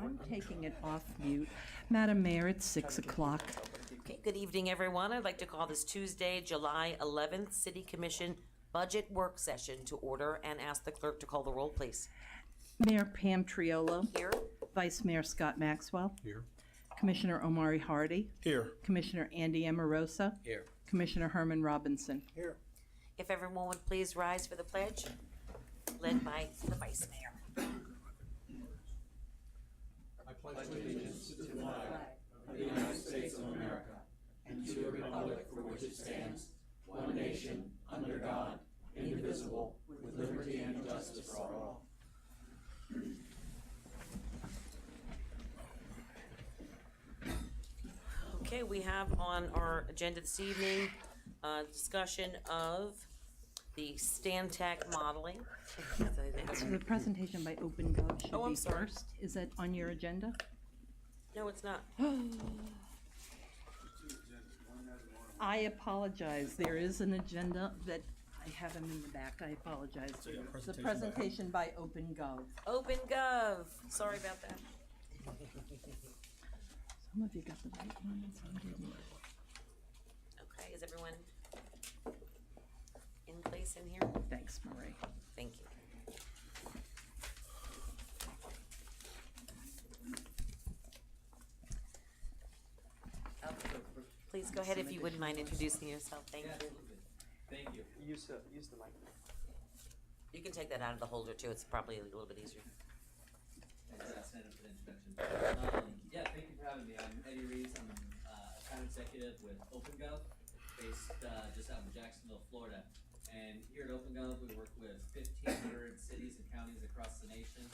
I'm taking it off mute. Madam Mayor, it's 6 o'clock. Okay, good evening, everyone. I'd like to call this Tuesday, July 11th, City Commission Budget Work Session to order and ask the clerk to call the roll, please. Mayor Pam Triolo. Here. Vice Mayor Scott Maxwell. Here. Commissioner Omari Hardy. Here. Commissioner Andy Amorosa. Here. Commissioner Herman Robinson. Here. If everyone would please rise for the pledge, led by the Vice Mayor. I pledge allegiance to the flag of the United States of America and to the republic for which it stands, one nation, under God, indivisible, with liberty and justice for all. Okay, we have on our agenda this evening discussion of the Stantec modeling. So the presentation by OpenGov should Oh, I'm be sorry. first. Is that on your agenda? No, it's not. I apologize. There is an agenda that I have them in the back. I apologize. The presentation by OpenGov. OpenGov. Sorry about that. Some of you got the right one and some didn't. Okay, is everyone in place in here? Thanks, Marie. Thank you. Okay. Please go ahead if you wouldn't mind introducing yourself. Thank you. Thank you. Use the mic. You can take that out of the holder too. It's probably a little bit easier. Thanks, Senator, for the introduction. Thank you for having me. I'm Eddie Reeves. I'm an account executive with OpenGov, based just out in Jacksonville, Florida. And here at OpenGov, we work with 1,500 cities and counties across the nation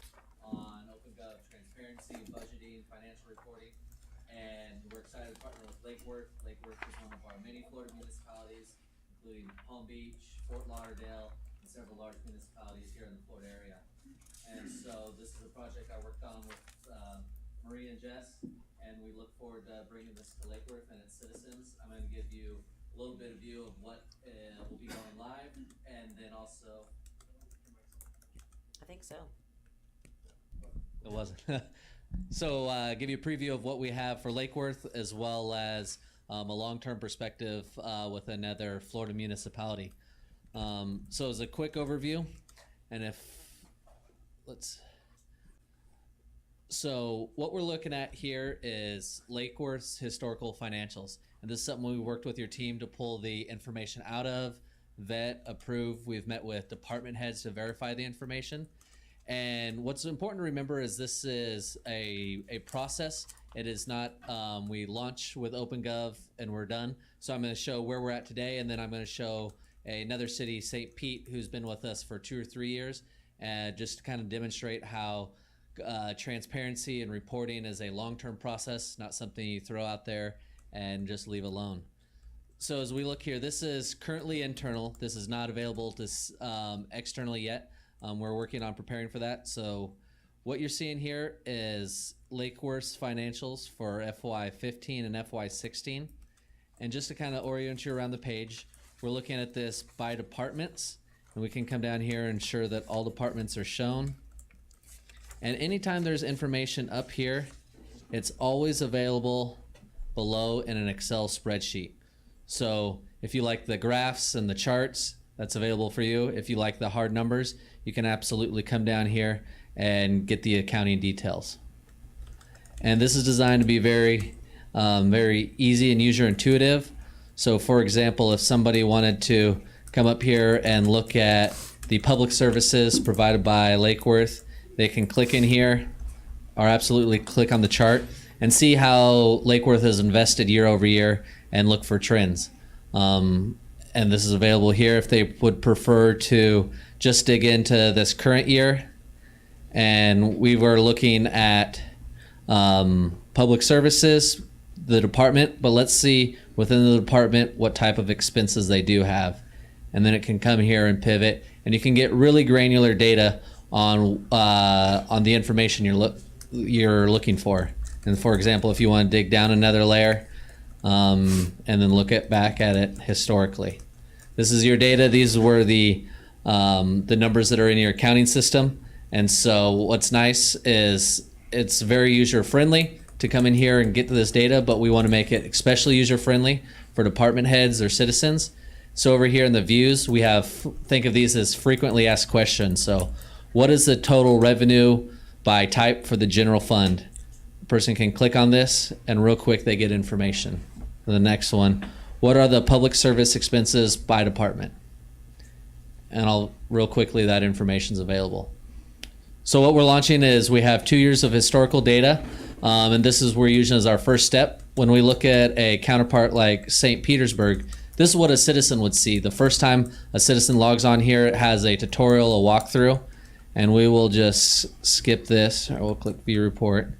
on OpenGov transparency, budgeting, financial reporting. And we're excited to partner with Lake Worth. Lake Worth is one of our many Florida municipalities, including Palm Beach, Fort Lauderdale, and several large municipalities here in the Florida area. And so this is a project I worked on with Marie and Jess, and we look forward to bringing this to Lake Worth and its citizens. I'm going to give you a little bit of view of what will be going live, and then also. I think so. It wasn't. So give you a preview of what we have for Lake Worth, as well as a long-term perspective with another Florida municipality. So as a quick overview, and so what we're looking at here is Lake Worth's historical financials. And this is something we worked with your team to pull the information out of, vet, approve. We've met with department heads to verify the information. And what's important to remember is this is a process. It is not, we launch with OpenGov and we're done. So I'm going to show where we're at today, and then I'm going to show another city, St. Pete, who's been with us for 2 or 3 years, just to kind of demonstrate how transparency and reporting is a long-term process, not something you throw out there and just leave alone. So as we look here, this is currently internal. This is not available to externally yet. We're working on preparing for that. So what you're seeing here is Lake Worth's financials for FY15 and FY16. And just to kind of orient you around the page, we're looking at this by departments. And we can come down here and ensure that all departments are shown. And anytime there's information up here, it's always available below in an Excel spreadsheet. So if you like the graphs and the charts, that's available for you. If you like the hard numbers, you can absolutely come down here and get the accounting details. And this is designed to be very, very easy and user intuitive. So for example, if somebody wanted to come up here and look at the public services provided by Lake Worth, they can click in here, or absolutely click on the chart and see how Lake Worth has invested year over year and look for trends. And this is available here if they would prefer to just dig into this current year. And we were looking at public services, the department, but let's see within the department what type of expenses they do have. And then it can come here and pivot, and you can get really granular data on the information you're looking for. And for example, if you want to dig down another layer and then look back at it historically. This is your data. These were the numbers that are in your accounting system. And so what's nice is it's very user friendly to come in here and get to this data, but we want to make it especially user friendly for department heads or citizens. So over here in the views, we have, think of these as frequently asked questions. So what is the total revenue by type for the general fund? A person can click on this and real quick they get information. The next one, what are the public service expenses by department? And I'll real quickly, that information's available. So what we're launching is we have 2 years of historical data, and this is we're using as our first step. When we look at a counterpart like St. Petersburg, this is what a citizen would see. The first time a citizen logs on here, it has a tutorial, a walkthrough, and we will just skip this, or we'll click View Report.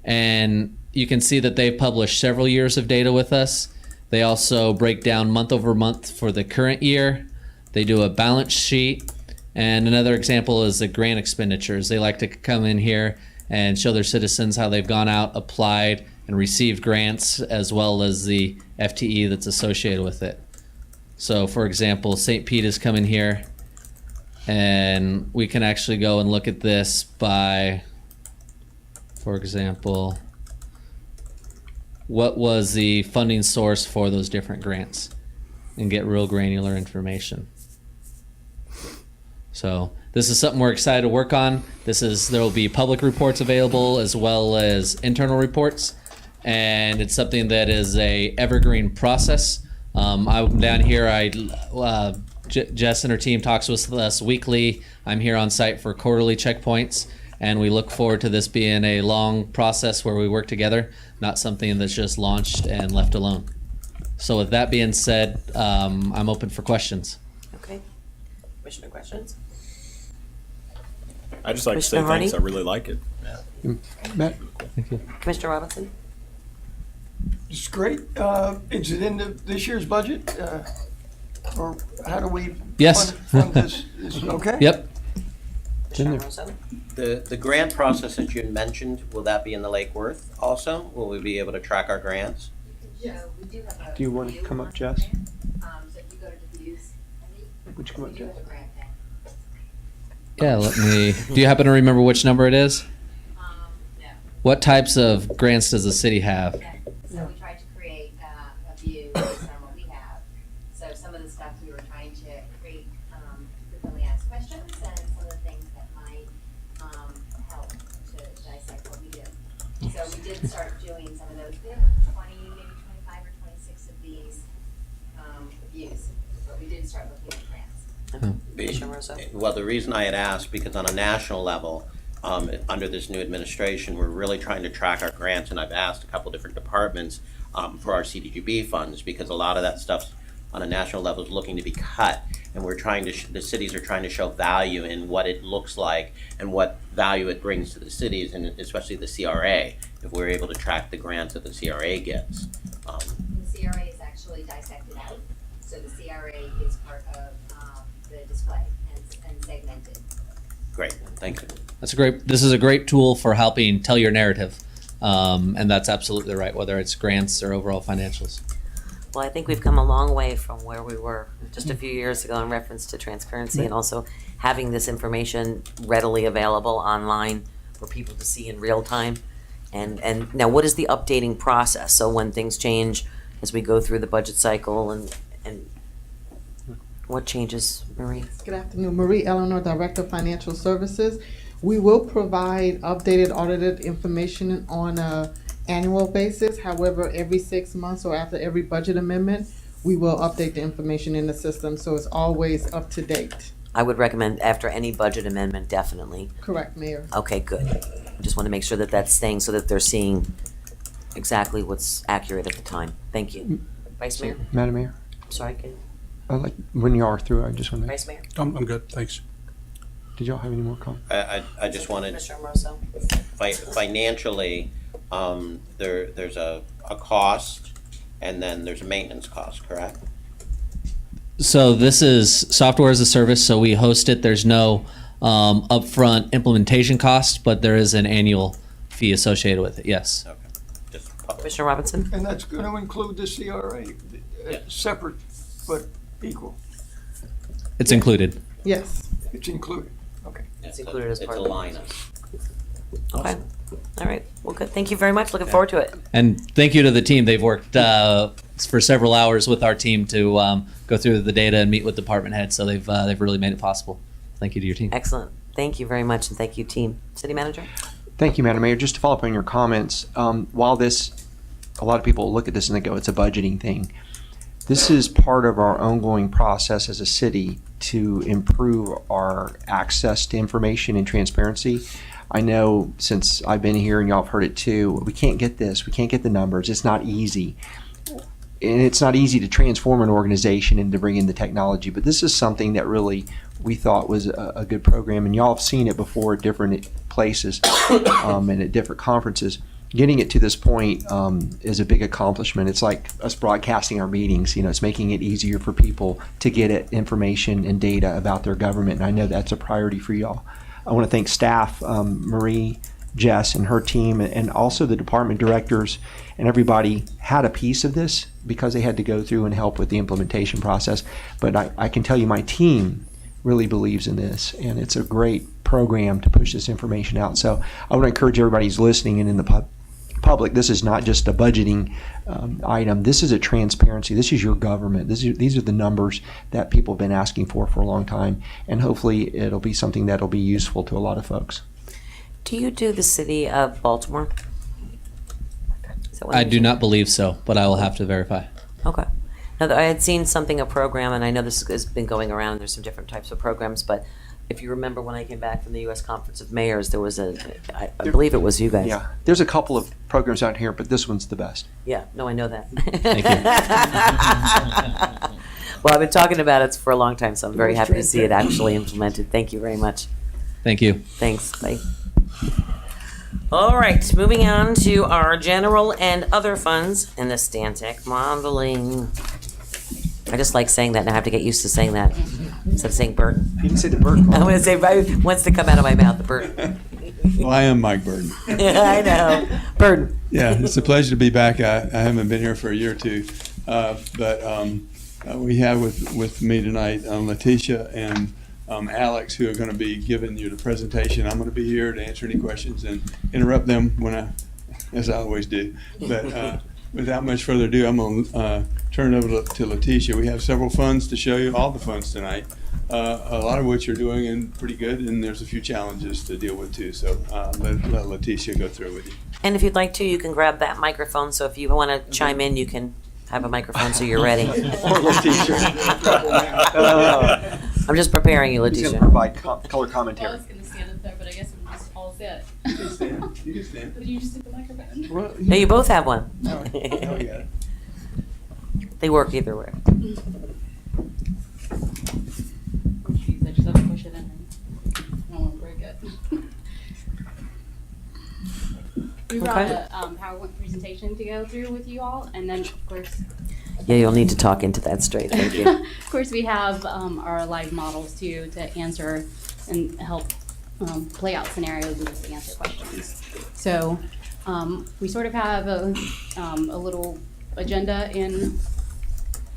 And you can see that they've published several years of data with us. They also break down month over month for the current year. They do a balance sheet. And another example is the grant expenditures. They like to come in here and show their citizens how they've gone out, applied, and received grants, as well as the FTE that's associated with it. So for example, St. Pete is coming here, and we can actually go and look at this by, for example, what was the funding source for those different grants, and get real granular information. So this is something we're excited to work on. There will be public reports available as well as internal reports, and it's something that is a evergreen process. I'm down here. Jess and her team talks with us weekly. I'm here on site for quarterly checkpoints, and we look forward to this being a long process where we work together, not something that's just launched and left alone. So with that being said, I'm open for questions. Okay. Commissioner, questions? I just like to say Commissioner thanks. I Hardy? really like it. Matt, Commissioner Robinson? it's great. Is it in this year's budget? Or how do we Yes. fund this? Okay? Yep. Commissioner Rosso? The grant process that you mentioned, will that be in the Lake Worth also? Will we be able to track our grants? So we do have a. Do you want to view come up, on the Jess? grant. So if you go to the views, Would you come we up, do Jess? have a grant thing. Yeah, do you happen to remember which number it is? No. What types of grants does the city have? Yeah. So we tried to create a view based on what we have. So some of the stuff we were trying to create frequently asked questions and some of the things that might help to dissect what we do. So we did start doing some of those. We have 20, maybe 25 or 26 of these views, but we did start looking at grants. Commissioner Rosso? Well, the reason I had asked, because on a national level, under this new administration, we're really trying to track our grants, and I've asked a couple different departments for our CDGB funds, because a lot of that stuff on a national level is looking to be cut, and we're trying to, the cities are trying to show value in what it looks like and what value it brings to the cities, and especially the CRA, if we're able to track the grants that the CRA gets. The CRA is actually dissected out, so the CRA is part of the display and segmented. Great, thank you. This is a great tool for helping tell your narrative. And that's absolutely right, whether it's grants or overall financials. Well, I think we've come a long way from where we were just a few years ago in reference to transparency and also having this information readily available online for people to see in real time. And now what is the updating process? So when things change as we go through the budget cycle and what changes, Marie? Good afternoon, Marie Eleanor, Director of Financial Services. We will provide updated audited information on an annual basis. However, every 6 months or after every budget amendment, we will update the information in the system, so it's always up to date. I would recommend after any budget amendment, definitely. Correct, Mayor. Okay, good. I just want to make sure that that's staying so that they're seeing exactly what's accurate at the time. Thank you. Vice Mayor? Madam Mayor, I'm sorry, when you are through, I just want to, Vice Mayor? I'm good, thanks. did y'all have any more comments? I just wanted, Commissioner Rosso? financially, there's a cost, and then there's a maintenance cost, correct? So this is software as a service, so we host it. There's no upfront implementation cost, but there is an annual fee associated with it, yes. Okay. Just Commissioner Robinson? And that's going to include the CRA, separate but equal. It's included. Yes. It's included. Okay. It's included as part of It's the a line item. Okay. All right. Well, good. Thank you very much. Looking forward to it. And thank you to the team. They've worked for several hours with our team to go through the data and meet with department heads. So they've really made it possible. Thank you to your team. Excellent. Thank you very much, and thank you, team. City Manager? Thank you, Madam Mayor. Just to follow up on your comments, while a lot of people look at this and they go, it's a budgeting thing. This is part of our ongoing process as a city to improve our access to information and transparency. I know since I've been here, and y'all have heard it too, we can't get this. We can't get the numbers. It's not easy. And it's not easy to transform an organization and to bring in the technology. But this is something that really we thought was a good program. And y'all have seen it before at different places and at different conferences. Getting it to this point is a big accomplishment. It's like us broadcasting our meetings. It's making it easier for people to get information and data about their government. And I know that's a priority for y'all. I want to thank staff, Marie, Jess, and her team, and also the department directors, and everybody had a piece of this because they had to go through and help with the implementation process. But I can tell you my team really believes in this, and it's a great program to push this information out. So I want to encourage everybody who's listening and in the public, this is not just a budgeting item. This is a transparency. This is your government. These are the numbers that people have been asking for a long time, and hopefully it'll be something that'll be useful to a lot of folks. Do you do the city of Baltimore? Is that what I you do not believe so, but I will have to verify. Okay. Now, I had seen a program, and I know this has been going around, and there's some different types of programs, but if you remember when I came back from the U.S. Conference of Mayors, there was I believe it was you guys. Yeah, there's a couple of programs out here, but this one's the best. Yeah, no, I know that. Thank you. Well, I've been talking about it for a long time, so I'm very happy to see it actually implemented. Thank you very much. Thank you. Thanks. Bye. All right, moving on to our general and other funds in the Stantec modeling. I just like saying that, and I have to get used to saying that instead of saying Burton. You didn't say the Burton. I'm going to say, it wants to come out of my mouth, the Burton. Well, I am Mike Burton. Yeah, I know. Burton. Yeah, it's a pleasure to be back. I haven't been here for a year or two, but we have with me tonight Letitia and Alex, who are going to be giving you the presentation. I'm going to be here to answer any questions and interrupt them as I always do. But without much further ado, I'm going to turn it over to Letitia. We have several funds to show you, all the funds tonight, a lot of which are doing and pretty good, and there's a few challenges to deal with too. So let Letitia go through it with you. And if you'd like to, you can grab that microphone. So if you want to chime in, you can have a microphone so you're ready. Or Letitia. I'm just preparing you, He's Letitia. going to provide color I commentary. was gonna stand up there, but I guess we just all sit. You can stand. You can stand. But you just took the microphone. Well, No, you both have one. no, yeah. They work either way. Jeez, I just have to push it in. I don't wanna break it. We brought Okay. a PowerPoint presentation to go through with you all, and then of course, Yeah, you'll need to talk into that straight. Thank you. of course, we have our live models too to answer and help play out scenarios and just answer questions. So we sort of have a little agenda in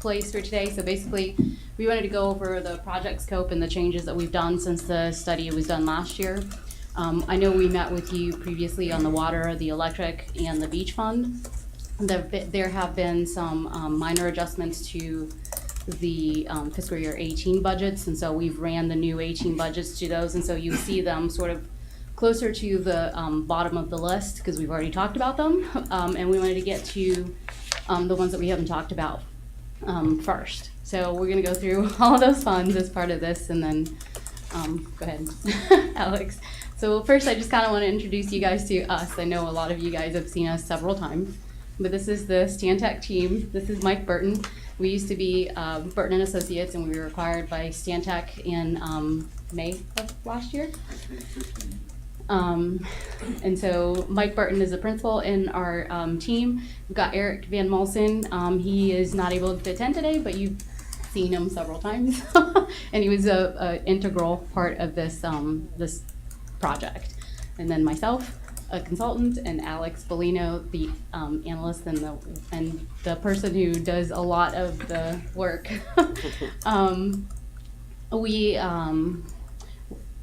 place for today. So basically, we wanted to go over the project scope and the changes that we've done since the study was done last year. I know we met with you previously on the water, the electric, and the beach fund. There have been some minor adjustments to the fiscal year 18 budgets, and so we've ran the new 18 budgets to those, and so you see them sort of closer to the bottom of the list because we've already talked about them, and we wanted to get to the ones that we haven't talked about first. So we're going to go through all of those funds as part of this, and then go ahead, Alex. So first, I just kind of want to introduce you guys to us. I know a lot of you guys have seen us several times, but this is the Stantec team. This is Mike Burton. We used to be Burton & Associates, and we were acquired by Stantec in May of last year. And so Mike Burton is the principal in our team. We've got Eric Van Molson. He is not able to attend today, but you've seen him several times. And he was a integral part of this this project. And then myself, a consultant, and Alex Bellino, the analyst and the person who does a lot of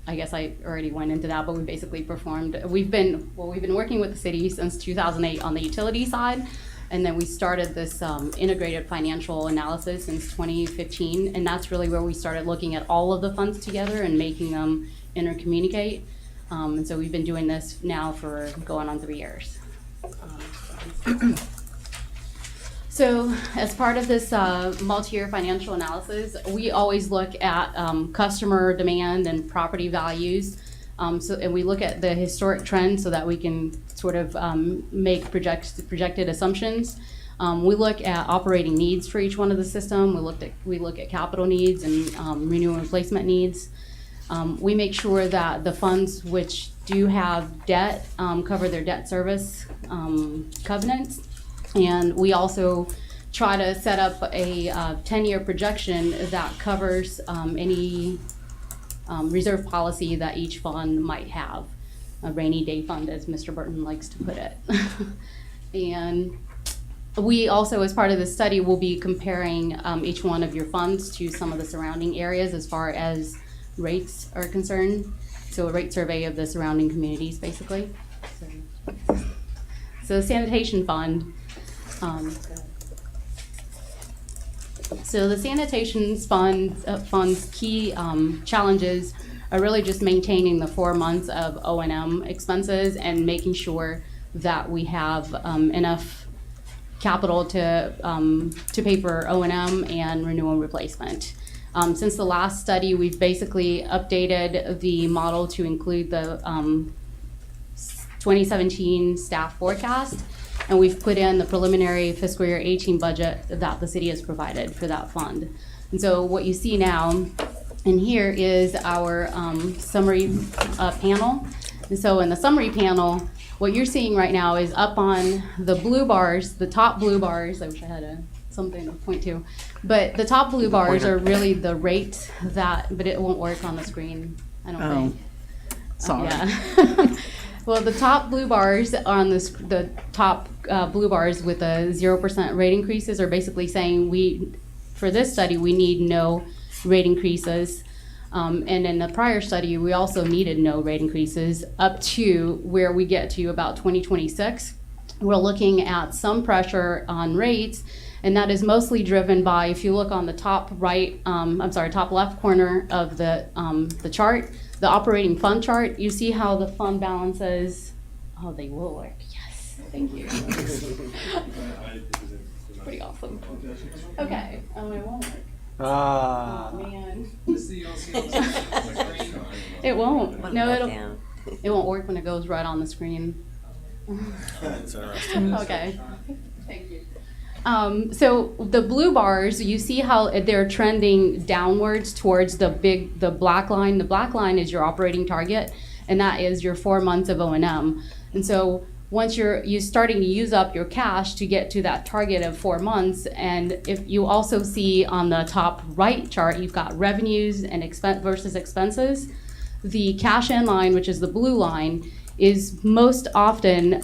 I guess I already went into that, but we basically we've been working with the city since 2008 on the utility side. And then we started this integrated financial analysis since 2015. And that's really where we started looking at all of the funds together and making them intercommunicate. And so we've been doing this now for going on 3 years. So as part of this multi-year financial analysis, we always look at customer demand and property values. And we look at the historic trends so that we can sort of make projected assumptions. We look at operating needs for each one of the system. We look at capital needs and renewal and replacement needs. We make sure that the funds which do have debt cover their debt service covenants. And we also try to set up a 10-year projection that covers any reserve policy that each fund might have, a rainy day fund, as Mr. Burton likes to put it. And we also, as part of the study, will be comparing each one of your funds to some of the surrounding areas as far as rates are concerned. So a rate survey of the surrounding communities, basically. So the Sanitation Fund. So the Sanitation Fund's key challenges are really just maintaining the 4 months of O&M expenses and making sure that we have enough capital to pay for O&M and renewal and replacement. Since the last study, we've basically updated the model to include the 2017 staff forecast. And we've put in the preliminary fiscal year 18 budget that the city has provided for that fund. And so what you see now in here is our summary panel. And so in the summary panel, what you're seeing right now is up on the blue bars, the top blue bars, I wish I had something to point to, but the top blue bars are really the rates but it won't work on the screen, I don't think. Sorry. Yeah. Well, the top blue bars on the top blue bars with the 0% rate increases are basically saying for this study, we need no rate increases. And in the prior study, we also needed no rate increases up to where we get to about 2026. We're looking at some pressure on rates, and that is mostly driven by, if you look on the top top left corner of the chart, the operating fund chart, you see how the fund balances, they will work, yes, thank you. Pretty awesome. Okay, it won't work. Oh, man. It won't, no, it won't work when it goes right on the screen. Okay, thank you. So the blue bars, you see how they're trending downwards towards the black line. The black line is your operating target, and that is your 4 months of O&M. And so once you're starting to use up your cash to get to that target of 4 months, and if you also see on the top right chart, you've got revenues and versus expenses. The cash in line, which is the blue line, is most often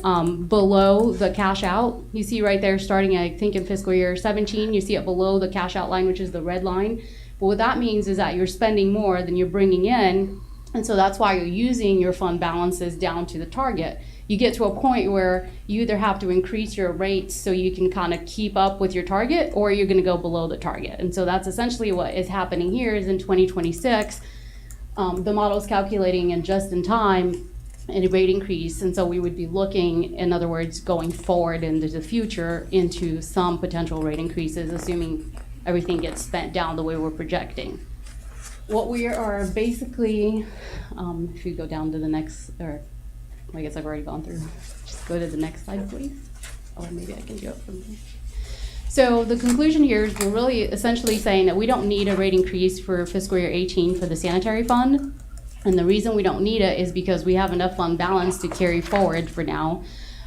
below the cash out. You see right there starting, I think, in fiscal year 17, you see it below the cash out line, which is the red line. But what that means is that you're spending more than you're bringing in, and so that's why you're using your fund balances down to the target. You get to a point where you either have to increase your rates so you can kind of keep up with your target, or you're gonna go below the target. And so that's essentially what is happening here is in 2026, the model is calculating in just in time a rate increase, and so we would be looking, in other words, going forward into the future into some potential rate increases, assuming everything gets spent down the way we're projecting. What we are basically, if you go down to the next, or I guess I've already gone through, just go to the next slide, please. Or maybe I can do it from here. So the conclusion here is we're really essentially saying that we don't need a rate increase for fiscal year 18 for the sanitary fund. And the reason we don't need it is because we have enough fund balance to carry forward for now.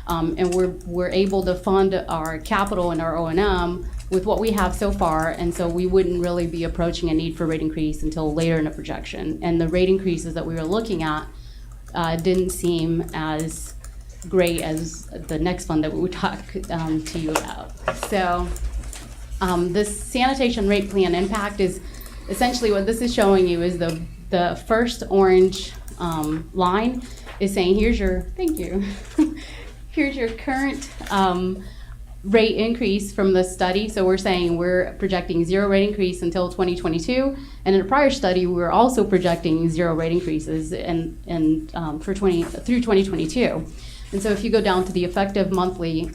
And we're able to fund our capital and our O&M with what we have so far, and so we wouldn't really be approaching a need for rate increase until later in the projection. And the rate increases that we were looking at didn't seem as great as the next fund that we would talk to you about. So this sanitation rate plan impact is essentially what this is showing you is the the first orange line is saying, here's your, thank you, here's your current rate increase from the study. So we're saying we're projecting 0 rate increase until 2022. And in a prior study, we were also projecting 0 rate increases through 2022. And so if you go down to the effective monthly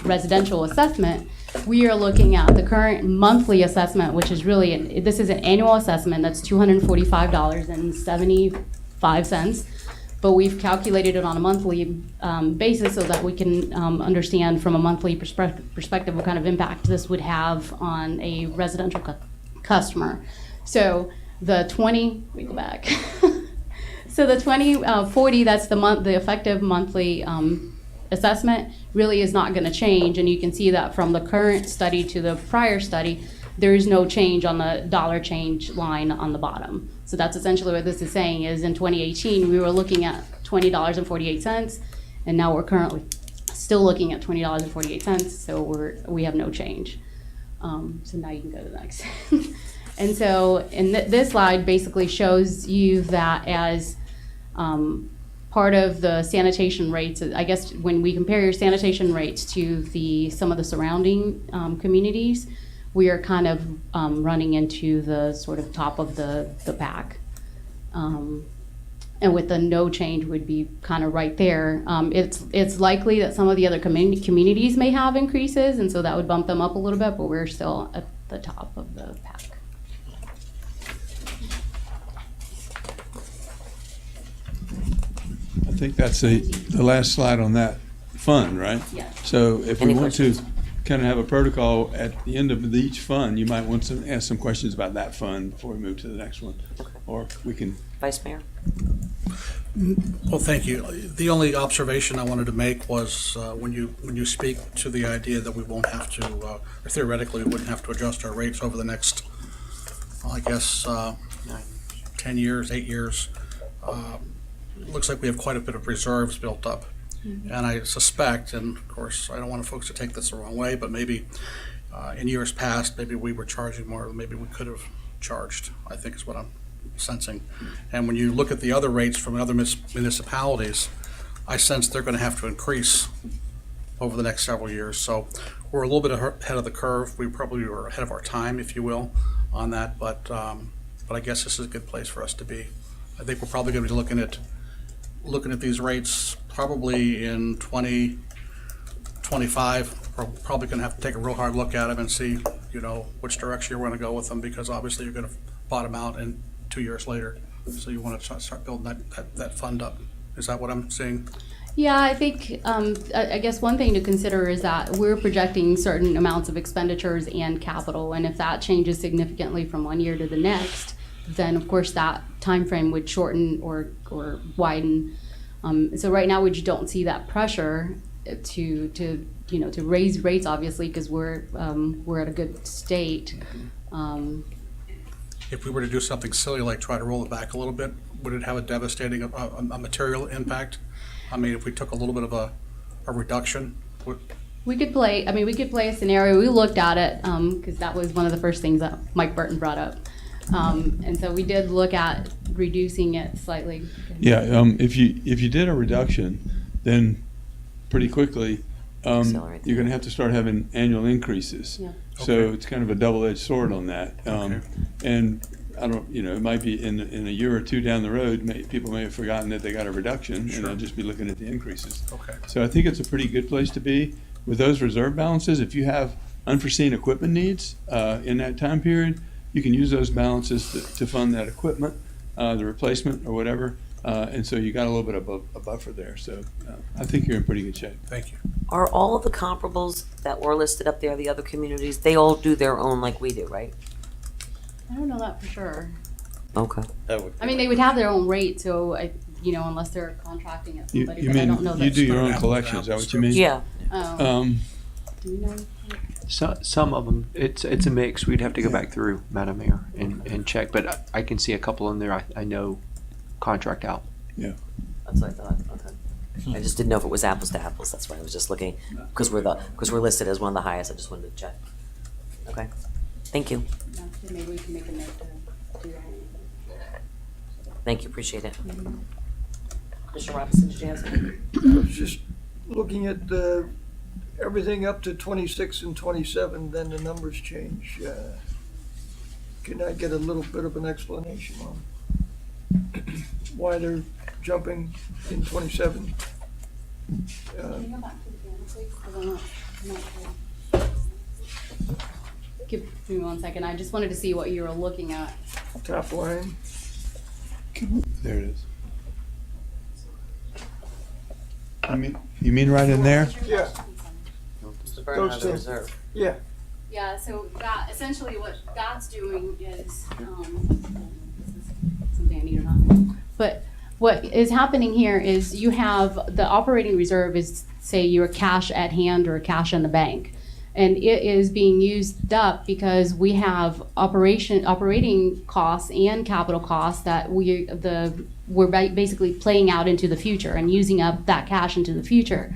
residential assessment, we are looking at the current monthly assessment, which is really, this is an annual assessment that's $245.75. But we've calculated it on a monthly basis so that we can understand from a monthly perspective what kind of impact this would have on a residential customer. So the 20, we go back. So the 2040, that's the effective monthly assessment, really is not going to change. And you can see that from the current study to the prior study, there is no change on the dollar change line on the bottom. So that's essentially what this is saying is in 2018, we were looking at $20.48, and now we're currently still looking at $20.48, so we have no change. So now you can go to the next. And so in this slide basically shows you that as part of the sanitation rates, I guess when we compare your sanitation rates to some of the surrounding communities, we are kind of running into the sort of top of the pack. And with the no change would be kind of right there. It's likely that some of the other communities may have increases, and so that would bump them up a little bit, but we're still at the top of the pack. I think that's the last slide on that fund, right? Yeah. So if we Any want questions? to kind of have a protocol at the end of each fund, you might want to ask some questions about that fund before we move to the next one. Okay. Or we can, Vice Mayor? Well, thank you. The only observation I wanted to make was when you speak to the idea that we won't have to, or theoretically, we wouldn't have to adjust our rates over the next, well, I guess, 10 years, 8 years. It looks like we have quite a bit of reserves built up. Mm-hmm. And I suspect, and of course, I don't want folks to take this the wrong way, but maybe in years past, maybe we were charging more than maybe we could have charged, I think is what I'm sensing. And when you look at the other rates from other municipalities, I sense they're going to have to increase over the next several years. So we're a little bit ahead of the curve. We probably were ahead of our time, if you will, on that. But I guess this is a good place for us to be. I think we're probably going to be looking at these rates probably in 2025. We're probably going to have to take a real hard look at them and see, which direction you're going to go with them, because obviously you're going to bottom out in 2 years later. So you want to start building that fund up. Is that what I'm seeing? Yeah, I think, I guess one thing to consider is that we're projecting certain amounts of expenditures and capital, and if that changes significantly from one year to the next, then of course that time frame would shorten or widen. So right now we just don't see that pressure to raise rates, obviously, because we're at a good state. If we were to do something silly like try to roll it back a little bit, would it have a devastating, a material impact? I mean, if we took a little bit of a reduction, we could play a scenario. We looked at it because that was one of the first things that Mike Burton brought up. And so we did look at reducing it slightly. yeah, if you did a reduction, then pretty quickly, Accelerate you're going to have to start having annual increases. Yeah. So Okay. it's kind of a double-edged sword on that. And I don't, it might be in a year or two down the road, people may have forgotten that they got a reduction, and they'll just be looking at the increases. Okay. So I think it's a pretty good place to be. With those reserve balances, if you have unforeseen equipment needs in that time period, you can use those balances to fund that equipment, the replacement or whatever. And so you got a little bit of a buffer there. So I think you're in pretty good shape. Thank you. Are all of the comparables that were listed up there, the other communities, they all do their own like we do, right? I don't know that for sure. Okay. I mean, they would have their own rate, so unless they're contracting it You, somebody, you but I mean don't know that. you do your own Apples to collection? Is that apples, what you mean? Yeah. Oh. Do you know? Some of them, it's a mix. We'd have to go back through, Madam Mayor, and check. But I can see a couple in there I know contract out. Yeah. That's what I thought. Okay. I just didn't know if it was apples to apples. That's why I was just looking, because we're listed as one of the highest. I just wanted to check. Okay. Thank you. Yeah, maybe we can make a note to do that. Thank you, appreciate it. Mr. Robinson, did you have something? I was just looking at everything up to 26 and 27, then the numbers change. Can I get a little bit of an explanation on why they're jumping in 27? Give me 1 second. I just wanted to see what you were looking at. Top line. There it is. You mean right in there? Yeah, Mr. Byrne has a two. reserve. yeah. Yeah, so that, essentially what that's doing is, this is something I need or not. But what is happening here is you have, the operating reserve is, say, your cash at hand or cash in the bank. And it is being used up because we have operating costs and capital costs that we're basically playing out into the future and using up that cash into the future.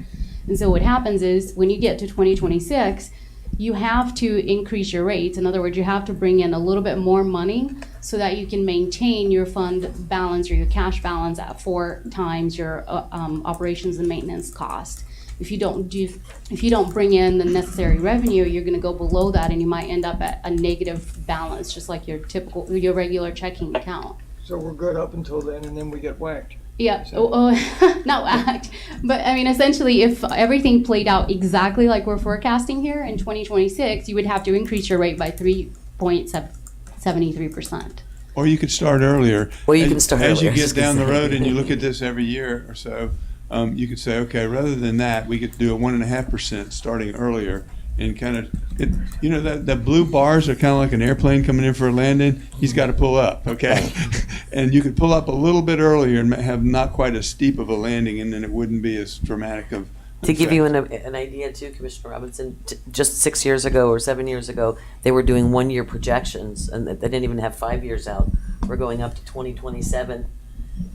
And so what happens is when you get to 2026, you have to increase your rates. In other words, you have to bring in a little bit more money so that you can maintain your fund balance or your cash balance at 4 times your operations and maintenance cost. If you don't bring in the necessary revenue, you're going to go below that, and you might end up at a negative balance, just like your regular checking account. So we're good up until then, and then we get whacked. Yeah, not whacked, but I mean, essentially, if everything played out exactly like we're forecasting here in 2026, you would have to increase your rate by 3.73%. Or you could start earlier. Or you can start As you earlier. get down the road and you look at this every year or so, you could say, okay, rather than that, we could do a 1.5% starting earlier, and kind of, that blue bars are kind of like an airplane coming in for a landing. He's got to pull up, okay? And you could pull up a little bit earlier and have not quite as steep of a landing, and then it wouldn't be as dramatic of. To give you an idea too, Commissioner Robinson, just 6 years ago or 7 years ago, they were doing 1-year projections, and they didn't even have 5 years out. We're going up to 2027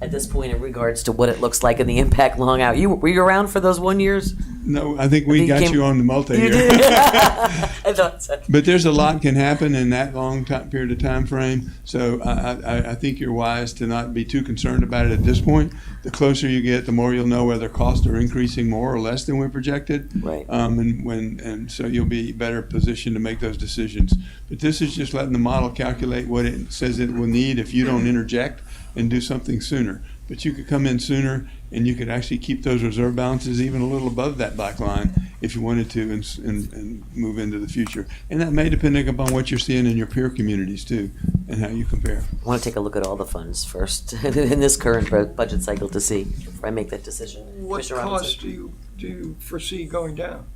at this point in regards to what it looks like and the impact long out. Were you around for those 1 years? No, I think we got you on the multi-year. I thought so. But there's a lot can happen in that long period of time frame. So I think you're wise to not be too concerned about it at this point. The closer you get, the more you'll know whether costs are increasing more or less than we projected. Right. And so you'll be better positioned to make those decisions. But this is just letting the model calculate what it says it will need if you don't interject and do something sooner. But you could come in sooner, and you could actually keep those reserve balances even a little above that black line if you wanted to, and move into the future. And that may depend upon what you're seeing in your peer communities too, and how you compare. I want to take a look at all the funds first in this current budget cycle to see before I make that decision. What Commissioner Robinson? costs do you foresee going down?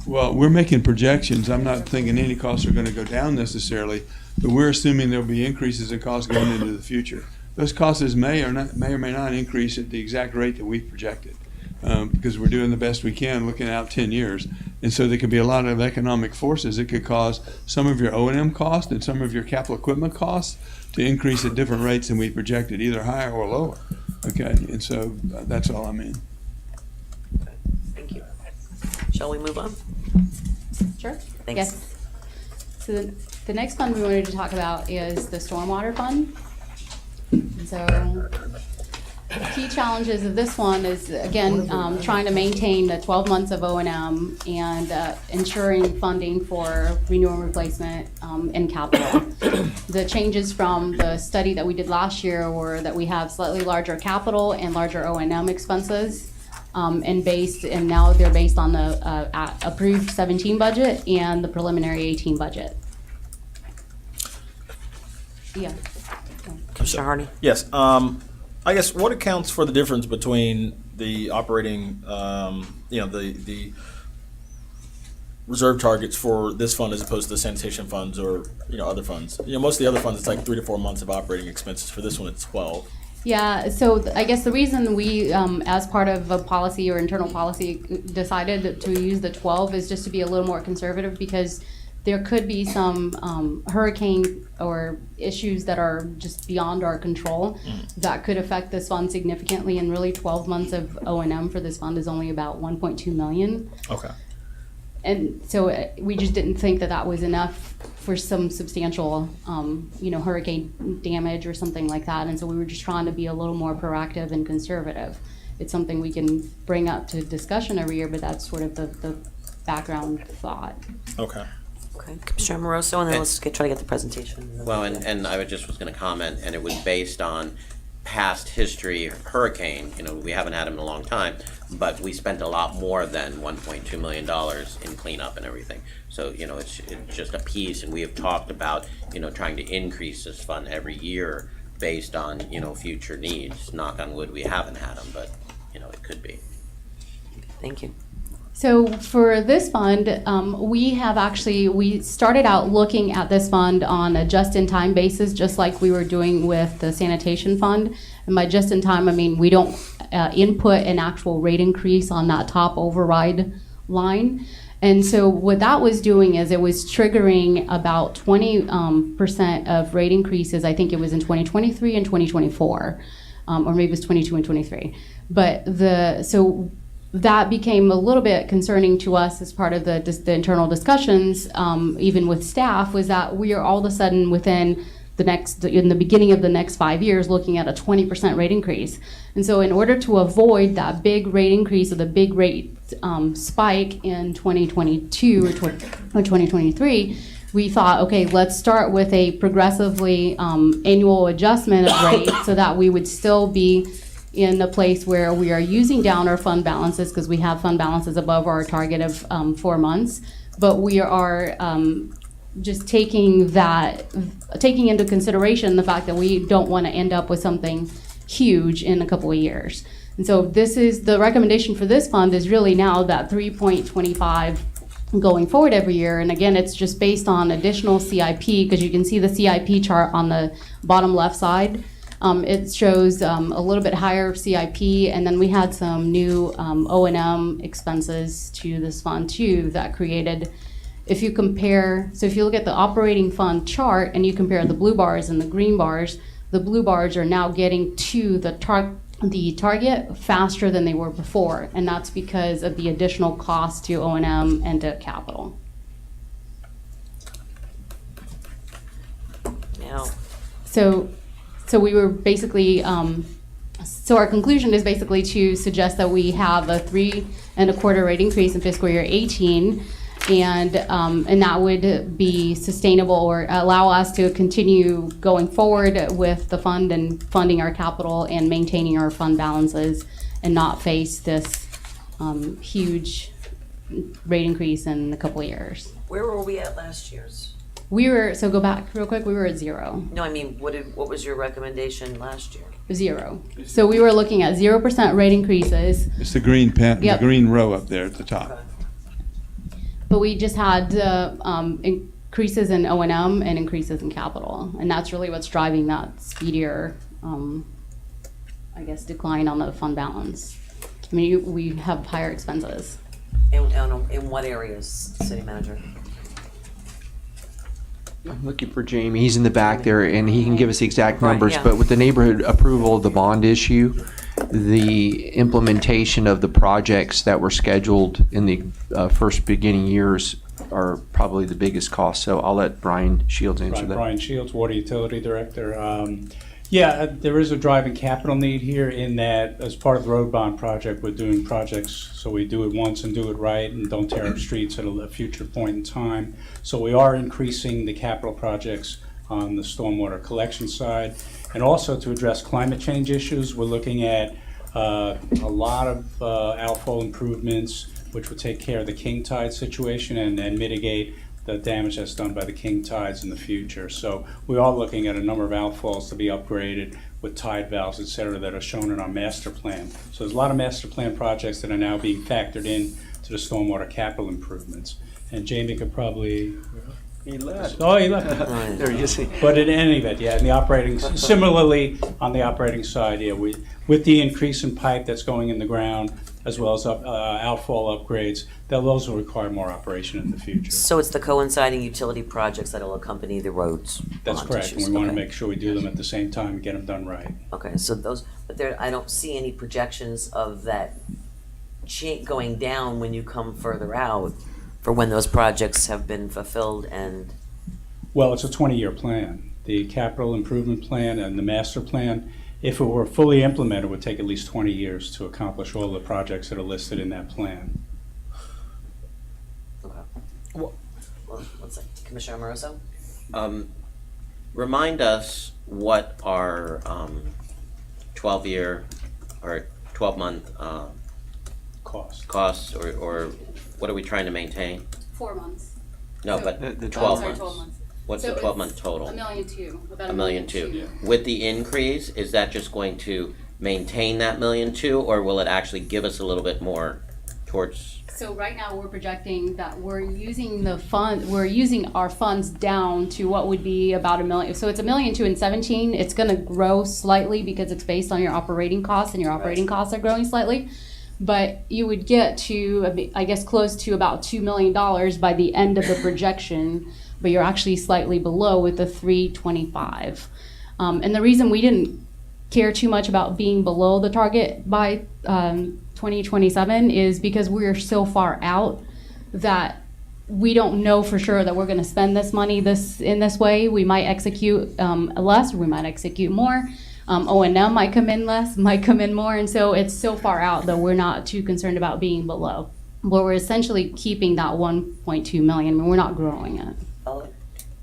Well, we're making projections. I'm not thinking any costs are going to go down necessarily, but we're assuming there'll be increases in costs going into the future. Those costs may or may not increase at the exact rate that we've projected, because we're doing the best we can looking out 10 years. And so there could be a lot of economic forces that could cause some of your O&M costs and some of your capital equipment costs to increase at different rates than we projected, either higher or lower. Okay, and so that's all I mean. Thank you. Shall we move on? Sure. Thanks. Yes. So the next fund we wanted to talk about is the Stormwater Fund. And so key challenges of this one is, again, trying to maintain the 12 months of O&M and ensuring funding for renewal and replacement and capital. The changes from the study that we did last year were that we have slightly larger capital and larger O&M expenses, and now they're based on the approved 17 budget and the preliminary 18 budget. Yeah. Commissioner Harney? Yes. I guess what accounts for the difference between the operating, the reserve targets for this fund as opposed to the sanitation funds or, other funds? Most of the other funds, it's like 3 to 4 months of operating expenses. For this one, it's 12. Yeah, so I guess the reason we, as part of a policy or internal policy, decided to use the 12 is just to be a little more conservative, because there could be some hurricane or issues that are just beyond our control that could affect this fund significantly, and really 12 months of O&M for this fund is only about 1.2 million. Okay. and so we just didn't think that that was enough for some substantial, hurricane damage or something like that. And so we were just trying to be a little more proactive and conservative. It's something we can bring up to discussion every year, but that's sort of the background thought. Okay. Okay, Commissioner Moroso, and then let's try to get the presentation. Well, and I just was gonna comment, and it was based on past history, hurricane, we haven't had them in a long time, but we spent a lot more than $1.2 million in cleanup and everything. So, it's just a piece, and we have talked about, trying to increase this fund every year based on, future needs. Knock on wood, we haven't had them, but, it could be. Thank you. So for this fund, we started out looking at this fund on a just-in-time basis, just like we were doing with the sanitation fund. And by just-in-time, I mean we don't input an actual rate increase on that top override line. And so what that was doing is it was triggering about 20% of rate increases. I think it was in 2023 and 2024, or maybe it was 22 and 23. But that became a little bit concerning to us as part of the internal discussions, even with staff, was that we are all of a sudden in the beginning of the next 5 years looking at a 20% rate increase. And so in order to avoid that big rate increase or the big rate spike in 2022 or 2023, we thought, okay, let's start with a progressively annual adjustment of rate so that we would still be in a place where we are using down our fund balances, because we have fund balances above our target of 4 months, but we are just taking into consideration the fact that we don't want to end up with something huge in a couple of years. And so the recommendation for this fund is really now that 3.25 going forward every year. And again, it's just based on additional CIP, because you can see the CIP chart on the bottom left side. It shows a little bit higher CIP, and then we had some new O&M expenses to this fund too that created, if you look at the operating fund chart and you compare the blue bars and the green bars, the blue bars are now getting to the target faster than they were before, and that's because of the additional cost to O&M and to capital. Now, So we were basically, so our conclusion is basically to suggest that we have a 3.25% rate increase in fiscal year 18, and that would be sustainable or allow us to continue going forward with the fund and funding our capital and maintaining our fund balances and not face this huge rate increase in a couple of years. where were we at last year's? Go back real quick, we were at 0. No, I mean, what was your recommendation last year? 0. So we were looking at 0% rate increases. It's the green pen, Yep. the green row up there at the top. But we just had increases in O&M and increases in capital. And that's really what's driving that speedier, decline on the fund balance. I mean, we have higher expenses. In what areas, city manager? I'm looking for Jamie. He's in the back there, and he can give us the exact Right, numbers. yeah. But with the neighborhood approval of the bond issue, the implementation of the projects that were scheduled in the first beginning years are probably the biggest cost. So I'll let Brian Shields answer that. Brian Shields, Water Utility Director. There is a driving capital need here in that as part of the road bond project, we're doing projects so we do it once and do it right and don't tear up streets at a future point in time. So we are increasing the capital projects on the stormwater collection side. And also to address climate change issues, we're looking at a lot of outfall improvements, which would take care of the king tide situation and mitigate the damage that's done by the king tides in the future. So we are looking at a number of outfalls to be upgraded with tide valves, et cetera, that are shown in our master plan. So there's a lot of master plan projects that are now being factored in to the stormwater capital improvements. And Jamie could probably... He left. Oh, he left. There you see. But in any event, in the operating, similarly on the operating side, with the increase in pipe that's going in the ground, as well as outfall upgrades, those will require more operation in the future. So it's the coinciding utility projects that will accompany the roads. That's bond correct, issues. and we want to Okay. make sure we do them at the same time and get them done right. Okay, so I don't see any projections of that going down when you come further out. for when those projects have been fulfilled and, Well, it's a 20-year plan. The capital improvement plan and the master plan, if it were fully implemented, would take at least 20 years to accomplish all the projects that are listed in that plan. okay. Well, let's see, Commissioner Amoroso? Remind us what our 12-year or 12-month costs, or what are we trying to maintain? 4 months. No, So- but The 12 Sorry, months. 12 months. What's So the 12-month it's total? $1.2 million, about $1.2 million. $1.2 With the increase, is that just going to maintain that $1.2 million, or will it actually give us a little bit more towards? So right now, we're projecting that we're using our funds down to what would be about $1 million. So it's $1.2 million in 17. It's gonna grow slightly because it's based on your operating costs, and your operating costs are growing slightly. But you would get to, I guess, close to about $2 million by the end of the projection, but you're actually slightly below with the 325. And the reason we didn't care too much about being below the target by 2027 is because we're so far out that we don't know for sure that we're going to spend this money in this way. We might execute less, or we might execute more. O&M might come in less, might come in more, and so it's so far out that we're not too concerned about being below. But we're essentially keeping that 1.2 million, and we're not growing it.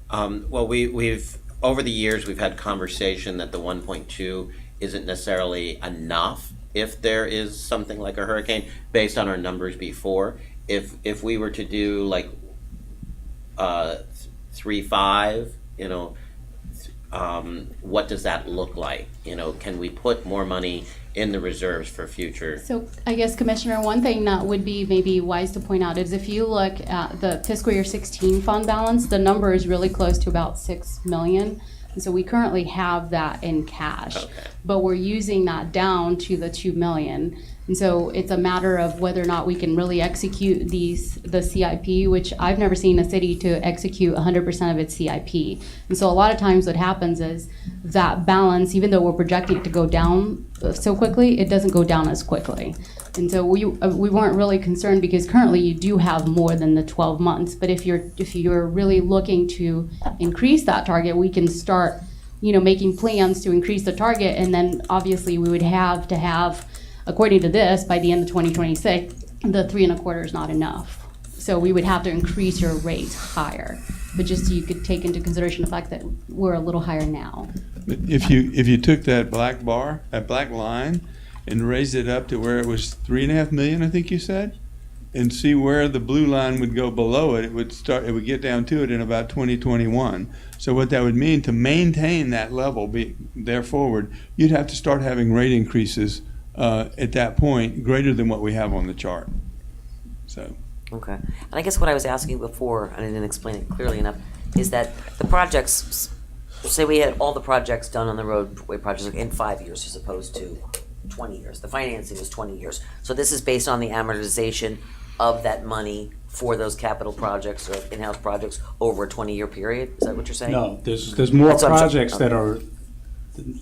Well, we've over the years we've had conversation that the 1.2 isn't necessarily enough if there is something like a hurricane based on our numbers before. If we were to do like 3.5, you know, what does that look like? You know, can we put more money in the reserves for future? So I guess, Commissioner, one thing that would be maybe wise to point out is if you look at the fiscal year 16 fund balance, the number is really close to about 6 million. And so we currently have that in cash, but we're using that down to the 2 million. And so it's a matter of whether or not we can really execute the CIP, which I've never seen a city to execute 100% of its CIP. And so a lot of times what happens is that balance, even though we're projecting it to go down so quickly, it doesn't go down as quickly. And so we weren't really concerned because currently you do have more than the 12 months. But if you're really looking to increase that target, we can start, making plans to increase the target, and then obviously we would have to have, according to this, by the end of 2026, the 3.25 is not enough. So we would have to increase your rates higher. But just so you could take into consideration the fact that we're a little higher now. If you took that black bar, that black line, and raised it up to where it was 3.5 million, I think you said, and see where the blue line would go below it, it would get down to it in about 2021. So what that would mean to maintain that level there forward, you'd have to start having rate increases at that point greater than what we have on the chart. So. Okay. And I guess what I was asking before, and I didn't explain it clearly enough, is that the projects, say we had all the projects done on the roadway projects in 5 years as opposed to 20 years. The financing is 20 years. So this is based on the amortization of that money for those capital projects or in-house projects over a 20-year period? Is that what you're saying? No, there's more That's what I'm saying. projects that are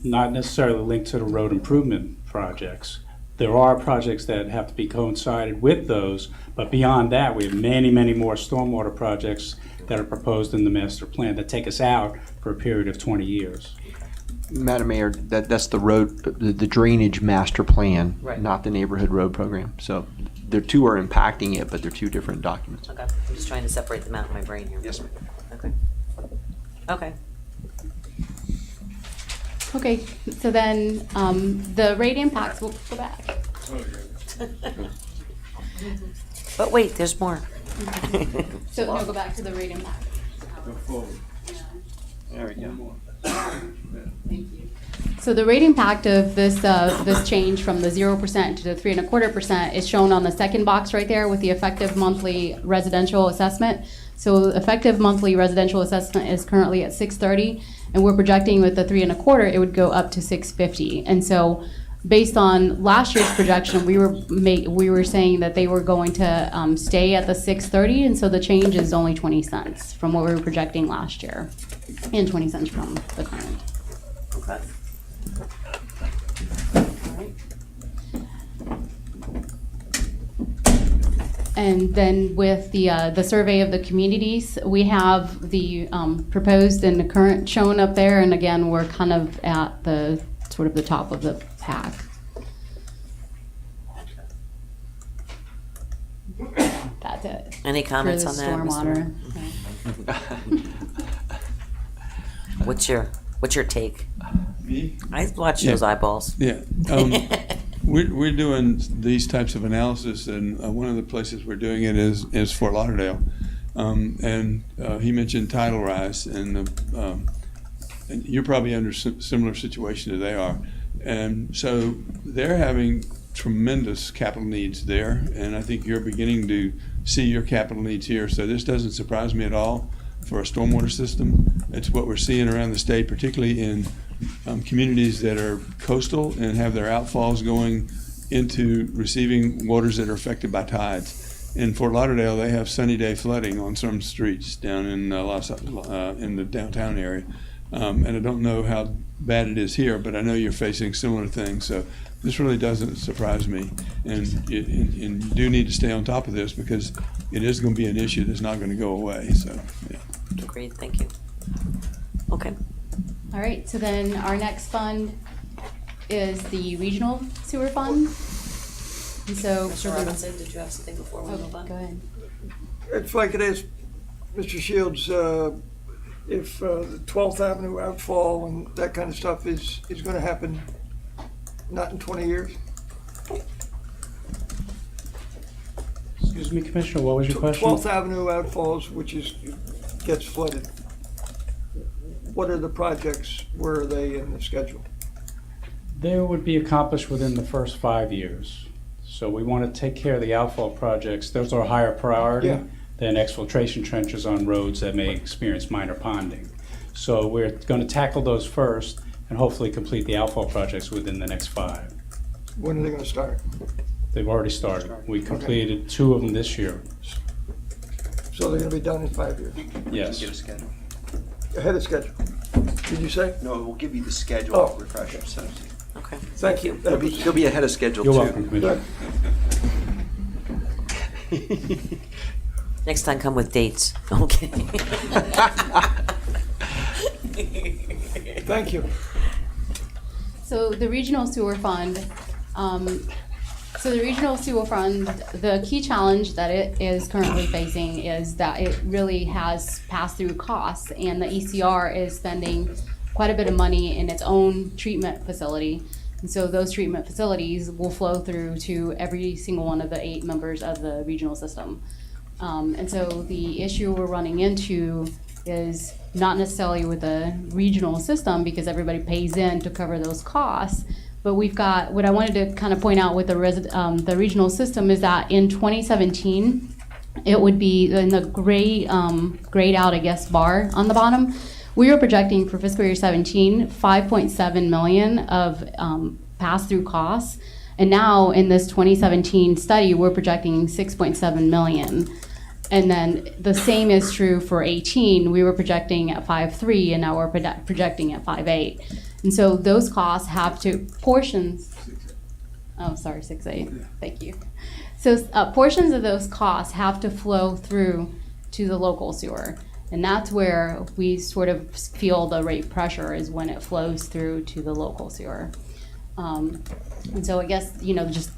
not necessarily linked to the road improvement projects. There are projects that have to be coincided with those, but beyond that, we have many, many more stormwater projects that are proposed in the master plan that take us out for a period of 20 years. Madam Mayor, that's the road, the drainage master plan, Right. not the neighborhood road program. So the two are impacting it, but they're two different documents. Okay. I'm just trying to separate them out in my brain here. Yes, ma'am. Okay. Okay. Okay, so then the rate impacts, we'll go back. But wait, there's more. So no, go back to the rate impact. There we go. Thank you. So the rate impact of this change from the 0% to the 3.25% is shown on the second box right there with the effective monthly residential assessment. So effective monthly residential assessment is currently at $630, and we're projecting with the 3.25 it would go up to $650. And so based on last year's projection, we were saying that they were going to stay at the $630, and so the change is only 20 cents from what we were projecting last year, and 20 cents from the current. Okay. All right. And then with the survey of the communities, we have the proposed and the current shown up there. And again, we're kind of at the sort of the top of the pack. That's it. Any comments For on the that, Mr. stormwater. What's your take? Me? I watch Yeah. those eyeballs. Yeah. We're doing these types of analysis, and one of the places we're doing it is Fort Lauderdale. And he mentioned tidal rise, and you're probably under similar situation as they are. And so they're having tremendous capital needs there, and I think you're beginning to see your capital needs here. So this doesn't surprise me at all for a stormwater system. It's what we're seeing around the state, particularly in communities that are coastal and have their outfalls going into receiving waters that are affected by tides. In Fort Lauderdale, they have sunny day flooding on some streets down in in the downtown area. And I don't know how bad it is here, but I know you're facing similar things. So this really doesn't surprise me. And you do need to stay on top of this because it is going to be an issue that's not going to go away. So, yeah. Agreed, thank you. Okay. All right, so then our next fund is the regional sewer fund. And so. Mr. Robinson, did you have something before we move on? Go ahead. If I could ask Mr. Shields, if the 12th Avenue outfall and that kind of stuff is going to happen not in 20 years? Excuse me, Commissioner, what was your question? 12th Avenue outfalls, which gets flooded. What are the projects? Where are they in the schedule? They would be accomplished within the first 5 years. So we want to take care of the outfall projects. Those are a higher priority than exfiltration trenches on roads that may experience minor ponding. So we're going to tackle those first and hopefully complete the outfall projects within the next 5. When are they going to start? They've already started. We completed 2 of them this year. So they're going to be done in 5 years? Yes. Give a schedule. Ahead of schedule. Did you say? No, we'll give you the schedule. Oh. Refresher. So Okay. Thank you. he'll be ahead of schedule You're too. welcome, Commissioner. Next time, come with dates. Okay. Thank you. So the regional sewer fund, the key challenge that it is currently facing is that it really has pass-through costs, and the ECR is spending quite a bit of money in its own treatment facility. And so those treatment facilities will flow through to every single one of the 8 members of the regional system. And so the issue we're running into is not necessarily with the regional system because everybody pays in to cover those costs. But we've got, what I wanted to kind of point out with the regional system is that in 2017, it would be in the grayed out, I guess, bar on the bottom. We were projecting for fiscal year 17, 5.7 million of pass-through costs. And now in this 2017 study, we're projecting 6.7 million. And then the same is true for 18. We were projecting at 5.3 and now we're projecting at 5.8. And so those costs have to, portions, oh, sorry, 6.8, thank you. So portions of those costs have to flow through to the local sewer. And that's where we sort of feel the rate pressure is when it flows through to the local sewer. And so I guess, just,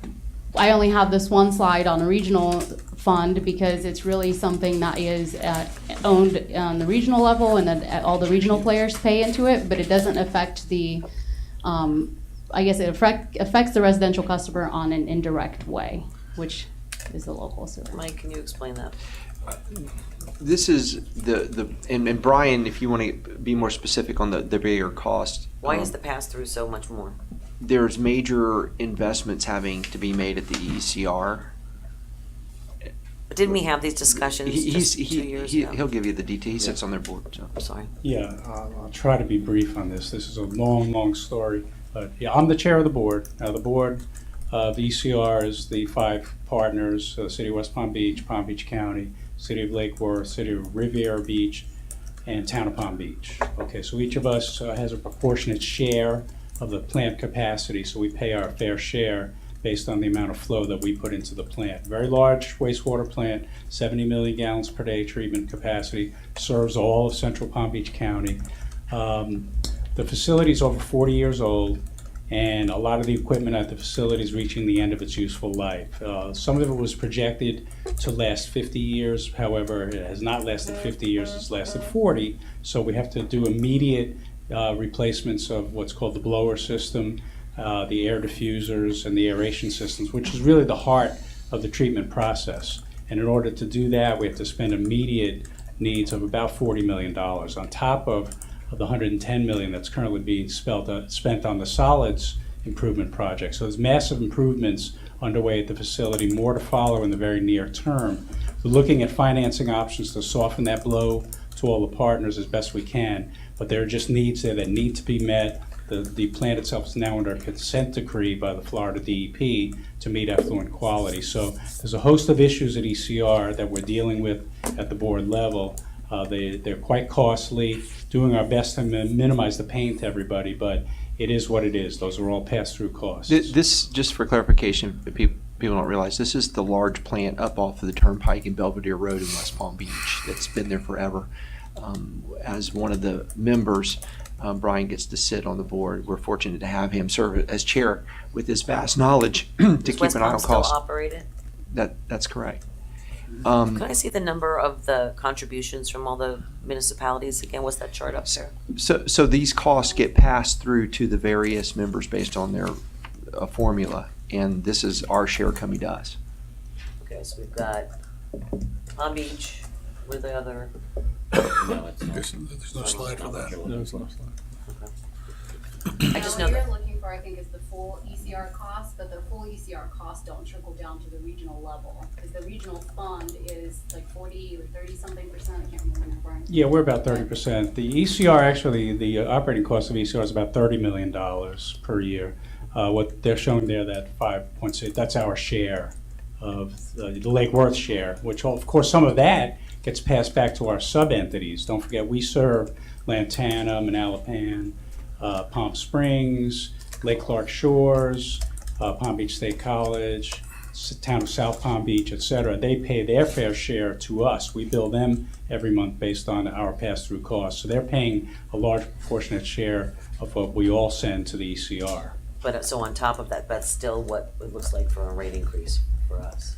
I only have this one slide on a regional fund because it's really something that is owned on the regional level and that all the regional players pay into it, but it doesn't affect the, I guess it affects the residential customer on an indirect way, which is the local sewer. Mike, can you explain that? This is and Brian, if you want to be more specific on the bigger cost. Why is the pass-through so much more? There's major investments having to be made at the ECR. But didn't we have these discussions just 2 years ago? He'll give you the detail. He sits on their board. So. I'm sorry. Yeah, I'll try to be brief on this. This is a long, long story. But yeah, I'm the chair of the board. Now, the board of ECR is the 5 partners, the City of West Palm Beach County, City of Lake Worth, City of Riviera Beach, and Town of Palm Beach. Okay, so each of us has a proportionate share of the plant capacity, so we pay our fair share based on the amount of flow that we put into the plant. Very large wastewater plant, 70 million gallons per day treatment capacity, serves all of central Palm Beach County. The facility is over 40 years old, and a lot of the equipment at the facility is reaching the end of its useful life. Some of it was projected to last 50 years. However, it has not lasted 50 years, it's lasted 40. So we have to do immediate replacements of what's called the blower system, the air diffusers, and the aeration systems, which is really the heart of the treatment process. And in order to do that, we have to spend immediate needs of about $40 million on top of the $110 million that's currently being spent on the solids improvement project. So there's massive improvements underway at the facility, more to follow in the very near term. We're looking at financing options to soften that blow to all the partners as best we can, but there are just needs there that need to be met. The plant itself is now under a consent decree by the Florida DEP to meet effluent quality. So there's a host of issues at ECR that we're dealing with at the board level. They're quite costly, doing our best to minimize the pain to everybody, but it is what it is. Those are all pass-through costs. This, just for clarification, people don't realize, this is the large plant up off of the Turnpike and Belvedere Road in West Palm Beach that's been there forever. As one of the members, Brian gets to sit on the board. We're fortunate to have him serve as chair with his vast knowledge to keep West an eye Palm on still costs. operated? That's correct. Can I see the number of the contributions from all the municipalities again? What's that chart up there? So these costs get passed through to the various members based on their formula, and this is our share coming to us. Okay, so we've got Palm Beach, where the other, No, it's not. There's no slide for that. No, it's not a slide. I just know What that. you're looking for, I think, is the full ECR cost, but the full ECR costs don't trickle down to the regional level. Because the regional fund is like 40 or 30-something%, I can't remember. Brian. Yeah, we're about 30%. The ECR, actually, the operating cost of ECR is about $30 million per year. What they're showing there, that 5.6, that's our share of the Lake Worth share, which of course some of that gets passed back to our sub-entities. Don't forget, we serve Lantana, Manalapan, Palm Springs, Lake Clark Shores, Palm Beach State College, town of South Palm Beach, et cetera. They pay their fair share to us. We bill them every month based on our pass-through costs. So they're paying a large proportionate share of what we all send to the ECR. But so on top of that, that's still what it looks like for a rate increase for us.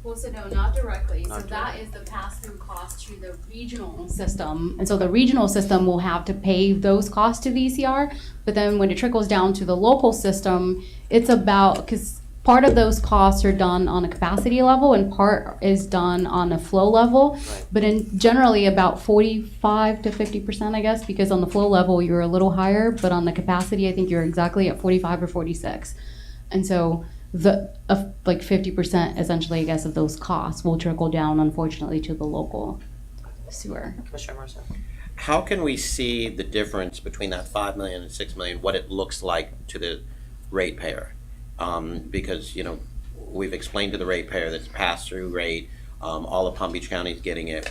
Well, so no, not directly. Not So that is the pass-through cost to the regional system. And so the regional system will have to pay those costs to the ECR. But then when it trickles down to the local system, it's about, because part of those costs are done on a capacity level and part is done on a flow level. Right. But in generally about 45 to 50%, I guess, because on the flow level, you're a little higher, but on the capacity, I think you're exactly at 45 or 46. And so like 50% essentially, I guess, of those costs will trickle down, unfortunately, to the local sewer. Commissioner Marceau? How can we see the difference between that 5 million and 6 million, what it looks like to the ratepayer? Because, you know, we've explained to the ratepayer that it's pass-through rate, all of Palm Beach County is getting it,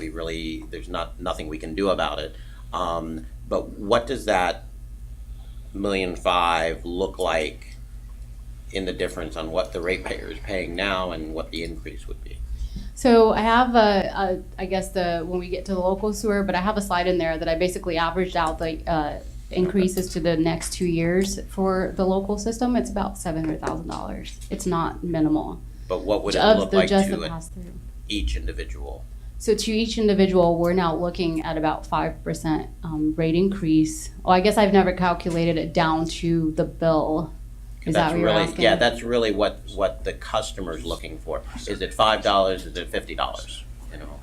there's nothing we can do about it. But what does that $1.5 million look like in the difference on what the ratepayer is paying now and what the increase would be? So I have I guess when we get to the local sewer, but I have a slide in there that I basically averaged out the increases to the next 2 years for the local system. It's about $700,000. It's not minimal. But what would it Of look the- like just the to pass-through. each individual? So to each individual, we're now looking at about 5% rate increase. Well, I guess I've never calculated it down to the bill. Is that what you're asking? Yeah, that's really what the customer's looking for. Is it $5? Is it $50? You know.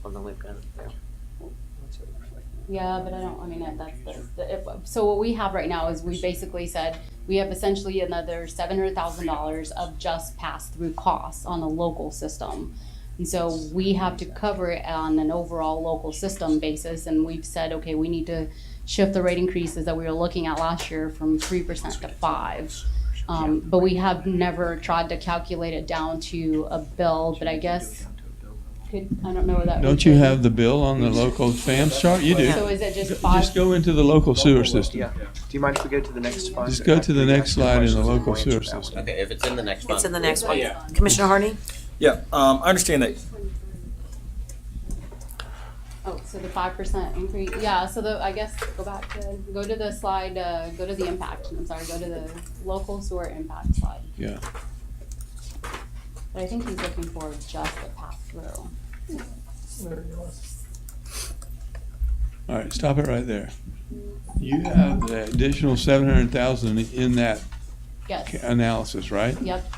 Well, then we've got it there. Yeah, but so what we have right now is we basically said we have essentially another $700,000 of just pass-through costs on a local system. And so we have to cover it on an overall local system basis, and we've said, okay, we need to shift the rate increases that we were looking at last year from 3% to 5%. But we have never tried to calculate it down to a bill, but I guess, I don't know where that. Don't you have the bill on the local FAMS chart? You do. So is it just Just go into the local sewer system. Yeah, you mind if we go to the next fund? Just go to the next slide in the local Questions, sewer we'll answer that system. one. Okay, if it's in the next one. It's in the next one. Yeah. Commissioner Harney? Yeah, I understand that. Oh, so the 5% increase, yeah, so I guess, go to the slide, go to the impact, I'm sorry, go to the local sewer impact slide. Yeah. But I think he's looking for just the pass-through. There you go. All right, stop it right there. You have the additional 700,000 in that Yes, analysis, right? yep,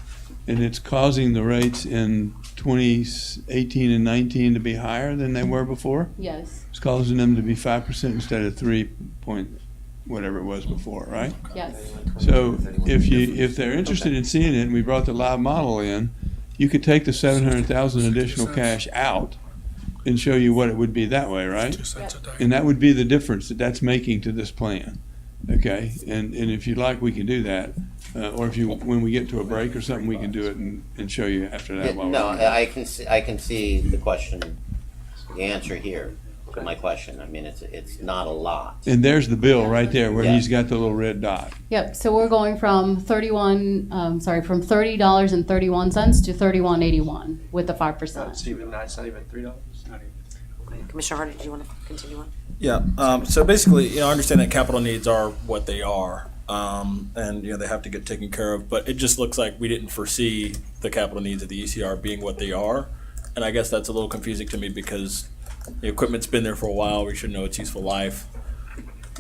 And it's causing the rates in 2018 and 19 to be higher than they were before? yes, It's causing them to be 5% instead of 3 point whatever it was before, right? yes, So if they're interested in seeing it, and we brought the live model in, you could take the 700,000 additional cash out and show you what it would be that way, right? 2 cents a day. And that would be the difference that that's making to this plan, okay? And if you'd like, we can do that. Or if you, when we get to a break or something, we can do it and show you after that. while we're No, on it. I can see the question, the answer here to my question. I mean, it's not a lot. And there's the bill right there where Yeah. he's got the little red dot. yep, so we're going from from $30.31 to $31.81 with the 5%. It's even, it's not even $3. Commissioner Harney, do you want to continue on? Yeah, so basically, I understand that capital needs are what they are, and, they have to get taken care of, but it just looks like we didn't foresee the capital needs of the ECR being what they are, and I guess that's a little confusing to me because the equipment's been there for a while, we should know its useful life.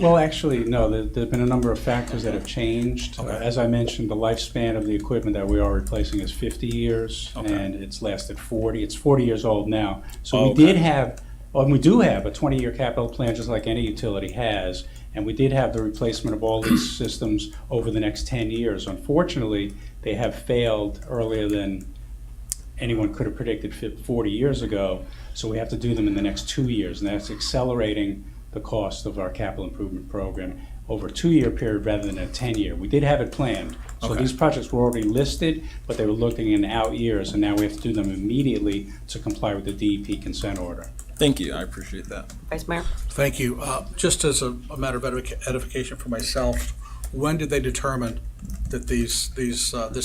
Well, actually, no, there've been a number of factors that have changed. Okay. As I mentioned, the lifespan of the equipment that we are replacing is 50 years, Okay. and it's lasted 40. It's 40 years old now. So Oh, we did okay. have, and we do have a 20-year capital plan, just like any utility has, and we did have the replacement of all these systems over the next 10 years. Unfortunately, they have failed earlier than anyone could have predicted 40 years ago, so we have to do them in the next 2 years, and that's accelerating the cost of our capital improvement program over a 2-year period rather than a 10-year. We did have it planned. So Okay. these projects were already listed, but they were looking in out years, and now we have to do them immediately to comply with the DEP consent order. Thank you, I appreciate that. Vice Mayor? Thank you. Just as a matter of edification for myself, when did they determine that this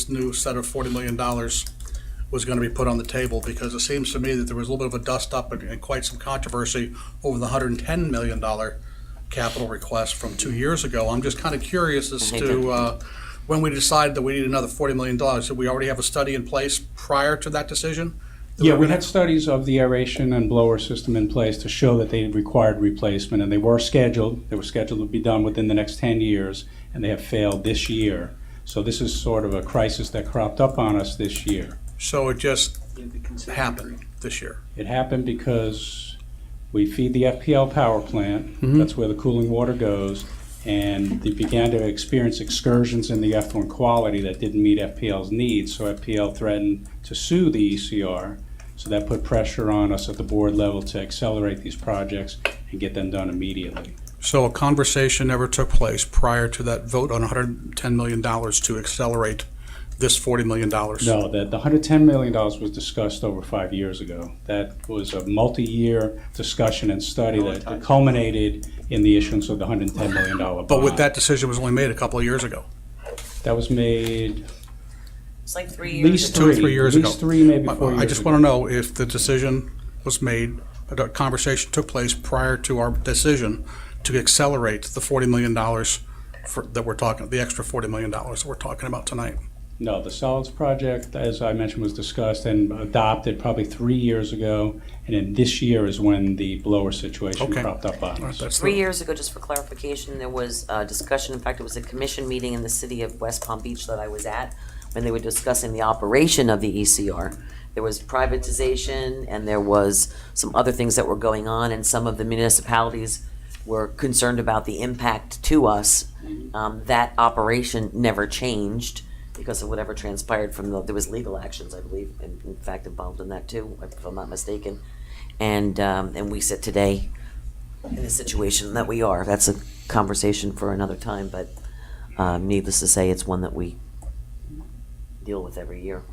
new set of $40 million was going to be put on the table? Because it seems to me that there was a little bit of a dust-up and quite some controversy over the $110 million capital request from 2 years ago. I'm just kind of curious as to when we decided that we need another $40 million. Did we already have a study in place prior to that decision? Yeah, we had studies of the aeration and blower system in place to show that they required replacement, and they were scheduled. They were scheduled to be done within the next 10 years, and they have failed this year. So this is sort of a crisis that cropped up on us this year. So it just happened this year? It happened because we feed the FPL power plant. That's where the cooling water goes. And they began to experience excursions in the effluent quality that didn't meet FPL's needs. So FPL threatened to sue the ECR. So that put pressure on us at the board level to accelerate these projects and get them done immediately. So a conversation never took place prior to that vote on $110 million to accelerate this $40 million? No, the $110 million was discussed over 5 years ago. That was a multi-year discussion and study that culminated in the issuance of the $110 million bond. But with that decision was only made a couple of years ago. That was made It's like 3 at years least ago. 2 or 3 years ago. At least 3, maybe 4 years I just ago. want to know if the decision was made, a conversation took place prior to our decision to accelerate the $40 million that we're talking, the extra $40 million that we're talking about tonight. No, the solids project, as I mentioned, was discussed and adopted probably 3 years ago, and then this year is when the blower situation Okay. cropped up on All right, us. that's 3 years ago, just for clarification, there was a discussion, in fact, it was a commission meeting in the city of West Palm Beach that I was at, when they were discussing the operation of the ECR. There was privatization, and there was some other things that were going on, and some of the municipalities were concerned about the impact to us. That operation never changed because of whatever transpired from there was legal actions, I believe, in fact, involved in that too, if I'm not mistaken. And we sit today in the situation that we are. That's a conversation for another time, but needless to say, it's one that we deal with every year.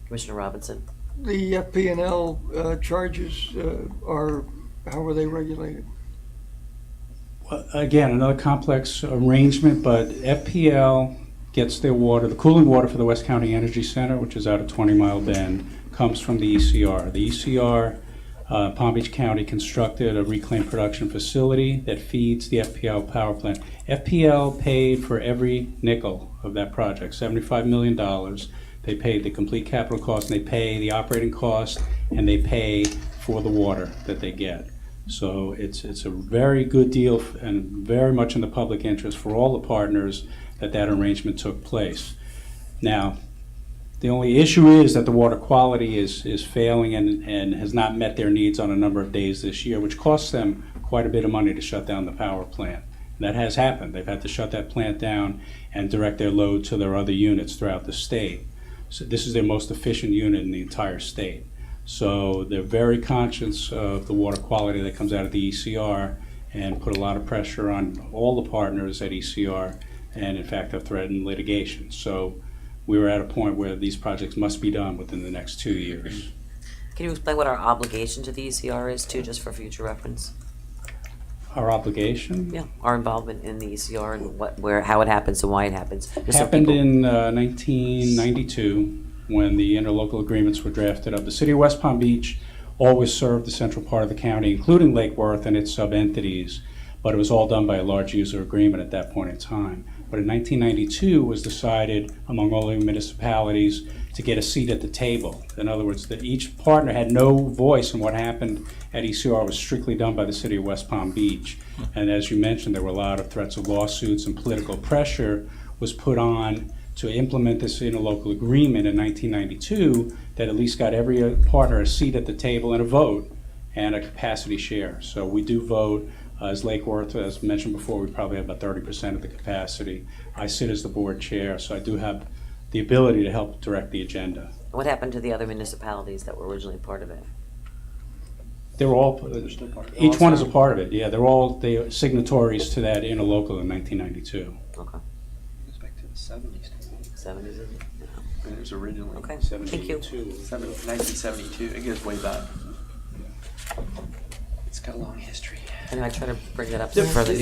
Commissioner Robinson? The FP&L charges how are they regulated? Again, another complex arrangement, but FPL gets their water, the cooling water for the West County Energy Center, which is out of 20 Mile Bend, comes from the ECR. The ECR, Palm Beach County constructed a reclaimed production facility that feeds the FPL power plant. FPL paid for every nickel of that project, $75 million. They paid the complete capital cost, and they pay the operating cost, and they pay for the water that they get. So it's a very good deal and very much in the public interest for all the partners that arrangement took place. Now, the only issue is that the water quality is failing and has not met their needs on a number of days this year, which costs them quite a bit of money to shut down the power plant. And that has happened. They've had to shut that plant down and direct their load to their other units throughout the state. So this is their most efficient unit in the entire state. So they're very conscious of the water quality that comes out of the ECR and put a lot of pressure on all the partners at ECR, and in fact have threatened litigation. So we were at a point where these projects must be done within the next 2 years. Can you explain what our obligation to the ECR is too, just for future reference? Our obligation? Yeah, our involvement in the ECR and how it happens and why it happens. Just so Happened people- in 1992 when the interlocal agreements were drafted up. The city of West Palm Beach always served the central part of the county, including Lake Worth and its sub-entities, but it was all done by a large user agreement at that point in time. But in 1992 was decided among all the municipalities to get a seat at the table. In other words, that each partner had no voice in what happened at ECR was strictly done by the city of West Palm Beach. And as you mentioned, there were a lot of threats of lawsuits, and political pressure was put on to implement this interlocal agreement in 1992 that at least got every partner a seat at the table and a vote and a capacity share. So we do vote. As Lake Worth, as mentioned before, we probably have about 30% of the capacity. I sit as the board chair, so I do have the ability to help direct the agenda. What happened to the other municipalities that were originally part of it? They were all, each one is a part of it, yeah. They're all signatories to that interlocal in 1992. Okay. It goes back to the 70s. 70s, is it? Yeah. It was originally Okay, thank you. 1972. It goes way back. It's got a long history. And I try to bring that up to further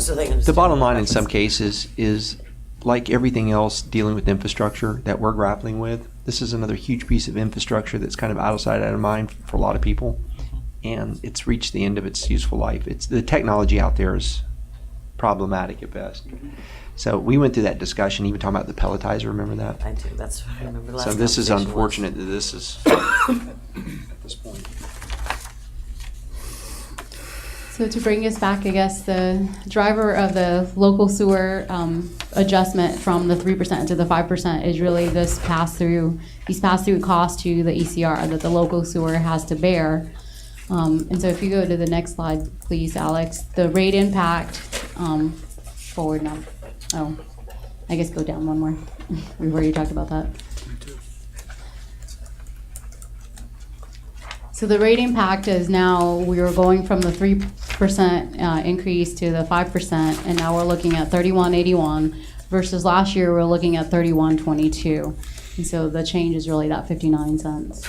so they The understand bottom the line in reference. some cases is, like everything else dealing with infrastructure that we're grappling with, this is another huge piece of infrastructure that's kind of out of sight, out of mind for a lot of people. And it's reached the end of its useful life. The technology out there is problematic at best. So we went through that discussion, even talking about the pelletizer, remember that? I do, that's what I remember the last So this is conversation was. unfortunate that this is at this point. So to bring us back, I guess the driver of the local sewer adjustment from the 3% to the 5% is really these pass-through costs to the ECR that the local sewer has to bear. And so if you go to the next slide, please, Alex, the rate impact, forward now. Oh, I guess go down one more. We've already talked about that. So the rate impact is now, we are going from the 3% increase to the 5%, and now we're looking at 31.81 versus last year we're looking at 31.22. And so the change is really that 59 cents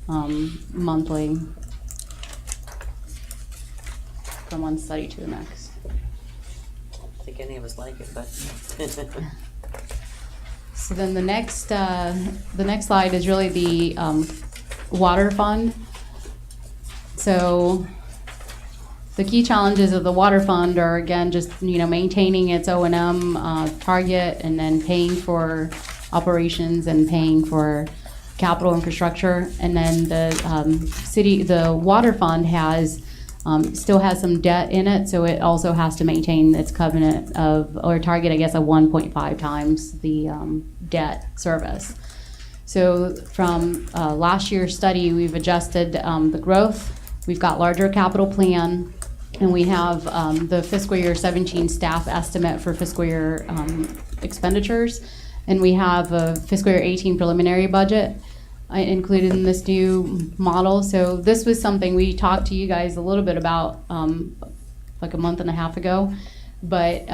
monthly from one study to the next. I don't think any of us like it, but. So then the next slide is really the water fund. So the key challenges of the water fund are, again, just maintaining its O&M target, and then paying for operations and paying for capital infrastructure. And then the water fund still has some debt in it, so it also has to maintain its covenant or target, I guess, of 1.5 times the debt service. So from last year's study, we've adjusted the growth. We've got larger capital plan, and we have the fiscal year 17 staff estimate for fiscal year expenditures, and we have a fiscal year 18 preliminary budget included in this new model. So this was something we talked to you guys a little bit about like a month and a half ago, but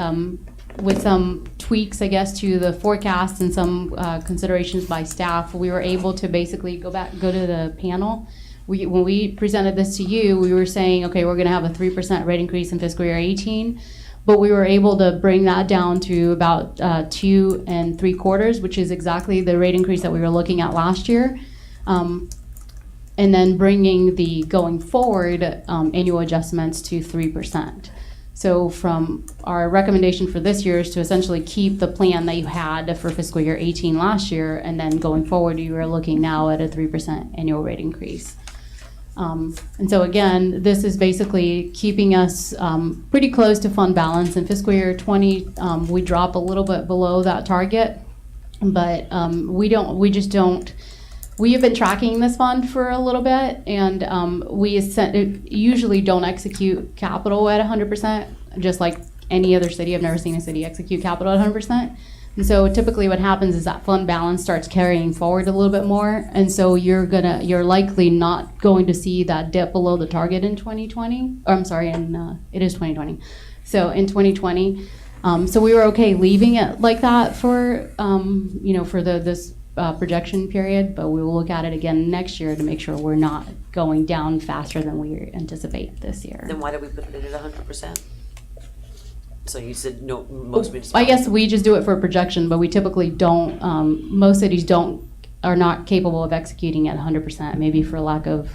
with some tweaks, I guess, to the forecast and some considerations by staff, we were able to basically go to the panel. when we presented this to you, we were saying, okay, we're gonna have a 3% rate increase in fiscal year 18, but we were able to bring that down to about 2 3/4, which is exactly the rate increase that we were looking at last year. And then bringing the going forward annual adjustments to 3%. So from our recommendation for this year is to essentially keep the plan that you had for fiscal year 18 last year, and then going forward, you are looking now at a 3% annual rate increase. And so again, this is basically keeping us pretty close to fund balance. In fiscal year 20, we drop a little bit below that target, but we have been tracking this fund for a little bit, and we usually don't execute capital at 100%, just like any other city. I've never seen a city execute capital at 100%. And so typically what happens is that fund balance starts carrying forward a little bit more, and so you're likely not going to see that dip below the target in 2020. Or I'm sorry, it is 2020. So in 2020, so we were okay leaving it like that for for this projection period, but we will look at it again next year to make sure we're not going down faster than we anticipate this year. Then why do we put it at 100%? So you said no, most municipalities. I guess we just do it for a projection, but we typically don't. Most cities are not capable of executing at 100%, maybe for lack of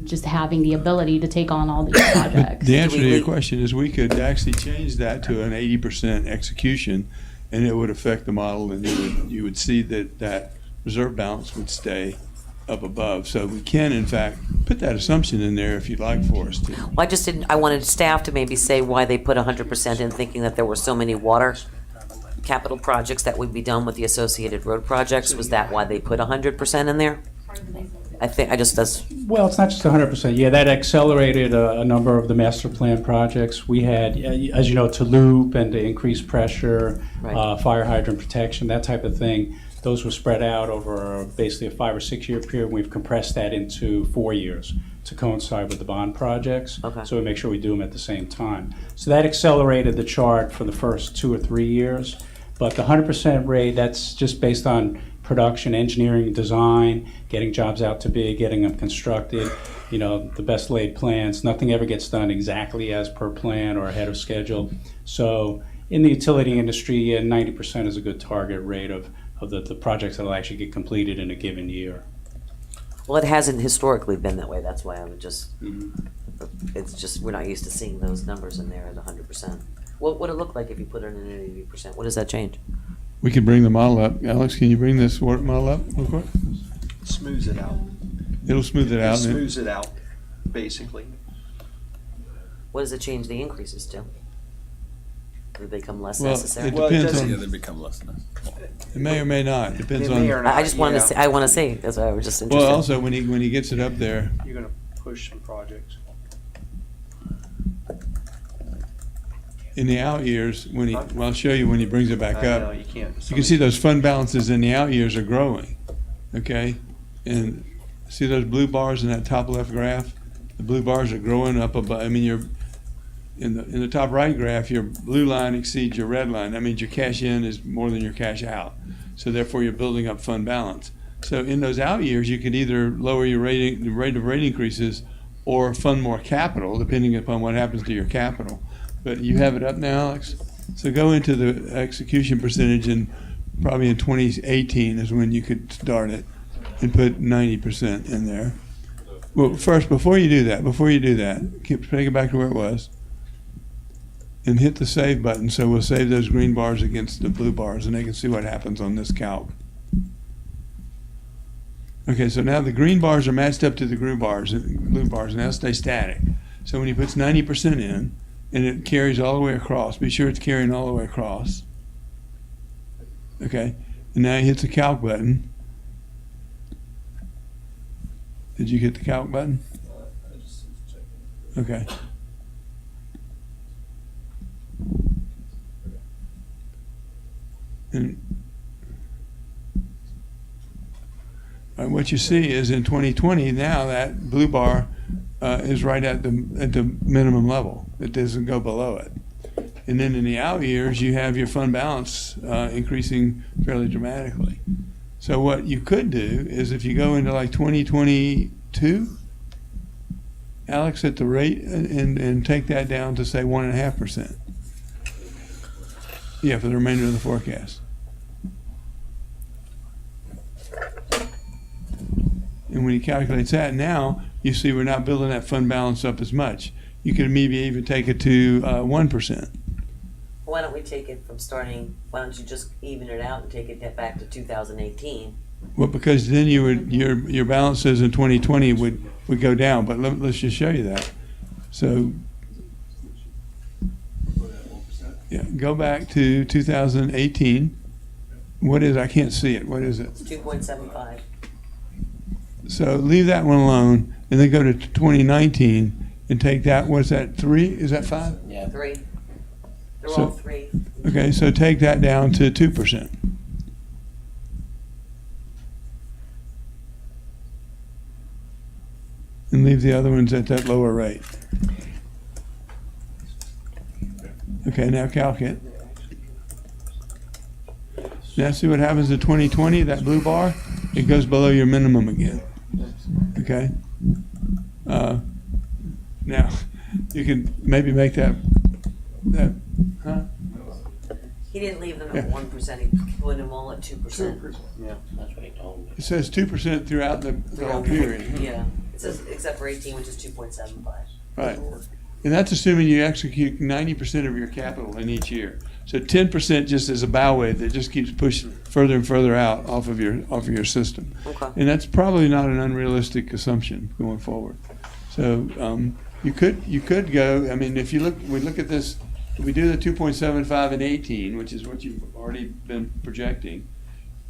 just having the ability to take on all these projects. The answer to your question is we could actually change that to an 80% execution, and it would affect the model, and you would see that reserve balance would stay up above. So we can, in fact, put that assumption in there if you'd like for us to. Well, I wanted staff to maybe say why they put 100% in, thinking that there were so many water capital projects that would be done with the associated road projects. Was that why they put 100% in there? Well, it's not just 100%. Yeah, that accelerated a number of the master plan projects. We had, as you know, to loop and to increase pressure, Right. Fire hydrant protection, that type of thing. Those were spread out over basically a 5 or 6 year period. We've compressed that into 4 years to coincide with the bond projects. Okay. So we make sure we do them at the same time. So that accelerated the chart for the first 2 or 3 years. But the 100% rate, that's just based on production, engineering, design, getting jobs out to bid, getting them constructed, the best laid plans. Nothing ever gets done exactly as per plan or ahead of schedule. So in the utility industry, 90% is a good target rate of the projects that will actually get completed in a given year. Well, it hasn't historically been that way. That's why I would just, it's just, we're not used to seeing those numbers in there at 100%. What would it look like if you put it in at 80%? What does that change? We can bring the model up. Alex, can you bring this work model up real quick? Smooths it out. It'll smooth it out. It smooths it out, basically. What does it change the increases to? Do they become less Well, necessary? it depends on. Yeah, they become less than It may or may not. Depends It on. may or not, I just wanted to yeah. see. I want to see. That's why I was just interested. Well, also when he gets it up there, You're gonna push some projects. in the out years, well, I'll show you when he brings it back I know, up. you can't. You can see those fund balances in the out years are growing, okay? And see those blue bars in that top left graph? The blue bars are growing up above. I mean, you're in the top right graph, your blue line exceeds your red line. That means your cash in is more than your cash out. So therefore, you're building up fund balance. So in those out years, you could either lower your rate of rate increases or fund more capital, depending upon what happens to your capital. But you have it up now, Alex? So go into the execution percentage, and probably in 2018 is when you could start it and put 90% in there. Well, first, before you do that, take it back to where it was and hit the save button. So we'll save those green bars against the blue bars, and they can see what happens on this calc. Okay, so now the green bars are matched up to the blue bars, and they'll stay static. So when he puts 90% in, and it carries all the way across, be sure it's carrying all the way across. Okay, and now he hits the calc button. Did you hit the calc button? Okay. And what you see is in 2020 now that blue bar is right at the minimum level. It doesn't go below it. And then in the out years, you have your fund balance increasing fairly dramatically. So what you could do is if you go into like 2022 2? Alex, at the rate, and take that down to say 1.5%. Yeah, for the remainder of the forecast. And when he calculates that now, you see we're not building that fund balance up as much. You could maybe even take it to 1%. Why don't we take it from starting, why don't you just even it out and take it back to 2018? Well, because then you would, your balances in 2020 would go down, but let's just show you that. So, yeah, go back to 2018. What is, I can't see it, what is it? It's 2.75. So leave that one alone, and then go to 2019 and take that, what's that, 3? Is that 5? Yeah. 3. They're So- all 3. Okay, so take that down to 2%. And leave the other ones at that lower rate. Okay, now calc it. Now see what happens in 2020, that blue bar? It goes below your minimum again. Okay? Now, you can maybe make that, huh? He didn't leave them Yeah. at 1%, he put them all at 2%. Yeah, that's what he told me. It says 2% throughout the whole period. Yeah, it says, except for 18, which is 2.75. Right. And that's assuming you execute 90% of your capital in each year. So 10% just as a bow wave that just keeps pushing further and further out off of your system. Okay. And that's probably not an unrealistic assumption going forward. So you could go, I mean, if we look at this, we do the 2.75 in 18, which is what you've already been projecting,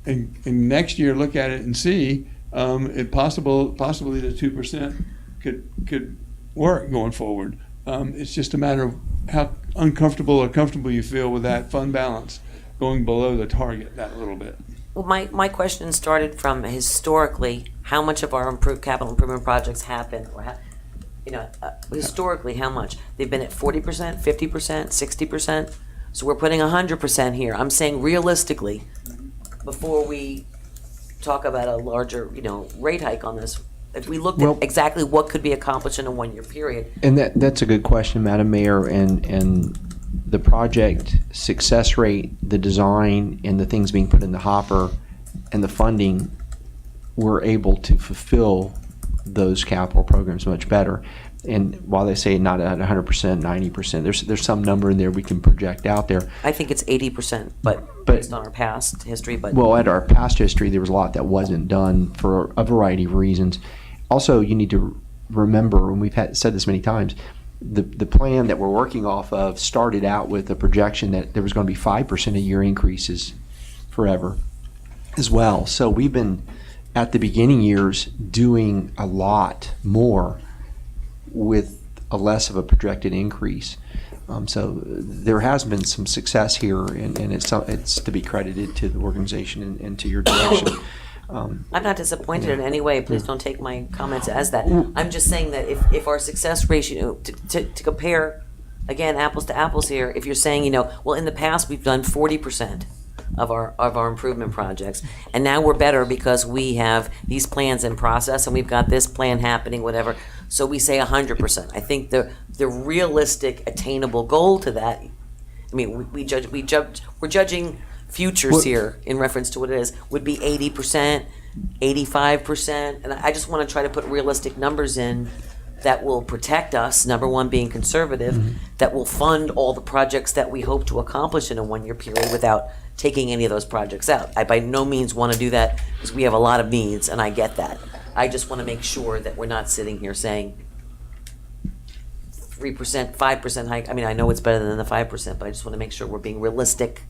and next year look at it and see it possibly the 2% could work going forward. It's just a matter of how uncomfortable or comfortable you feel with that fund balance going below the target that little bit. Well, my question started from historically, how much of our capital improvement projects happen, or historically, how much? They've been at 40%, 50%, 60%. So we're putting 100% here. I'm saying realistically, before we talk about a larger, rate hike on this, if we looked at exactly what could be accomplished in a one-year period. And that's a good question, Madam Mayor, and the project success rate, the design, and the things being put in the hopper, and the funding, we're able to fulfill those capital programs much better. And while they say not at 100%, 90%, there's some number in there we can project out there. I think it's 80%, but based on our past history. But well, at our past history, there was a lot that wasn't done for a variety of reasons. Also, you need to remember, and we've said this many times, the plan that we're working off of started out with a projection that there was going to be 5% a year increases forever as well. So we've been, at the beginning years, doing a lot more with a less of a projected increase. So there has been some success here, and it's to be credited to the organization and to your direction. I'm not disappointed in any way. Please don't take my comments as that. I'm just saying that if our success ratio, to compare, again, apples to apples here, if you're saying, well, in the past, we've done 40% of our improvement projects, and now we're better because we have these plans in process, and we've got this plan happening, whatever. So we say 100%. I think the realistic, attainable goal to that, I mean, we're judging futures here in reference to what it is, would be 80%, 85%, and I just want to try to put realistic numbers in that will protect us, number one, being conservative, that will fund all the projects that we hope to accomplish in a one-year period without taking any of those projects out. I by no means want to do that because we have a lot of needs, and I get that. I just want to make sure that we're not sitting here saying 3%, 5% hike. I mean, I know it's better than the 5%, but I just want to make sure we're being realistic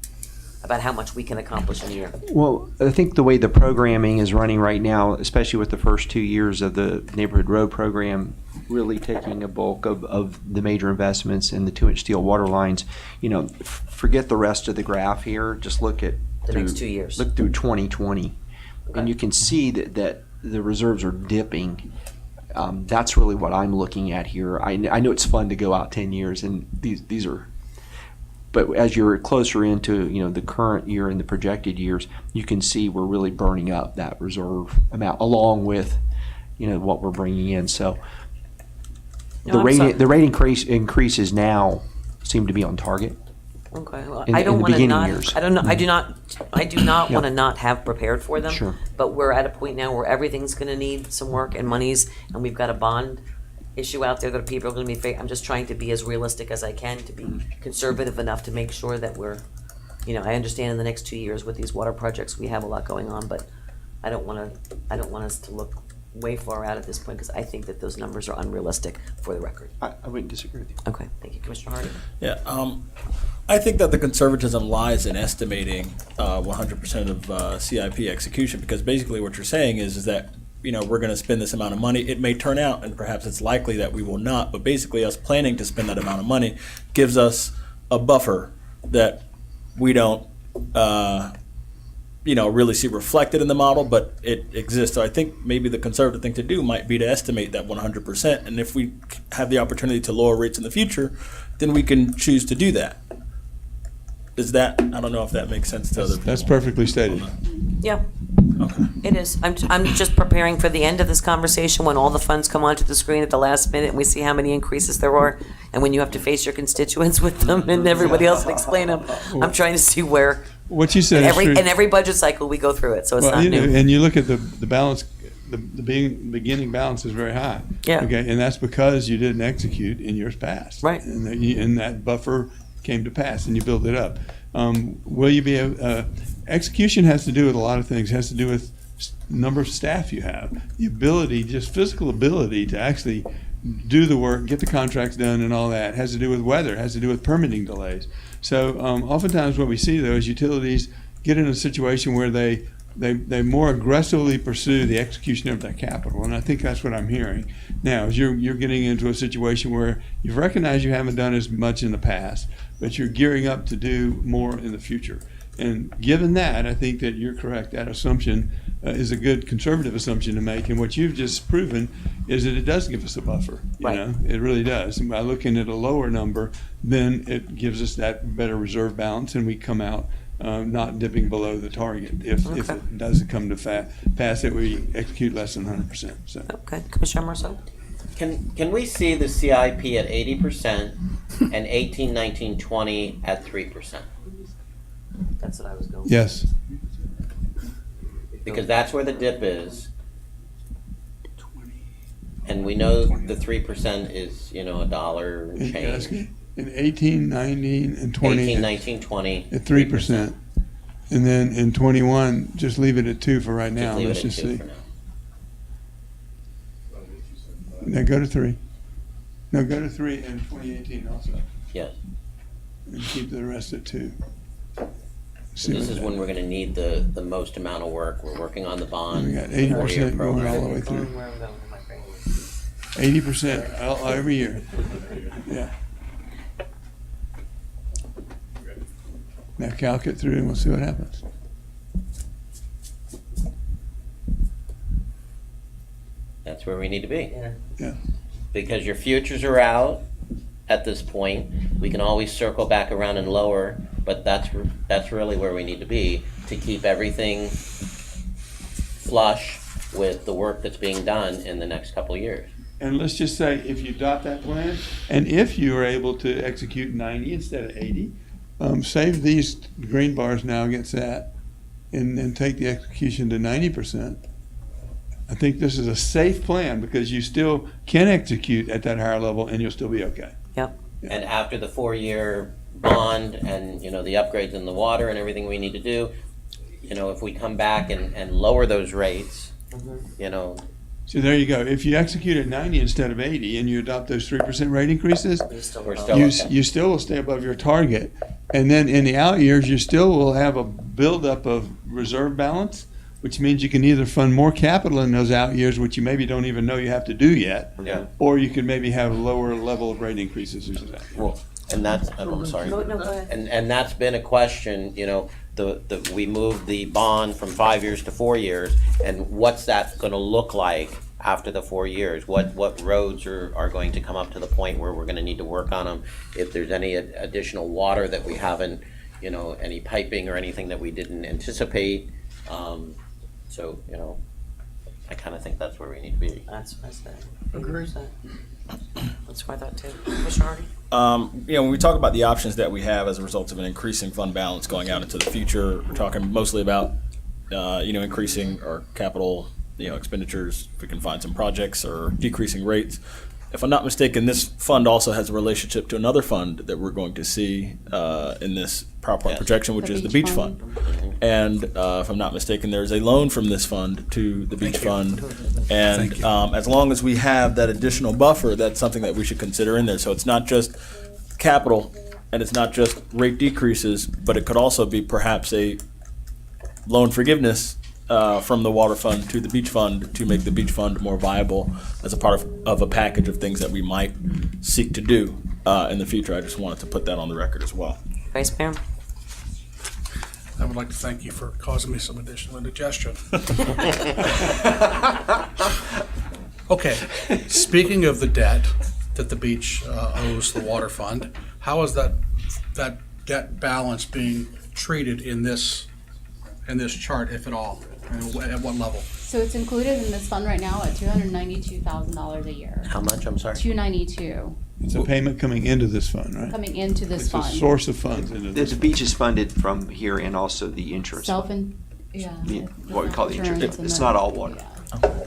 about how much we can accomplish in a year. Well, I think the way the programming is running right now, especially with the first 2 years of the neighborhood road program, really taking a bulk of the major investments in the 2-inch steel water lines, forget the rest of the graph here. Just look at The next 2 years. Look through 2020, and you can see that the reserves are dipping. That's really what I'm looking at here. I know it's fun to go out 10 years, and these are. But as you're closer into the current year and the projected years, you can see we're really burning up that reserve amount, along with what we're bringing in. So No, I'm sorry. the rate increases now seem to be on target. Okay, well, In- I in don't the want to beginning not, years. I don't know, I do not Yeah. want to not have prepared for them. Sure. But we're at a point now where everything's going to need some work and monies, and we've got a bond issue out there that people are going to be, I'm just trying to be as realistic as I can, to be conservative enough to make sure that we're, I understand in the next 2 years with these water projects, we have a lot going on, but I don't want us to look way far out at this point, because I think that those numbers are unrealistic, for the record. I wouldn't disagree with you. Okay, thank you, Commissioner Hardy. Yeah, I think that the conservatism lies in estimating 100% of CIP execution, because basically what you're saying is that, we're going to spend this amount of money. It may turn out, and perhaps it's likely that we will not, but basically us planning to spend that amount of money gives us a buffer that we don't, really see reflected in the model, but it exists. So I think maybe the conservative thing to do might be to estimate that 100%, and if we have the opportunity to lower rates in the future, then we can choose to do that. Is that, I don't know if that makes sense to other people. That's perfectly stated. Yeah. It is. I'm just preparing for the end of this conversation, when all the funds come onto the screen at the last minute and we see how many increases there are, and when you have to face your constituents with them and everybody else and explain them. I'm trying to see where, What you said in is true. every budget cycle, we go through it, so it's not new. And you look at the balance, the beginning balance is very high. Yeah. Okay, and that's because you didn't execute in years past. Right. And that buffer came to pass, and you built it up. Will you be execution has to do with a lot of things. It has to do with number of staff you have, the ability, just physical ability to actually do the work, get the contracts done, and all that. It has to do with weather. It has to do with permitting delays. So oftentimes what we see, though, is utilities get in a situation where they more aggressively pursue the execution of their capital, and I think that's what I'm hearing now. Is you're getting into a situation where you've recognized you haven't done as much in the past, but you're gearing up to do more in the future. And given that, I think that you're correct. That assumption is a good conservative assumption to make. And what you've just proven is that it does give us a buffer. Right. It really does. And by looking at a lower number, then it gives us that better reserve balance, and we come out not dipping below the target if it does come to pass that we execute less than 100%. So. Okay, Commissioner Marceau? Can we see the CIP at 80% and 18, 19, 20 at 3%? That's what I was going. Yes. Because that's where the dip is. And we know the 3% is, $1 and change. In 18, 19, and 20. 18, 19, 20. At 3%. And then in 21, just leave it at 2 for right now. Leave Let's it at just 2 see. for now. Now go to 3. No, go to 3 in 2018 also. Yes. And keep the rest at 2. So this is when we're going to need the most amount of work. We're working on the bond. We got 4-year 80% going all the way through. 80% every year. Yeah. Now calc it through and we'll see what happens. That's where we need to be. Yeah. Because your futures are out at this point. We can always circle back around and lower, but that's really where we need to be to keep everything flush with the work that's being done in the next couple of years. And let's just say if you adopt that plan, and if you are able to execute 90 instead of 80, save these green bars now against that, and then take the execution to 90%. I think this is a safe plan because you still can execute at that higher level and you'll still be okay. Yep. And after the 4-year bond and, the upgrades in the water and everything we need to do, if we come back and lower those rates, So there you go. If you execute at 90 instead of 80 and you adopt those 3% rate increases, we're still you, okay. you still will stay above your target. And then in the out years, you still will have a buildup of reserve balance, which means you can either fund more capital in those out years, which you maybe don't even know you have to do yet, Yeah. or you can maybe have a lower level of rate increases. Well, and that's, I'm sorry. No, go ahead. And that's been a question, we moved the bond from 5 years to 4 years, and what's that gonna look like after the 4 years? What roads are going to come up to the point where we're gonna need to work on them? If there's any additional water that we haven't, any piping or anything that we didn't anticipate. So, I kind of think that's where we need to be. That's what I said. Agreed. That's what I thought too. Commissioner Hardy? When we talk about the options that we have as a result of an increasing fund balance going out into the future, we're talking mostly about, increasing our capital, expenditures, if we can find some projects, or decreasing rates. If I'm not mistaken, this fund also has a relationship to another fund that we're going to see in this PowerPoint projection, which is the beach fund. And if I'm not mistaken, there's a loan from this fund to the beach fund. And as long as we have that additional buffer, that's something that we should consider in there. So it's not just capital and it's not just rate decreases, but it could also be perhaps a loan forgiveness from the water fund to the beach fund to make the beach fund more viable as a part of a package of things that we might seek to do in the future. I just wanted to put that on the record as well. Vice Mayor? I would like to thank you for causing me some additional indigestion. Okay, speaking of the debt that the beach owes the water fund, how is that debt balance being treated in this chart, if at all, and at what level? So it's included in this fund right now at $292,000 a year. How much, I'm sorry? 292 It's a payment coming into this fund, right? coming into this It's a fund. source of funds into The this. beach is funded from here and also the insurance. Yeah. What we call the insurance. Insurance and It's then- not all water. yeah.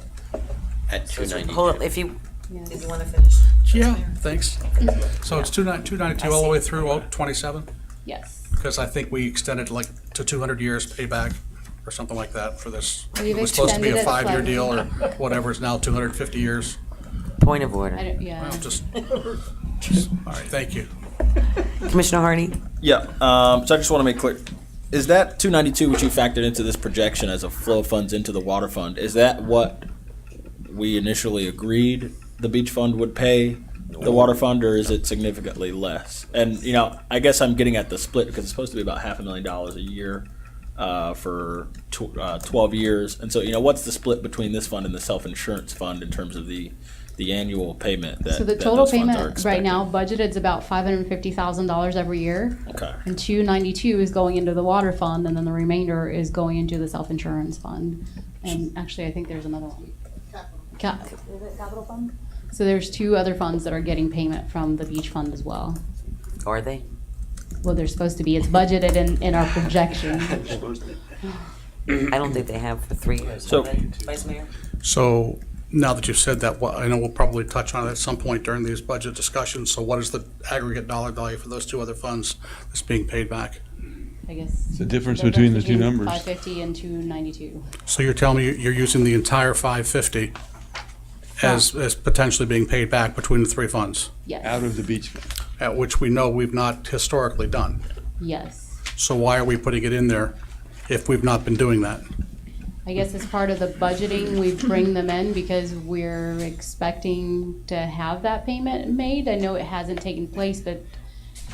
At 292. Hold up, if you Yes. want to finish. Yeah, thanks. So it's 292 all the way through 27? Yes. Because I think we extended like to 200 years payback or something like that for this. We've It was supposed to be a extended it 5-year slightly. deal or whatever, it's now 250 years. Point of order. Yeah. Well, just, all right, thank you. Commissioner Hardy? Yeah, so I just want to make clear, is that 292 which you factored into this projection as a flow of funds into the water fund, is that what we initially agreed the beach fund would pay the water fund, or is it significantly less? And, I guess I'm getting at the split because it's supposed to be about $500,000 a year for 12 years. And so, what's the split between this fund and the self-insurance fund in terms of the annual payment that So the that total those funds are payment right expecting? now budgeted is about $550,000 every year. Okay. And 292 is going into the water fund, and then the remainder is going into the self-insurance fund. And actually, I think there's another one. Is it capital fund? So there's 2 other funds that are getting payment from the beach fund as well. Are they? Well, they're supposed to be. It's budgeted in our projection. I don't think they have for 3 years. So- have they, Vice Mayor? So now that you've said that, I know we'll probably touch on it at some point during these budget discussions. So what is the aggregate dollar value for those 2 other funds that's being paid back? I guess. It's the difference between the two numbers. 550 and 292. So you're telling me you're using the entire 550 as potentially being paid back between the 3 funds, Yes. Out of the beach fund. at which we know we've not historically done. Yes. So why are we putting it in there if we've not been doing that? I guess as part of the budgeting, we bring them in because we're expecting to have that payment made. I know it hasn't taken place, but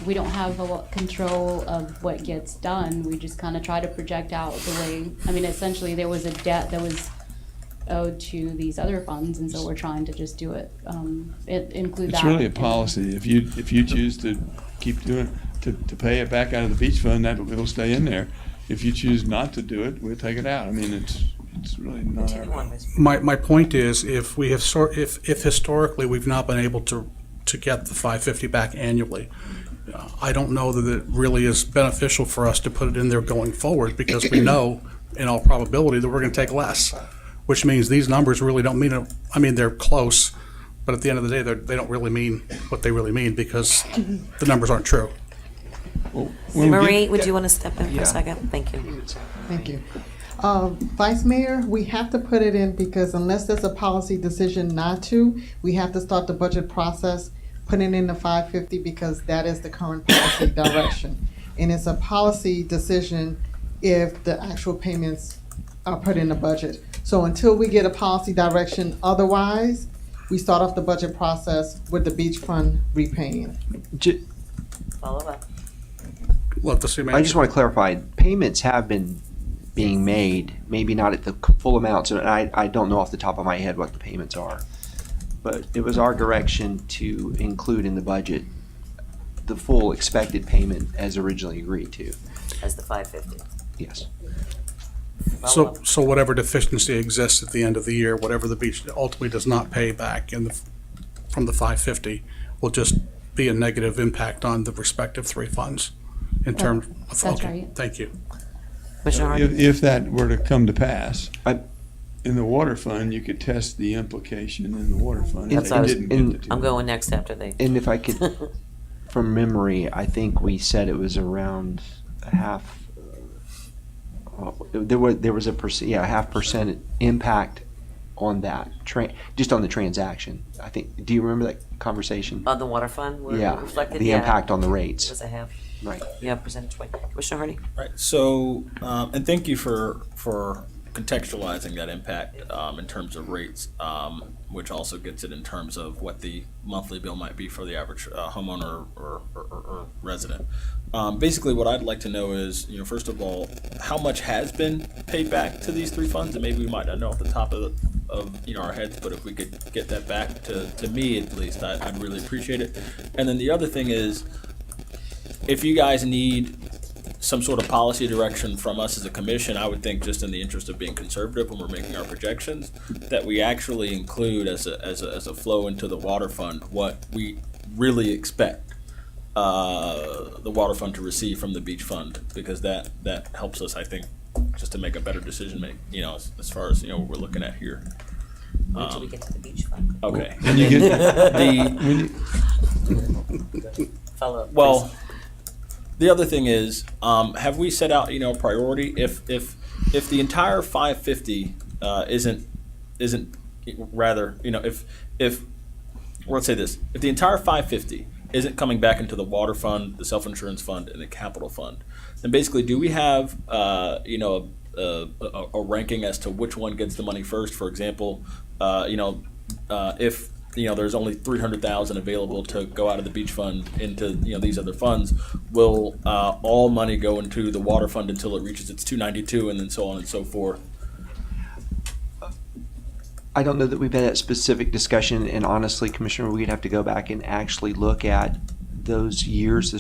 we don't have a lot control of what gets done. We just kind of try to project out the way, essentially there was a debt that was owed to these other funds, and so we're trying to just do it, include that. It's really a policy. If you choose to keep doing, to pay it back out of the beach fund, that it'll stay in there. If you choose not to do it, we'll take it out. It's really not. My point is, if we have if historically we've not been able to get the 550 back annually, I don't know that it really is beneficial for us to put it in there going forward, because we know in all probability that we're going to take less, which means these numbers really don't mean, they're close, but at the end of the day, they don't really mean what they really mean, because the numbers aren't true. Marie, would you want to step in for Yeah. a second? Thank you. Thank you. Vice Mayor, we have to put it in because unless there's a policy decision not to, we have to start the budget process putting in the 550 because that is the current policy direction. And it's a policy decision if the actual payments are put in the budget. So until we get a policy direction otherwise, we start off the budget process with the beach fund repaying. Follow up. Love to see. I just want to clarify, payments have been being made, maybe not at the full amounts, and I don't know off the top of my head what the payments are. But it was our direction to include in the budget the full expected payment as originally agreed to. As the 550. Yes. follow up. So whatever deficiency exists at the end of the year, whatever the beach ultimately does not pay back from the 550 will just be a negative impact on the respective three funds in terms of. That's okay, right. Thank you. Commissioner Hardy? If that were to come to pass, in the water fund, you could test the implication in the water fund. if That's they what I was- didn't get the I'm two. going next after they. And if I could, from memory, I think we said it was around half. There was a half percent impact on that just on the transaction. I think. Do you remember that conversation? On the water fund, where it Yeah, reflected? the Yeah. impact on the It rates. was a half. Right. Yeah, percentage point. Commissioner Hardy? Right. So, and thank you for contextualizing that impact in terms of rates, which also gets it in terms of what the monthly bill might be for the average homeowner or resident. Basically, what I'd like to know is, first of all, how much has been paid back to these three funds, and maybe we might not know off the top of our heads, but if we could get that back to me at least, I'd really appreciate it. And then the other thing is, if you guys need some sort of policy direction from us as a commission, I would think, just in the interest of being conservative when we're making our projections, that we actually include as a flow into the water fund what we really expect the water fund to receive from the beach fund, because that helps us, I think, just to make a better decision as far as what we're looking at here. Wait till we get to the beach fund. Okay. When you get Follow up. Well, please. the other thing is, have we set out a priority? If the entire 550 isn't rather if let's say this, if the entire 550 isn't coming back into the water fund, the self-insurance fund, and the capital fund, then basically, do we have a ranking as to which one gets the money first? For example, if there's only 300,000 available to go out of the beach fund into these other funds, will all money go into the water fund until it reaches its 292, and then so on and so forth? I don't know that we've had that specific discussion, and honestly, Commissioner, we'd have to go back and actually look at those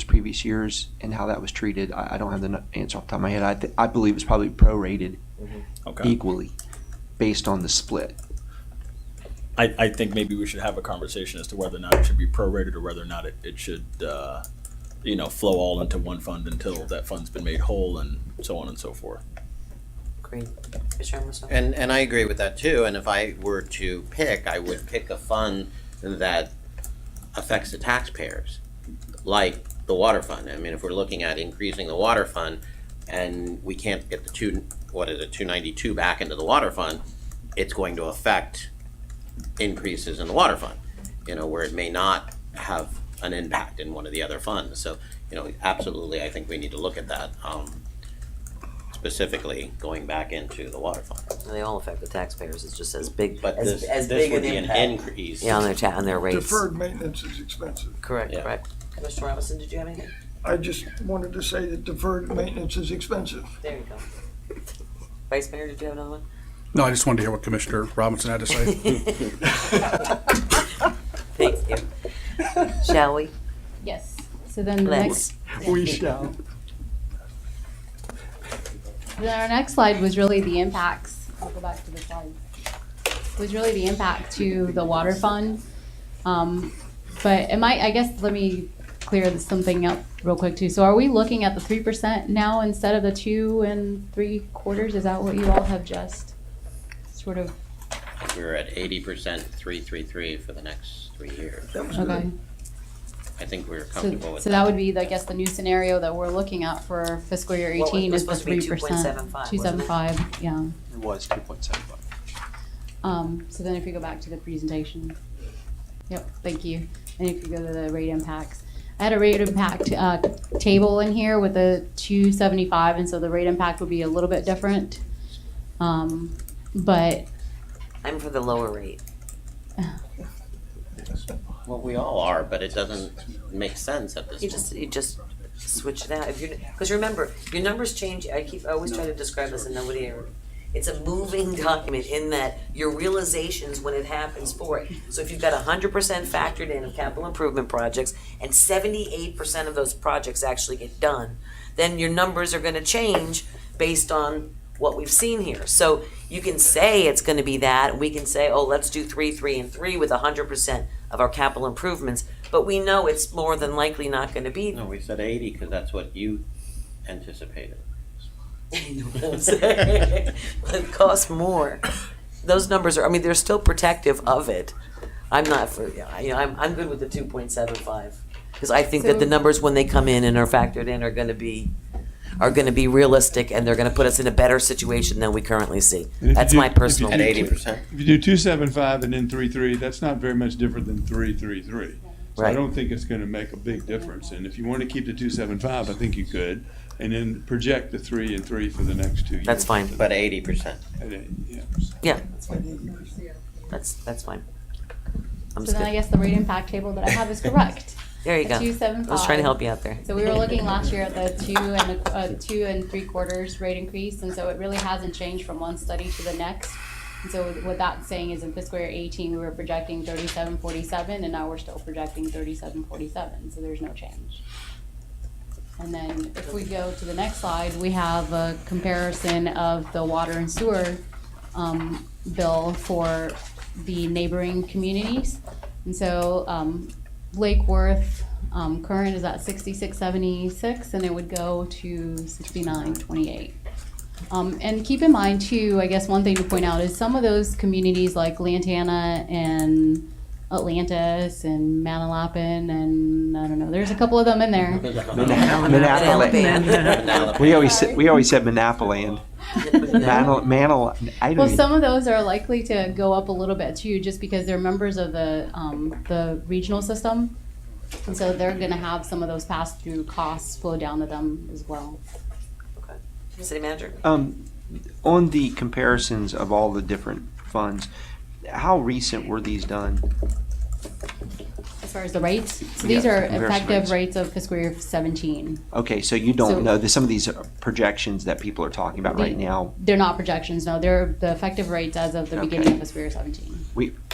previous years, and how that was treated. I don't have the answer off the top of my head. I believe it's probably prorated equally based on the split. I think maybe we should have a conversation as to whether or not it should be prorated, or whether or not it should flow all into one fund until that fund's been made whole, and so on and so forth. Great. Commissioner Emerson? And I agree with that too, and if I were to pick, I would pick a fund that affects the taxpayers, like the water fund. I mean, if we're looking at increasing the water fund, and we can't get the 292 back into the water fund, it's going to affect increases in the water fund, where it may not have an impact in one of the other funds. So, absolutely, I think we need to look at that, specifically going back into the water fund. They all affect the taxpayers. It's just as big, But as this big would an be impact. an increase. Yeah, on their rates. Deferred maintenance is expensive. Correct, Yeah. correct. Commissioner Robinson, did you have anything? I just wanted to say that deferred maintenance is expensive. There you go. Vice Mayor, did you have another one? No, I just wanted to hear what Commissioner Robinson had to say. Thank you. Shall we? Yes. So then the Let's. next. We shall. Then our next slide was really the impacts. I'll go back to the slide. Was really the impact to the water fund. But I guess let me clear something up real quick too. So are we looking at the 3% now instead of the 2 3/4? Is that what you all have just sort of? We're at 80% 333 for the next 3 years. Okay. I think we're comfortable with So that would be, I guess, the new scenario that we're looking at for fiscal year Well, it 18 was is the supposed to be 3%. 2.75, wasn't it? 275, yeah. It was 2.75. So then if you go back to the presentation. Yep, thank you. And if you go to the rate impacts. I had a rate impact table in here with the 275, and so the rate impact would be a little bit different. But I'm for the lower rate. Well, we all are, but it doesn't make sense at this point. You just switch it out. Because remember, your numbers change. I always try to describe this, and nobody ever. It's a moving document in that your realizations when it happens for it. So if you've got 100% factored in of capital improvement projects, and 78% of those projects actually get done, then your numbers are going to change based on what we've seen here. So you can say it's gonna be that, we can say, oh, let's do 3, 3, and 3 with 100% of our capital improvements, but we know it's more than likely not gonna be. No, we said 80 because that's what you anticipated. I know what I'm saying. It costs more. Those numbers are, I mean, they're still protective of it. I'm not for, I'm good with the 2.75. Because I think that the numbers, when they come in and are factored in, are gonna be realistic, and they're gonna put us in a better situation than we currently see. And if That's you do- my personal. At 80%. If you do 275 and then 3.3, that's not very much different than 3.33. So I Right. don't think it's gonna make a big difference. And if you want to keep the 275, I think you could, and then project the 3 and 3 for the next 2 years. That's fine. But 80%. Yeah. Yeah, that's fine. I'm So just then I good. guess the rate impact table that I have is correct. There you go. 275. I was trying to help you out there. So we were looking last year at the 2 3/4 rate increase, and so it really hasn't changed from one study to the next. And so what that's saying is in fiscal year 18, we were projecting 37.47, and now we're still projecting 37.47, so there's no change. And then if we go to the next slide, we have a comparison of the water and sewer bill for the neighboring communities. And so Lake Worth current is at 66.76, and it would go to 69.28. And keep in mind too, I guess one thing to point out is some of those communities like Lantana and Atlantis and Manalapan and I don't know, there's a couple of them in there. Manalapan. We always said Manapaland. I don't Well, even- some of those are likely to go up a little bit too, just because they're members of the regional system. And so they're gonna have some of those pass-through costs flow down to them as well. City manager? On the comparisons of all the different funds, how recent were these done? As far as the rates, so Yeah, these are comparison effective rates. rates of fiscal year 17. Okay, so you So- don't know, some of these projections that people are talking about right now, They're not projections, no, they're the effective rates as of the Okay. beginning of fiscal year 17.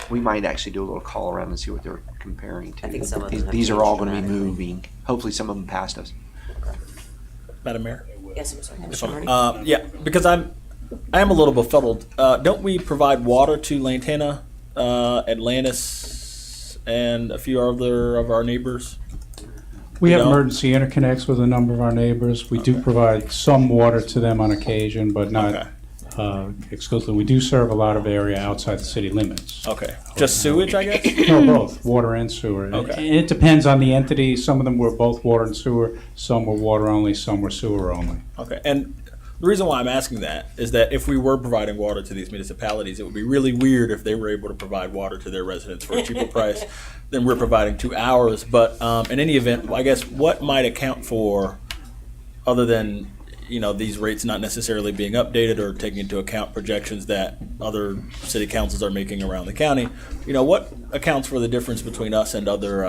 we might actually do a little call around and see what they're comparing to. I think some of them These- have These are all changed gonna be dramatically. moving. Hopefully some of them passed us. Madam Mayor? Yes, I'm sorry. If Mr. I'm- Hardy? Yeah, because I am a little befuddled. Don't we provide water to Lantana, Atlantis, and a few other of our neighbors? We have don't? emergency interconnects with a number of our neighbors. We do provide some water to them on occasion, but not exclusively. We do serve a lot of area outside the city limits. Okay, just sewage, I guess? No, both, water and sewer. Okay. It depends on the entity. Some of them were both water and sewer, some were water only, some were sewer only. Okay, and the reason why I'm asking that is that if we were providing water to these municipalities, it would be really weird if they were able to provide water to their residents for a cheaper price than we're providing to ours. But in any event, I guess what might account for, other than these rates not necessarily being updated or taking into account projections that other city councils are making around the county, what accounts for the difference between us and other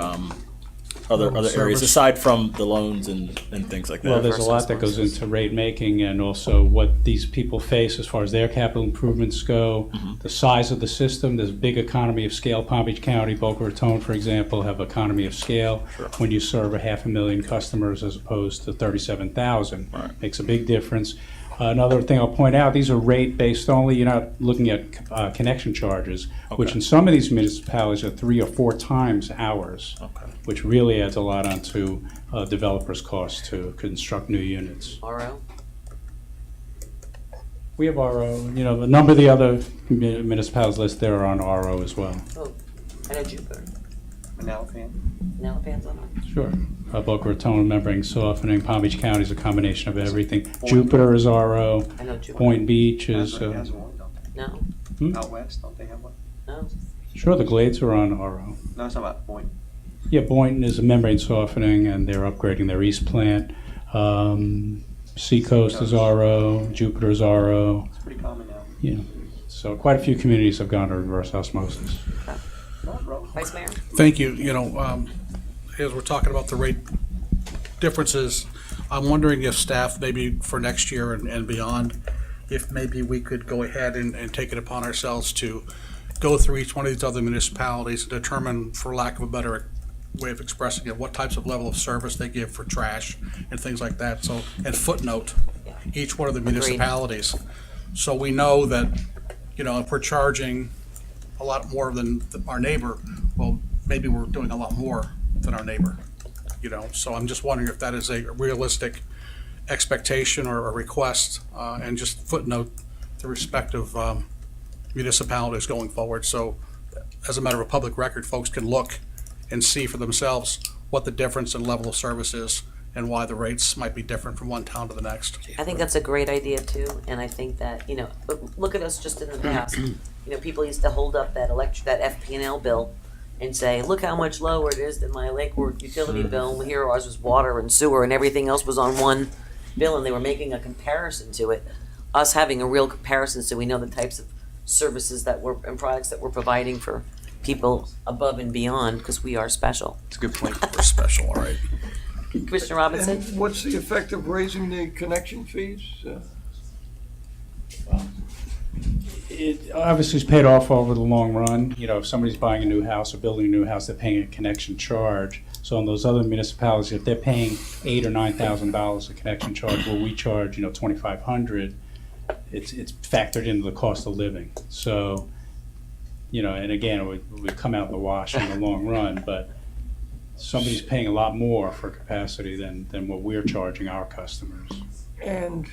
areas service. aside from the loans and things like that? Well, there's a lot that goes into rate making and also what these people face as far as their capital improvements go, the size of the system. There's a big economy of scale. Palm Beach County, Boca Raton, for example, have economy of scale. Sure. When you serve 500,000 customers as opposed to 37,000, Right. makes a big difference. Another thing I'll point out, these are rate-based only. You're not looking at connection charges, which Okay. in some of these municipalities are 3 or 4 times ours, Okay. which really adds a lot onto developers' costs to construct new units. RO? We have RO, a number of the other municipalities listed there are on RO as well. Oh, I know Jupiter. Manalapan's on it. Sure. Boca Raton, remembering softening, Palm Beach County is a combination of everything. Jupiter is RO, I know Jupiter. Point Beach is, Has one, don't No, they? Out west, don't they have one? no. sure, the Glades are on RO. No, it's not about Point. Yeah, Boynton is a membrane softening, and they're upgrading their east plant. Seacoast is RO, Jupiter is RO. It's pretty common now. Yeah, so quite a few communities have gone to reverse osmosis. Vice Mayor? Thank you. As we're talking about the rate differences, I'm wondering if staff, maybe for next year and beyond, if maybe we could go ahead and take it upon ourselves to go through each one of these other municipalities and determine, for lack of a better way of expressing it, what types of level of service they give for trash and things like that. So, and footnote each one of the municipalities. So we know that, you know, if we're charging a lot more than our neighbor, well, maybe we're doing a lot more than our neighbor, you know? So I'm just wondering if that is a realistic expectation or a request, and just footnote the respective municipalities going forward. So as a matter of public record, folks can look and see for themselves what the difference in level of service is and why the rates might be different from one town to the next. I think that's a great idea too, and I think that, you know, look at us just in the past. You know, people used to hold up that FP&L bill and say, look how much lower it is than my Lake Worth utility bill, and here ours was water and sewer and everything else was on one bill, and they were making a comparison to it. Us having a real comparison so we know the types of services that we're, and products that we're providing for people above and beyond, because we are special. It's a good point. We're special, all right. Commissioner Robinson? And what's the effect of raising the connection fees? It obviously is paid off over the long run. You know, if somebody's buying a new house or building a new house, they're paying a connection charge. So in those other municipalities, if they're paying $8,000 or $9,000 a connection charge, where we charge, you know, $2,500, it's factored into the cost of living. So, you know, and again, it would come out in the wash in the long run, but somebody's paying a lot more for capacity than what we're charging our customers. And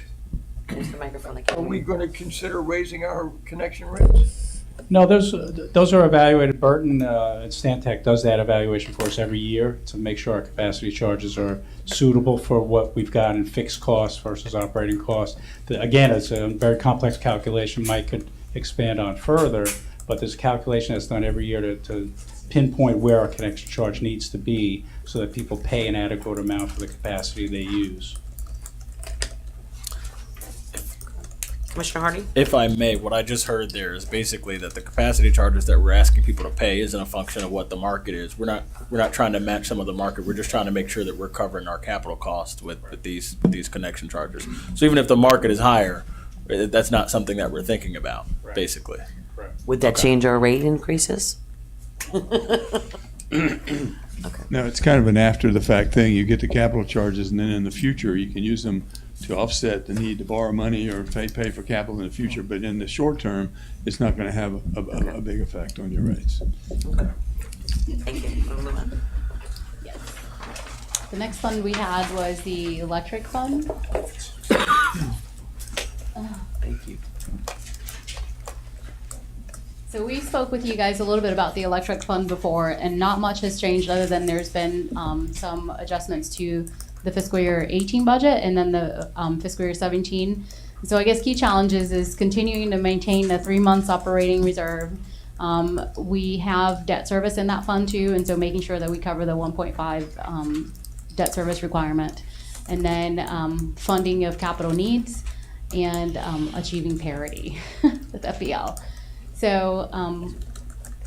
Use the microphone are again. we going to consider raising our connection rates? No, those are evaluated. Burton and Stantec does that evaluation for us every year to make sure our capacity charges are suitable for what we've got in fixed costs versus operating costs. Again, it's a very complex calculation. Mike could expand on further, but there's a calculation that's done every year to pinpoint where our connection charge needs to be so that people pay an adequate amount for the capacity they use. Commissioner Hardy? If I may, what I just heard there is basically that the capacity charges that we're asking people to pay isn't a function of what the market is. We're not trying to match some of the market. We're just trying to make sure that we're covering our capital costs with these connection charges. So even if the market is higher, that's not something that we're thinking about, basically. Would that change our rate increases? No, it's kind of an after-the-fact thing. You get the capital charges, and then in the future, you can use them to offset the need to borrow money or pay for capital in the future. But in the short term, it's not going to have a big effect on your rates. Thank you. We'll move on. Yes. The next fund we had was the electric fund. Thank you. So we spoke with you guys a little bit about the electric fund before, and not much has changed other than there's been some adjustments to the fiscal year 18 budget and then the fiscal year 17. So I guess key challenges is continuing to maintain the 3 months operating reserve. We have debt service in that fund too, and so making sure that we cover the 1.5 debt service requirement. And then funding of capital needs and achieving parity with FEL. So,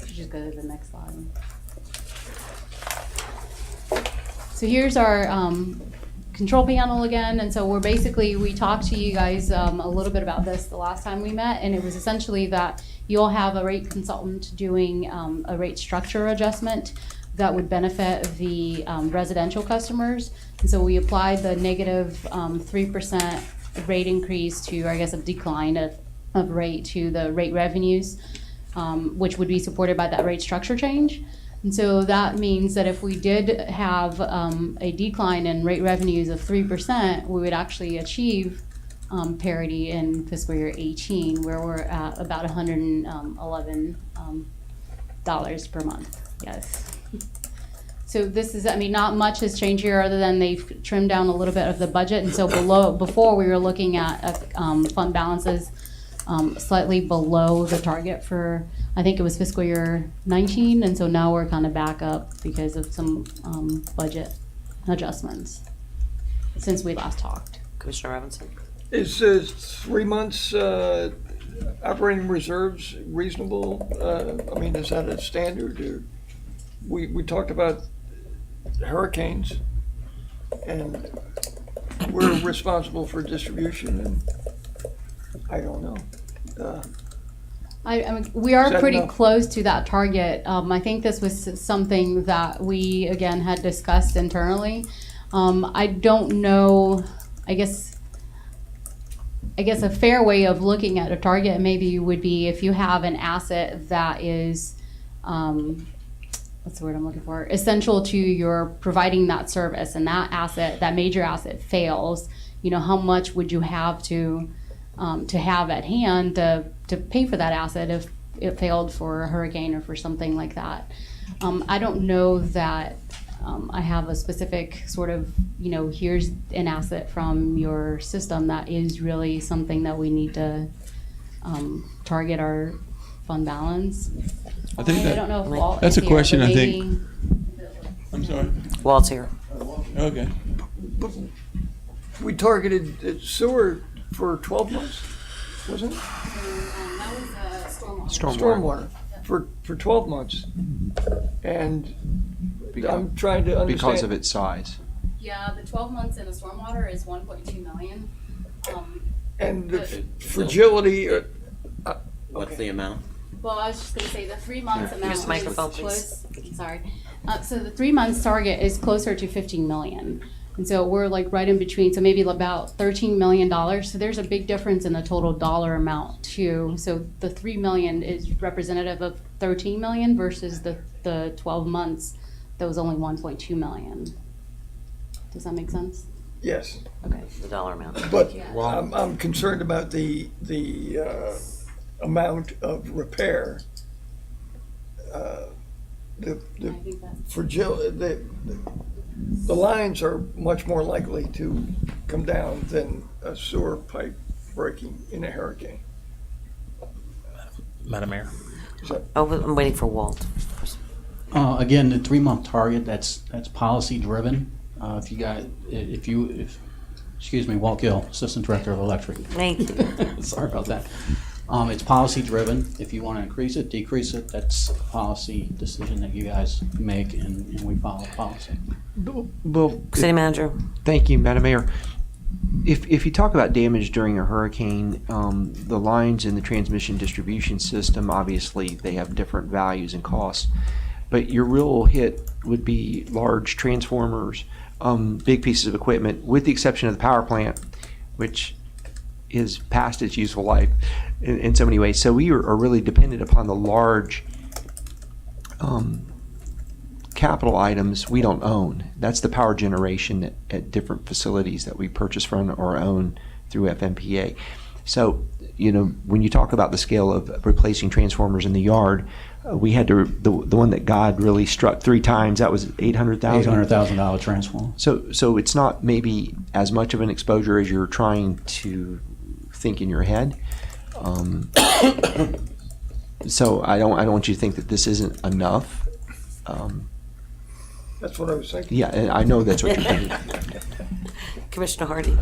just go to the next slide. So here's our control panel again, and so we talked to you guys a little bit about this the last time we met, and it was essentially that you'll have a rate consultant doing a rate structure adjustment that would benefit the residential customers. And so we applied the negative 3% rate increase to, I guess, a decline of rate to the rate revenues, which would be supported by that rate structure change. And so that means that if we did have a decline in rate revenues of 3%, we would actually achieve parity in fiscal year 18, where we're at about $111 per month. Yes. So this is, I mean, not much has changed here other than they've trimmed down a little bit of the budget. And so before we were looking at fund balances slightly below the target for, I think it was fiscal year 19, and so now we're kind of back up because of some budget adjustments since we last talked. Commissioner Robinson? Is 3 months operating reserves reasonable? I mean, is that a standard? Or we talked about hurricanes, and we're responsible for distribution, and I don't know. I mean, we are pretty enough? close to that target. I think this was something that we, again, had discussed internally. I don't know, I guess, I guess a fair way of looking at a target maybe would be if you have an asset that is, what's the word I'm looking for? Essential to your providing that service, and that asset, that major asset fails. How much would you have to have at hand to pay for that asset if it failed for a hurricane or for something like that? I don't know that I have a specific sort of, here's an asset from your system that is really something that we need to target our fund balance. I think I don't know if Walt that's is a here, question but I think. I'm sorry. Walt's here. Okay. We targeted sewer for 12 months, wasn't it? That was Stormwater for 12 months. And I'm trying to understand. Because of its size. Yeah, the 12 months in the stormwater is 1.2 million. And the fragility. What's the amount? Well, I was just going to say the 3 months amount Use the microphone, is please. close. Sorry. So the 3 months target is closer to 15 million. And so we're like right in between, so maybe about $13 million. So there's a big difference in the total dollar amount too. So the 3 million is representative of 13 million versus the 12 months that was only 1.2 million. Does that make sense? Yes. Okay. The dollar amount. But Yeah. I'm concerned about the amount of repair. The I think that's fragility, the lines are much more likely to come down than a sewer pipe breaking in a hurricane. Madam Mayor. Oh, I'm waiting for Walt. Again, the 3-month target, that's policy driven. Excuse me, Walt Gill, Assistant Director of Electric. Thank you. Sorry about that. It's policy driven. If you want to increase it, decrease it, that's a policy decision that you guys make, and we follow policy. Well, City Manager. Thank you, Madam Mayor. If you talk about damage during a hurricane, the lines in the transmission distribution system, obviously they have different values and costs, but your real hit would be large transformers, big pieces of equipment, with the exception of the power plant, which is past its useful life in so many ways. So we are really dependent upon the large capital items we don't own. That's the power generation at different facilities that we purchase from or own through FMPA. So, when you talk about the scale of replacing transformers in the yard, we had to, the one that God really struck 3 times, that was $800,000. $800,000 transformer. So it's not maybe as much of an exposure as you're trying to think in your head. So I don't want you to think that this isn't enough. That's what I was thinking. Yeah, and I know that's what you're thinking. Commissioner Hardy.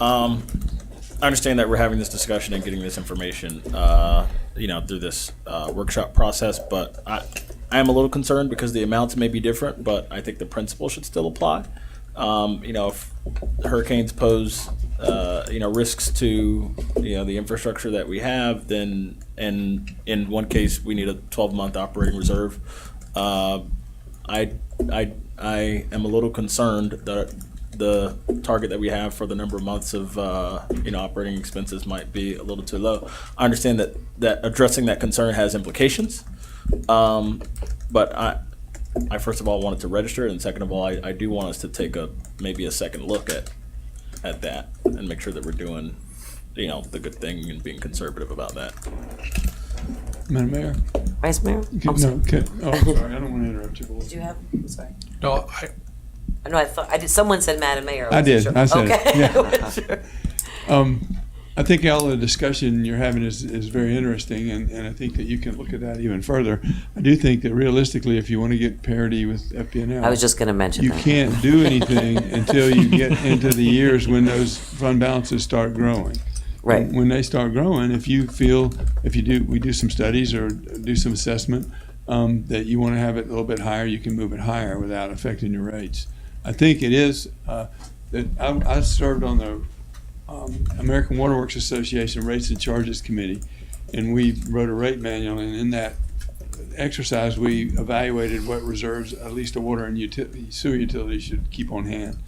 I understand that we're having this discussion and getting this information, through this workshop process, but I am a little concerned because the amounts may be different, but I think the principle should still apply. If hurricanes pose, risks to, the infrastructure that we have, then, and in one case, we need a 12-month operating reserve. I am a little concerned that the target that we have for the number of months of operating expenses might be a little too low. I understand that addressing that concern has implications, but I first of all wanted to register, and second of all, I do want us to take maybe a second look at that and make sure that we're doing the good thing and being conservative about that. Madam Mayor? Vice Mayor? No, okay. Oh, sorry, I don't want to interrupt you. Did you have, sorry. No, No, I did. Someone said Madam Mayor. I did. Sure. I said okay. it. Yeah. I wasn't sure. I think all the discussion you're having is very interesting, and I think that you can look at that even further. I do think that realistically, if you want to get parity with FPNL, I was just going to mention you that. can't do anything until you get into the years when those fund balances start growing. Right. And when they start growing, we do some studies or do some assessment that you want to have it a little bit higher, you can move it higher without affecting your rates. I think it is that I served on the American Waterworks Association Rates and Charges Committee, and we wrote a rate manual, and in that exercise we evaluated what reserves at least a water and sewer utility should keep on hand.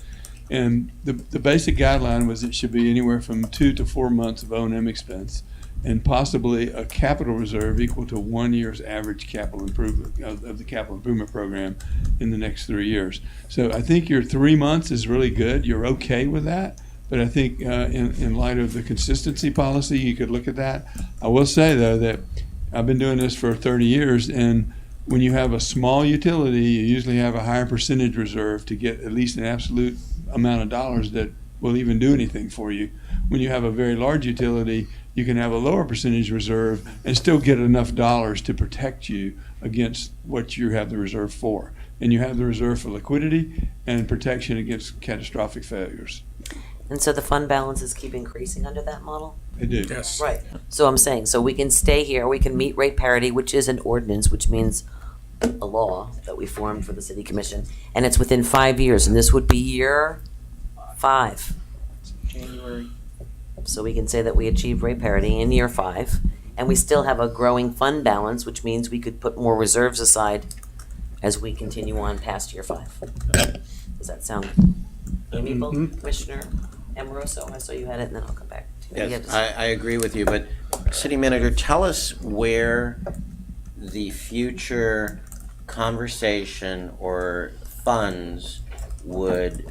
And the basic guideline was it should be anywhere from 2 to 4 months of O&M expense, and possibly a capital reserve equal to 1 year's average capital improvement of the capital improvement program in the next 3 years. So I think your 3 months is really good. You're okay with that. But I think in light of the consistency policy, you could look at that. I will say, though, that I've been doing this for 30 years, and when you have a small utility, you usually have a higher percentage reserve to get at least an absolute amount of dollars that will even do anything for you. When you have a very large utility, you can have a lower percentage reserve and still get enough dollars to protect you against what you have the reserve for. And you have the reserve for liquidity and protection against catastrophic failures. And so the fund balances keep increasing under that model? They do. Yes. Right. So I'm saying, so we can stay here, we can meet rate parity, which is an ordinance, which means a law that we formed for the city commission, and it's within 5 years, and this would be year 5. January. So we can say that we achieved rate parity in year 5, and we still have a growing fund balance, which means we could put more reserves aside as we continue on past year 5. Does that sound amiable, Commissioner Amoroso? I saw you had it, and then I'll come back. Yes, I agree with you, but City Manager, tell us where the future conversation or funds would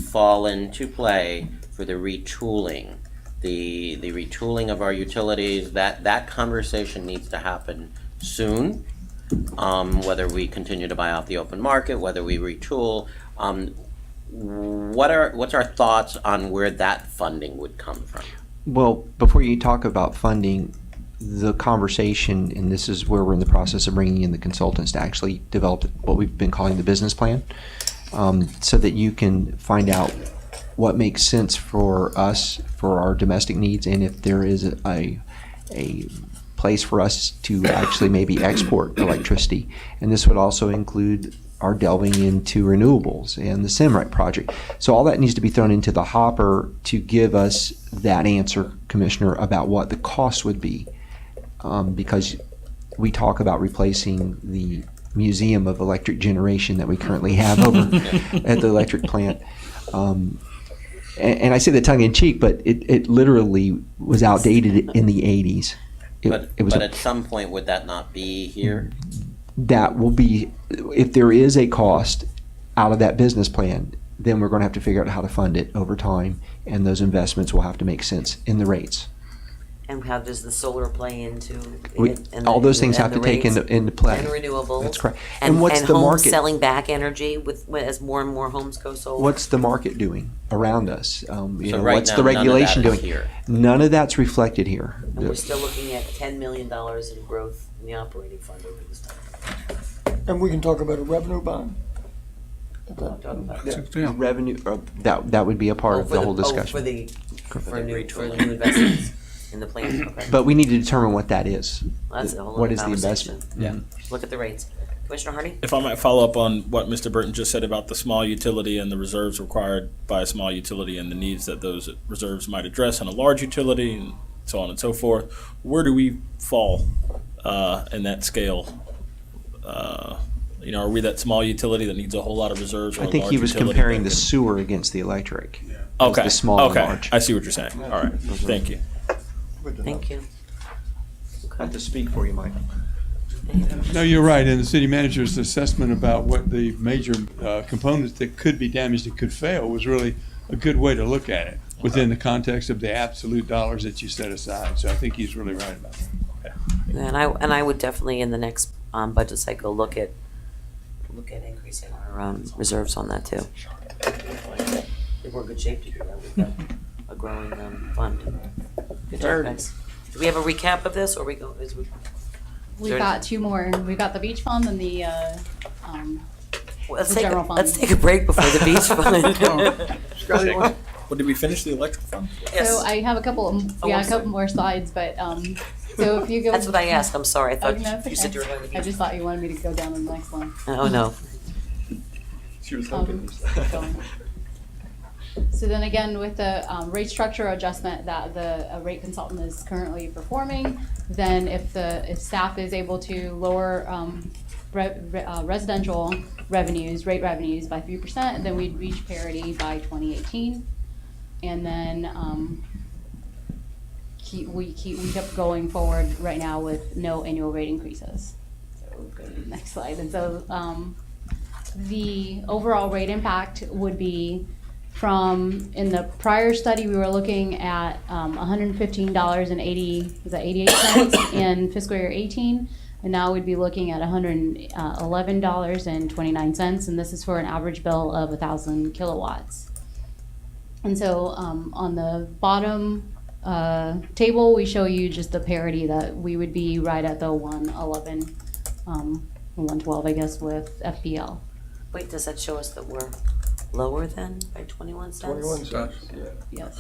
fall into play for the retooling. The retooling of our utilities, that conversation needs to happen soon. Whether we continue to buy off the open market, whether we retool, what's our thoughts on where that funding would come from? Well, before you talk about funding, the conversation, and this is where we're in the process of bringing in the consultants to actually develop what we've been calling the business plan, so that you can find out what makes sense for us, for our domestic needs, and if there is a place for us to actually maybe export electricity. And this would also include our delving into renewables and the SIMREC project. So all that needs to be thrown into the hopper to give us that answer, Commissioner, about what the cost would be. Because we talk about replacing the museum of electric generation that we currently have over at the electric plant. And I say that tongue in cheek, but it literally was outdated in the 80s. But at some point, would that not be here? That will be, if there is a cost out of that business plan, then we're going to have to figure out how to fund it over time, and those investments will have to make sense in the rates. And how does the solar play into We- it? And all those and things have the to take rates? into play. And renewables. That's correct. And what's the homes market? selling back energy as more and more homes go solar? What's the market doing around us? You So know, right what's now, the none of that regulation is doing? here. None of that's reflected here. And we're still looking at $10 million in growth in the operating fund over this time. And we can talk about a revenue bond. We'll talk about that. The revenue, that would be a part of the whole discussion. For the new investments in the plan, okay. But we need to determine what that is. That's a whole What other is the conversation. investment? Look at the rates. Commissioner Hardy? If I might follow up on what Mr. Burton just said about the small utility and the reserves required by a small utility and the needs that those reserves might address in a large utility and so on and so forth, where do we fall in that scale? Are we that small utility that needs a whole lot of reserves? Or I a think large he was utility comparing that the can- sewer against the electric. Okay. The small and okay. large. I see what you're saying. All right. Thank you. Thank you. I have to speak for you, Mike. No, you're right. And the city manager's assessment about what the major components that could be damaged and could fail was really a good way to look at it within the context of the absolute dollars that you set aside. So I think he's really right about that. And I would definitely in the next budget cycle look at increasing our reserves on that too. I think we're in good shape to do that. We've got a growing fund. Good job, guys. Do we have a recap of this, or we go? We've got 2 more. We've got the beach fund and the Let's the take general fund. let's take a break before the beach fund. Well, did we finish the electric fund? Yes. So I have a couple more slides, but so if you go. That's what I asked. I'm sorry. I thought Oh, no, it's you said okay. you were going to the I beach. just thought you wanted me to go down to the next one. Oh no. She was So then again, with the rate structure adjustment that the rate consultant is currently performing, then if staff is able to lower residential revenues, rate revenues by 3%, then we'd reach parity by 2018. And then we kept going forward right now with no annual rate increases. So we'll go to the next slide. And so the overall rate impact would be from, in the prior study, we were looking at $115.88 in fiscal year 18, and now we'd be looking at $111.29, and this is for an average bill of 1,000 kilowatts. And so on the bottom table, we show you just the parity that we would be right at the 111, 112, I guess, with FPL. Wait, does that show us that we're lower than by 21 cents? 21 cents, yeah. Yes.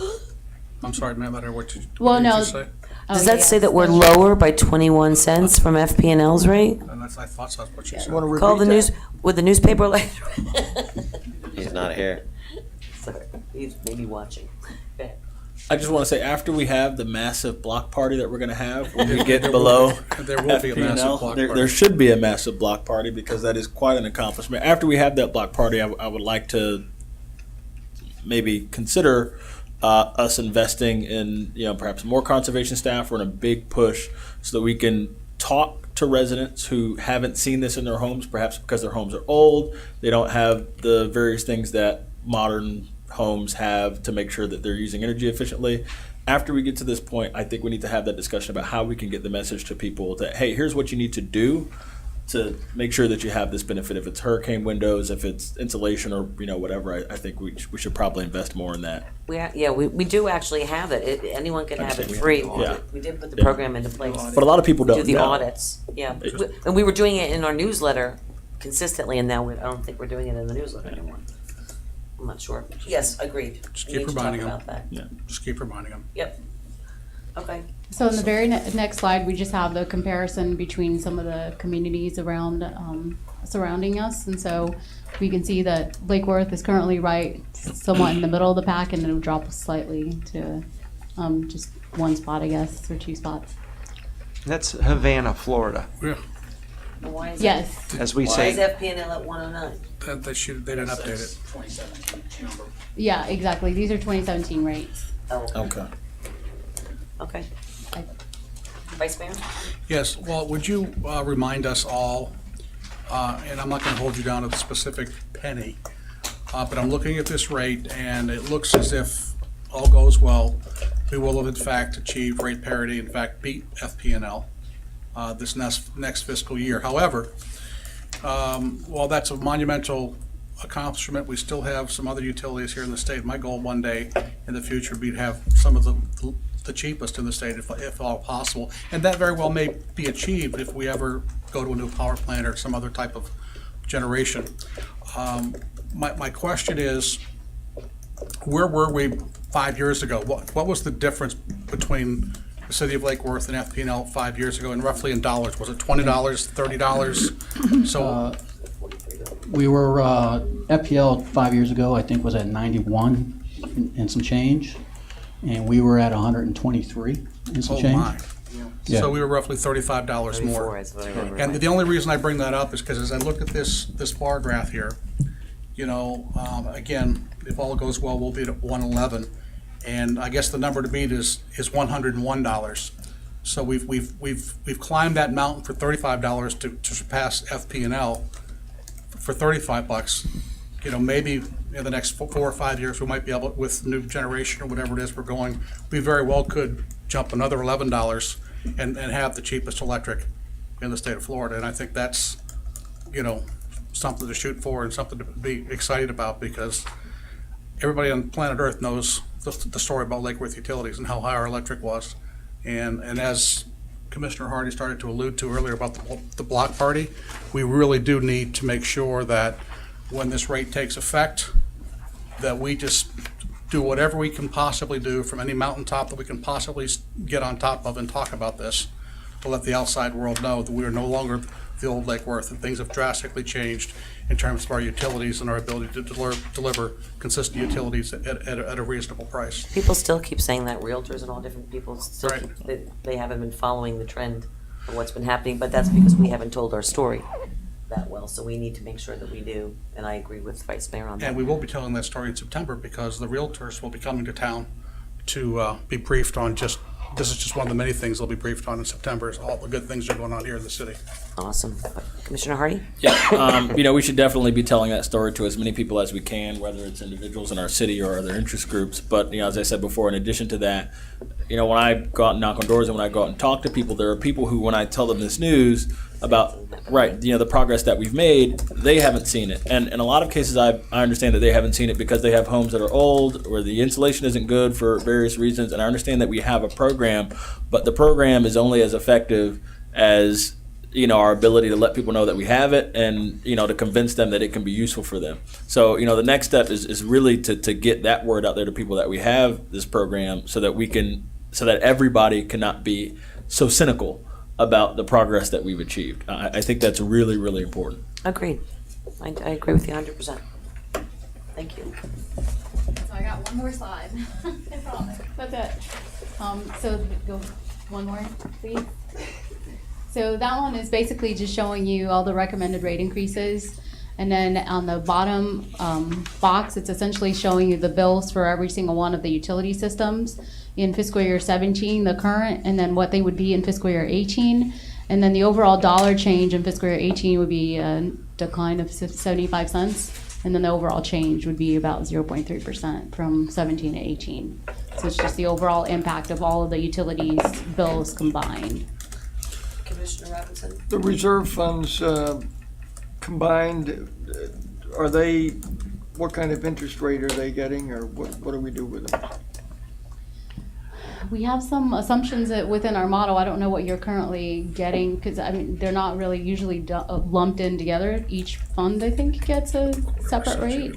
I'm sorry, ma'am, I don't know what you, Well, what did no. you say? Does that say that we're lower by 21 cents from FP&L's rate? And that's, I thought that's what you said. Want to Call the repeat news, with the newspaper later. He's not here. Sorry, he's maybe watching. Okay. I just want to say, after we have the massive block party that we're going to have, when we get below There will be a massive FP&L, block there party. should be a massive block party because that is quite an accomplishment. After we have that block party, I would like to maybe consider us investing in, perhaps more conservation staff or in a big push so that we can talk to residents who haven't seen this in their homes, perhaps because their homes are old, they don't have the various things that modern homes have to make sure that they're using energy efficiently. After we get to this point, I think we need to have that discussion about how we can get the message to people that, hey, here's what you need to do to make sure that you have this benefit. If it's hurricane windows, if it's insulation, or whatever, I think we should probably invest more in that. We do actually have it. Anyone can have it free. Yeah. We did put the program into place. But a lot of people don't Do the know. audits, yeah. And we were doing it in our newsletter consistently, and now I don't think we're doing it in the newsletter anymore. I'm not sure. Yes, agreed. Just We keep need to talk reminding them. about that. Yeah. Just keep reminding them. Yep. Okay. So in the very next slide, we just have the comparison between some of the communities around, surrounding us. And so we can see that Lake Worth is currently right somewhat in the middle of the pack, and it'll drop slightly to just one spot, I guess, or two spots. That's Havana, Florida, Yeah, And why is Yes. as we Why say. is FP&L at 109? they didn't update it. 2017 number. Yeah, exactly. These are 2017 rates. Oh, Okay. okay. Vice Mayor? Yes, well, would you remind us all, and I'm not going to hold you down to the specific penny, but I'm looking at this rate, and it looks as if all goes well, we will have in fact achieved rate parity, in fact beat FP&L this next fiscal year. However, while that's a monumental accomplishment, we still have some other utilities here in the state. My goal one day in the future would be to have some of the cheapest in the state, if all possible. And that very well may be achieved if we ever go to a new power plant or some other type of generation. My question is, where were we 5 years ago? What was the difference between the city of Lake Worth and FP&L 5 years ago, and roughly in dollars? Was it $20, $30? So We were, FPL 5 years ago, I think, was at 91 and some change, and we were at 123 and some oh change. my. Yeah. So we were roughly $35 more. Is what I remember. And the only reason I bring that up is because as I look at this bar graph here, again, if all goes well, we'll be at 111. And I guess the number to beat is $101. So we've climbed that mountain for $35 to surpass FP&L for $35. Maybe in the next 4 or 5 years, we might be able, with new generation or whatever it is we're going, we very well could jump another $11 and have the cheapest electric in the state of Florida. And I think that's, something to shoot for and something to be excited about, because everybody on planet Earth knows the story about Lake Worth Utilities and how high our electric was. And as Commissioner Hardy started to allude to earlier about the block party, we really do need to make sure that when this rate takes effect, that we just do whatever we can possibly do from any mountaintop that we can possibly get on top of and talk about this, to let the outside world know that we are no longer the old Lake Worth, and things have drastically changed in terms of our utilities and our ability to deliver consistent utilities at a reasonable price. People still keep saying that, realtors and all different people still Right. they haven't been following the trend of what's been happening, but that's because we haven't told our story. that well, so we need to make sure that we do, and I agree with Vice Mayor on that. And we will be telling that story in September because the realtors will be coming to town to be briefed on this is just one of the many things they'll be briefed on in September, is all the good things that are going on here in the city. Awesome. Commissioner Hardy? Yeah, we should definitely be telling that story to as many people as we can, whether it's individuals in our city or other interest groups. But, as I said before, in addition to that, when I go out and knock on doors and when I go out and talk to people, there are people who, when I tell them this news about, the progress that we've made, they haven't seen it. And in a lot of cases, I understand that they haven't seen it because they have homes that are old or the insulation isn't good for various reasons. And I understand that we have a program, but the program is only as effective as our ability to let people know that we have it and, to convince them that it can be useful for them. So, the next step is really to get that word out there to people that we have this program so that everybody cannot be so cynical about the progress that we've achieved. I think that's really, really important. Agreed. I agree with you 100%. Thank you. So I got one more slide. I promise. That's it. So go one more, please. So that one is basically just showing you all the recommended rate increases. And then on the bottom box, it's essentially showing you the bills for every single one of the utility systems in fiscal year 17, the current, and then what they would be in fiscal year 18. And then the overall dollar change in fiscal year 18 would be a decline of 75 cents. And then the overall change would be about 0.3% from 17 to 18. So it's just the overall impact of all of the utilities bills combined. Commissioner Robinson? The reserve funds combined, what kind of interest rate are they getting, or what do we do with them? We have some assumptions that within our model. I don't know what you're currently getting because they're not really usually lumped in together. Each fund, I think, gets a separate rate.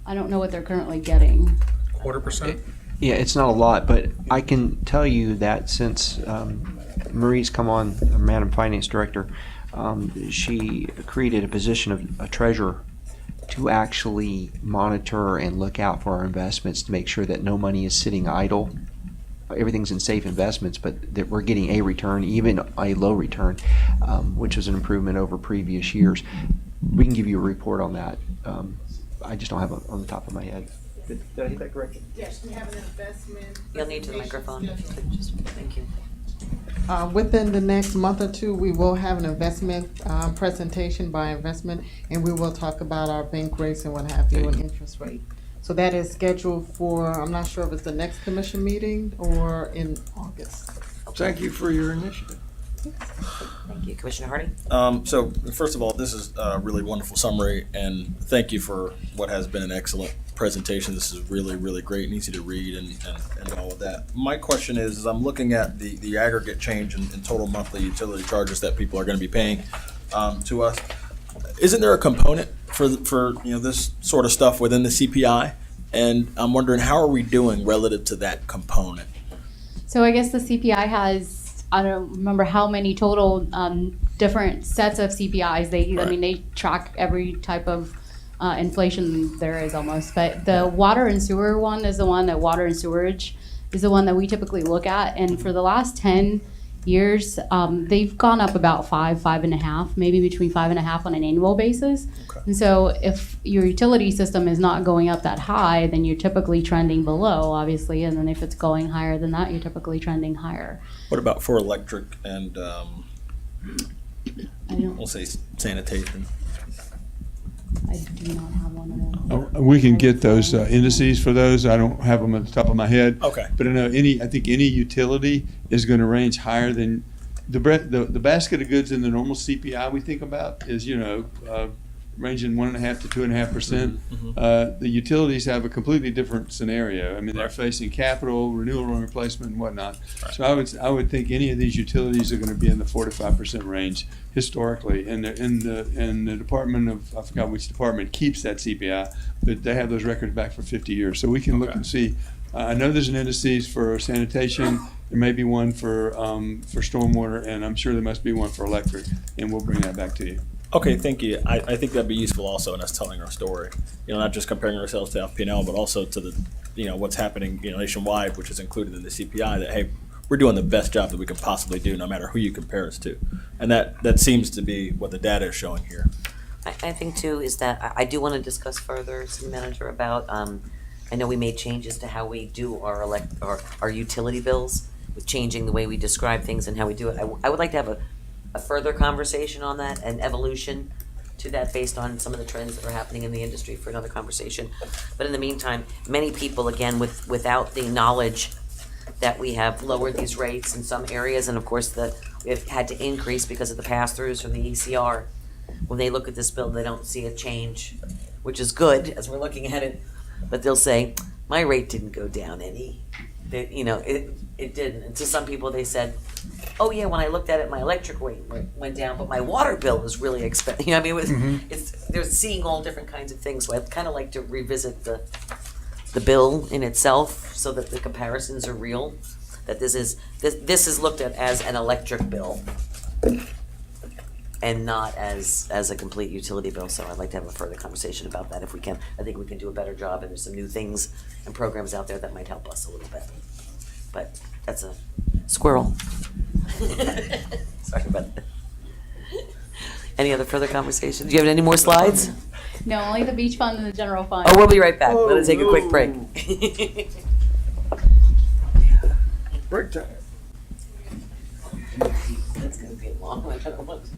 I don't know what they're currently getting. 0.25%? Yeah, it's not a lot, but I can tell you that since Marie's come on, Madam Finance Director, she created a position of a treasurer to actually monitor and look out for our investments to make sure that no money is sitting idle. Everything's in safe investments, but that we're getting a return, even a low return, which was an improvement over previous years. We can give you a report on that. I just don't have it on the top of my head. Did I hit that correctly? Yes, we have an investment. You'll need the microphone. Thank you. Within the next month or two, we will have an investment presentation by investment, and we will talk about our bank rates and what have you, and interest rate. So that is scheduled for, I'm not sure if it's the next commission meeting or in August. Thank you for your initiative. Thank you. Commissioner Hardy? So first of all, this is a really wonderful summary, and thank you for what has been an excellent presentation. This is really, really great and easy to read and all of that. My question is I'm looking at the aggregate change in total monthly utility charges that people are going to be paying to us. Isn't there a component for this sort of stuff within the CPI? And I'm wondering, how are we doing relative to that component? So I guess the CPI has, I don't remember how many total different sets of CPIs. They track every type of inflation there is almost. But the water and sewer one is the one that water and sewerage is the one that we typically look at. And for the last 10 years, they've gone up about 5.5, maybe between 5.5 on an annual basis. Okay. And so if your utility system is not going up that high, then you're typically trending below, obviously. And then if it's going higher than that, you're typically trending higher. What about for electric and we'll say sanitation? I do not have one of those. We can get those indices for those. I don't have them at the top of my head. Okay. But I think any utility is going to range higher than the basket of goods in the normal CPI we think about is, ranging 1.5% to 2.5%. The utilities have a completely different scenario. I mean, they're facing capital, renewal and replacement and whatnot. Right. So I would think any of these utilities are going to be in the 4 to 5% range historically. And the Department of, I forgot which department keeps that CPI, but they have those records back for 50 years. So we can look and see. I know there's an indices for sanitation. There may be one for stormwater, and I'm sure there must be one for electric, and we'll bring that back to you. Okay, thank you. I think that'd be useful also in us telling our story. Not just comparing ourselves to FP&L, but also to the, what's happening, nationwide, which is included in the CPI. That hey, we're doing the best job that we can possibly do, no matter who you compare us to. And that seems to be what the data is showing here. I think too is that I do want to discuss further, City Manager, about, I know we made changes to how we do our utility bills, with changing the way we describe things and how we do it. I would like to have a further conversation on that, and evolution to that based on some of the trends that are happening in the industry for another conversation. But in the meantime, many people, again, without the knowledge that we have lowered these rates in some areas, and of course we've had to increase because of the pass-throughs from the ECR. When they look at this bill, they don't see a change, which is good as we're looking at it, but they'll say, my rate didn't go down any. It didn't. And to some people, they said, oh yeah, when I looked at it, my electric rate went down, but my water bill was really expensive. You know what I mean? They're seeing all different kinds of things, so I'd kind of like to revisit the bill in itself so that the comparisons are real. That this is looked at as an electric bill and not as a complete utility bill. So I'd like to have a further conversation about that if we can. I think we can do a better job, and there's some new things and programs out there that might help us a little bit. But that's a squirrel. Sorry about that. Any other further conversation? Do you have any more slides? No, only the beach fund and the general fund. Oh, we'll be right back. Let us take a quick break. Break time. That's gonna be a long one. I don't want to-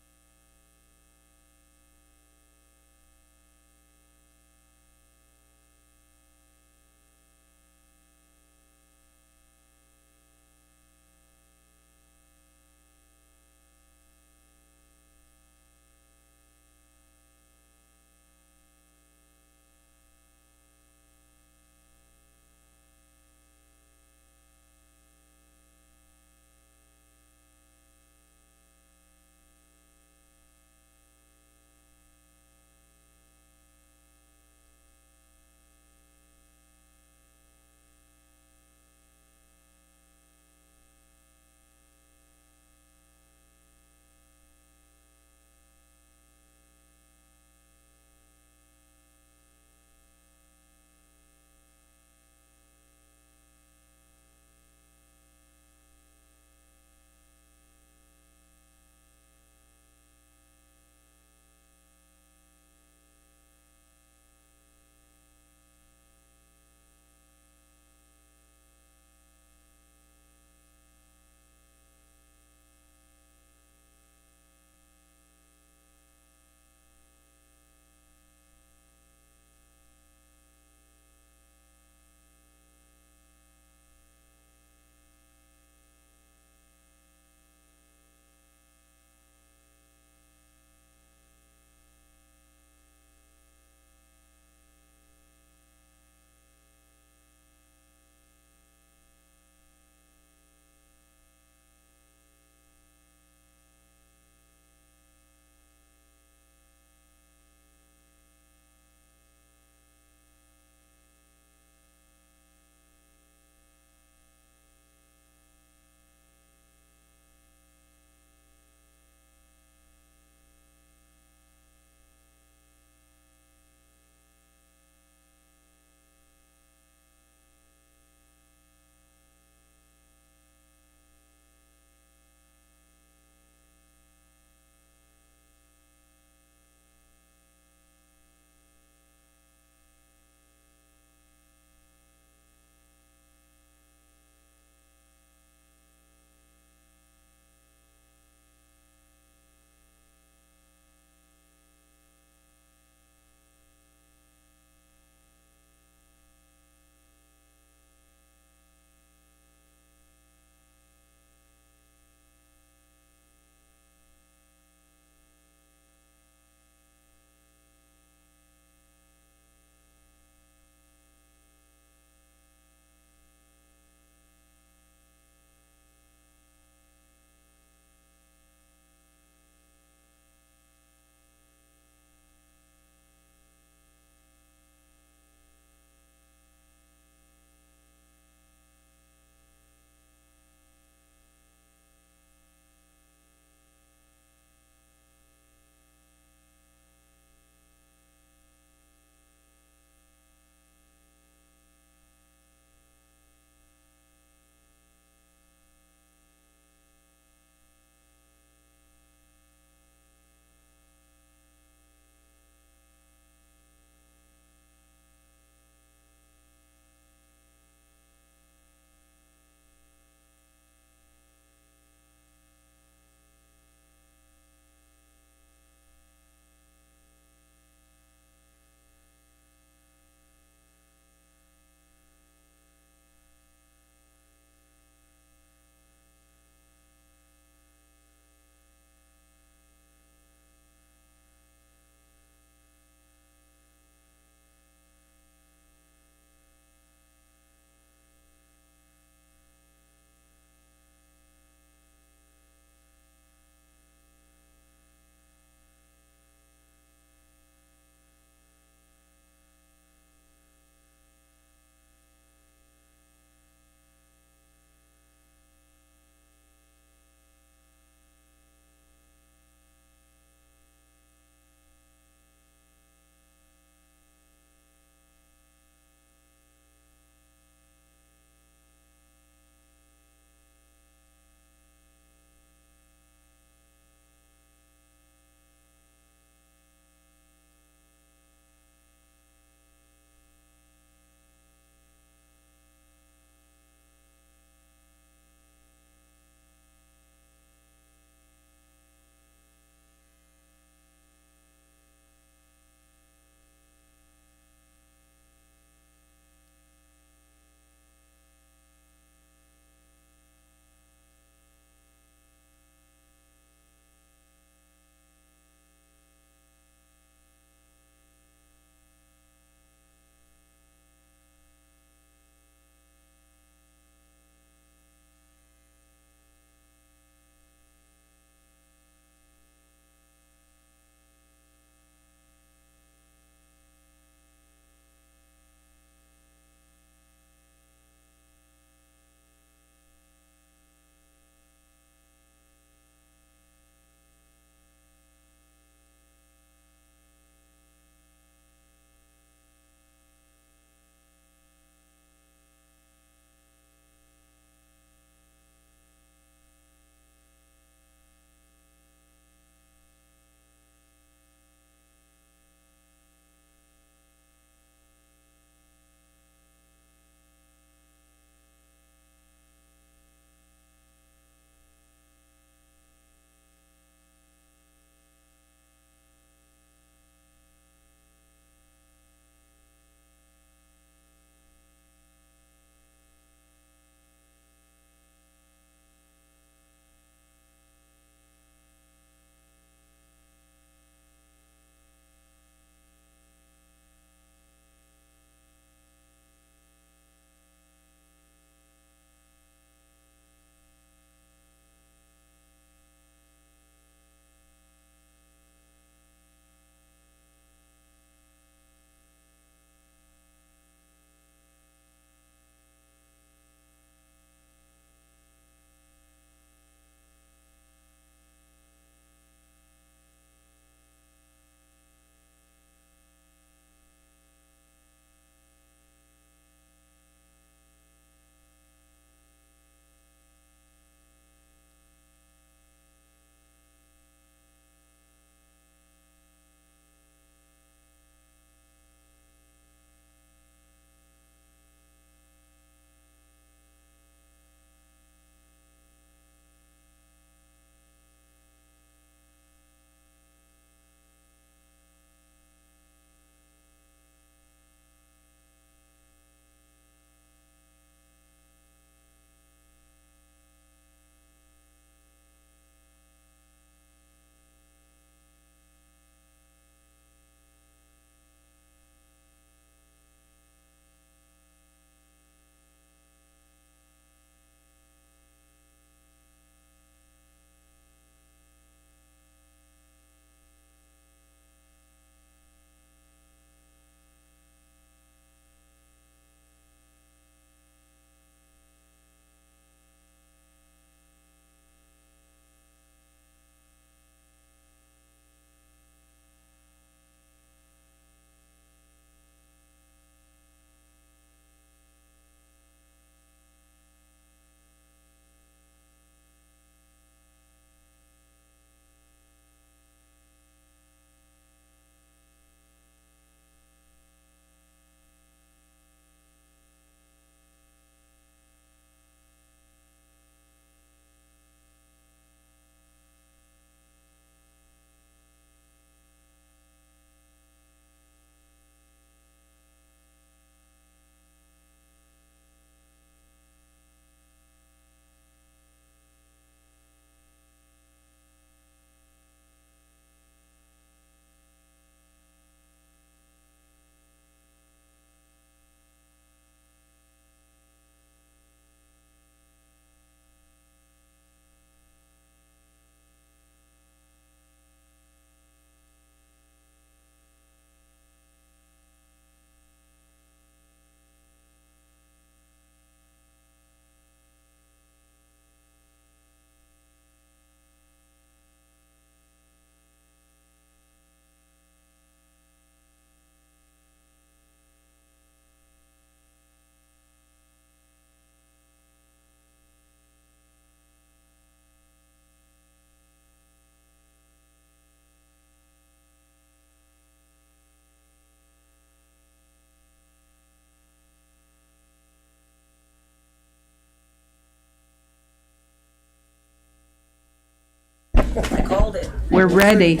called it. We're ready.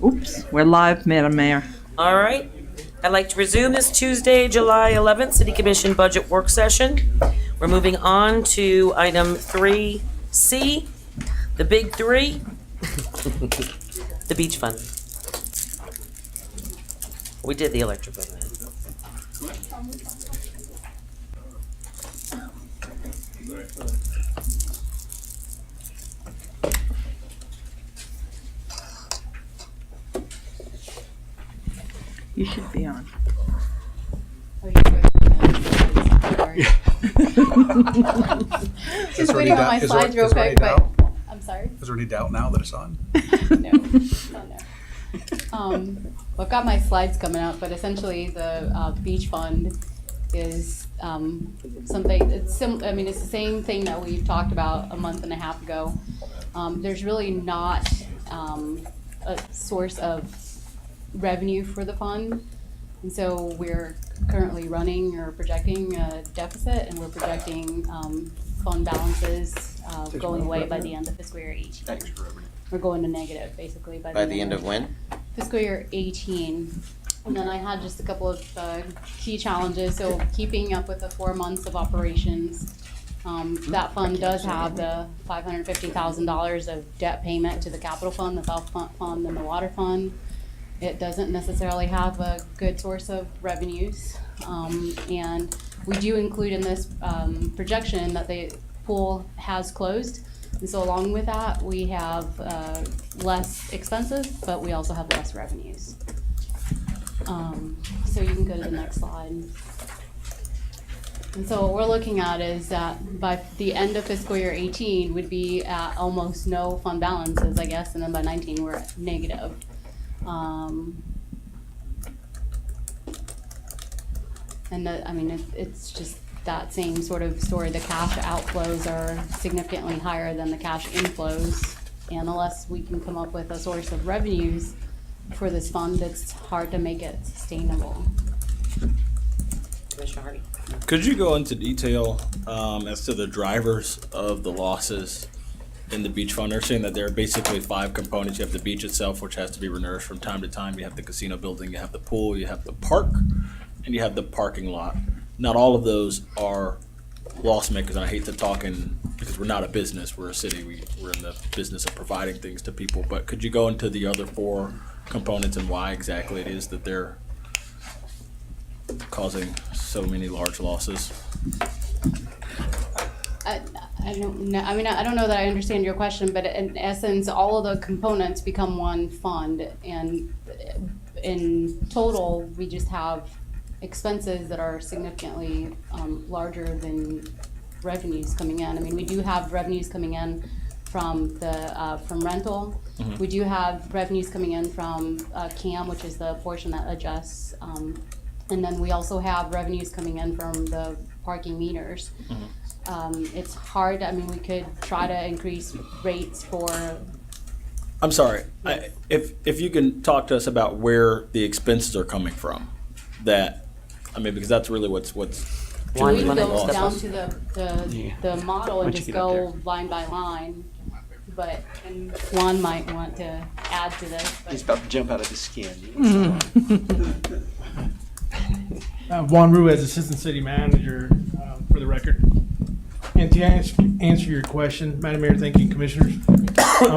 Oops, we're live, Madam Mayor. All right. I'd like to resume this Tuesday, July 11th, City Commission Budget Work Session. We're moving on to item 3C, the big three, the beach fund. We did the electric bill. You should be on. Just waiting on my slides real quick, but I'm sorry. Is there any doubt now that it's on? No, no. I've got my slides coming up, but essentially the beach fund is something. It's it's the same thing that we've talked about a month and a half ago. There's really not a source of revenue for the fund, and so we're currently running or projecting a deficit, and we're projecting fund balances going away by the end of fiscal year 18. We're going to negative basically by By the end of when? fiscal year 18. And then I had just a couple of key challenges. So keeping up with the 4 months of operations, that fund does have the $550,000 of debt payment to the capital fund, the health fund, and the water fund. It doesn't necessarily have a good source of revenues. And we do include in this projection that the pool has closed. And so along with that, we have less expenses, but we also have less revenues. So you can go to the next slide. And so what we're looking at is that by the end of fiscal year 18, we'd be at almost no fund balances, I guess, and then by 19, we're at negative. And it's just that same sort of story. The cash outflows are significantly higher than the cash inflows. And unless we can come up with a source of revenues for this fund, it's hard to make it sustainable. Commissioner Hardy. Could you go into detail as to the drivers of the losses in the beach fund? They're saying that there are basically 5 components. You have the beach itself, which has to be renourished from time to time. You have the casino building, you have the pool, you have the park, and you have the parking lot. Not all of those are loss makers, and I hate to talk in, because we're not a business, we're a city, we're in the business of providing things to people, but could you go into the other 4 components and why exactly it is that they're causing so many large losses? I don't know. I don't know that I understand your question, but in essence, all of the components become one fund, and in total, we just have expenses that are significantly larger than revenues coming in. We do have revenues coming in from the from rental. Mm-hmm. We do have revenues coming in from CAM, which is the portion that adjusts, and then we also have revenues coming in from the parking meters. Mm-hmm. It's hard. We could try to increase rates for. I'm sorry. If you can talk to us about where the expenses are coming from, because that's really what's. We would go down to the model and just go line by line, and Juan might want to add to this. He's about to jump out of his skin. Juan Ruiz, Assistant City Manager, for the record. And to answer your question, Madam Mayor, thank you, Commissioners.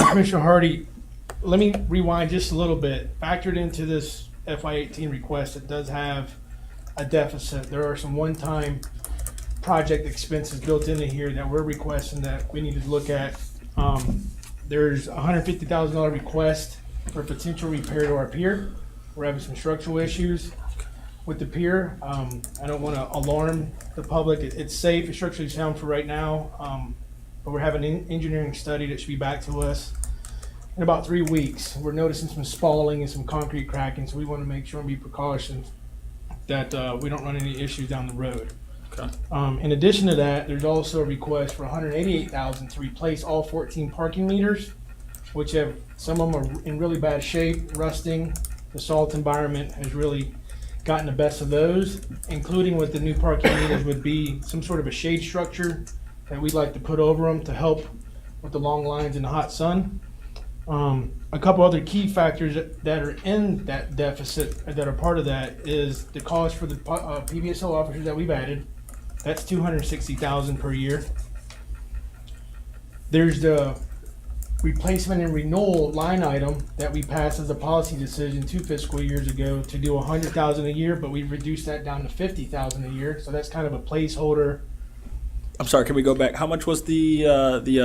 Commissioner Hardy, let me rewind just a little bit. Factored into this FY18 request, it does have a deficit. There are some one-time project expenses built into here that we're requesting that we need to look at. There's a $150,000 request for potential repair to our pier. We're having some structural issues with the pier. I don't want to alarm the public. It's safe, it's structurally sound for right now, but we're having an engineering study that should be back to us in about 3 weeks. We're noticing some spalling and some concrete cracking, so we want to make sure and be precautions that we don't run any issues down the road. Okay. In addition to that, there's also a request for $188,000 to replace all 14 parking meters, which have, some of them are in really bad shape, rusting. The salt environment has really gotten the best of those, including with the new parking meters would be some sort of a shade structure that we'd like to put over them to help with the long lines in the hot sun. A couple other key factors that are in that deficit that are part of that is the cost for the PBSO officers that we've added. That's $260,000 per year. There's the replacement and renewal line item that we passed as a policy decision 2 fiscal years ago to do $100,000 a year, but we've reduced that down to $50,000 a year. So that's kind of a placeholder. I'm sorry, can we go back? How much was the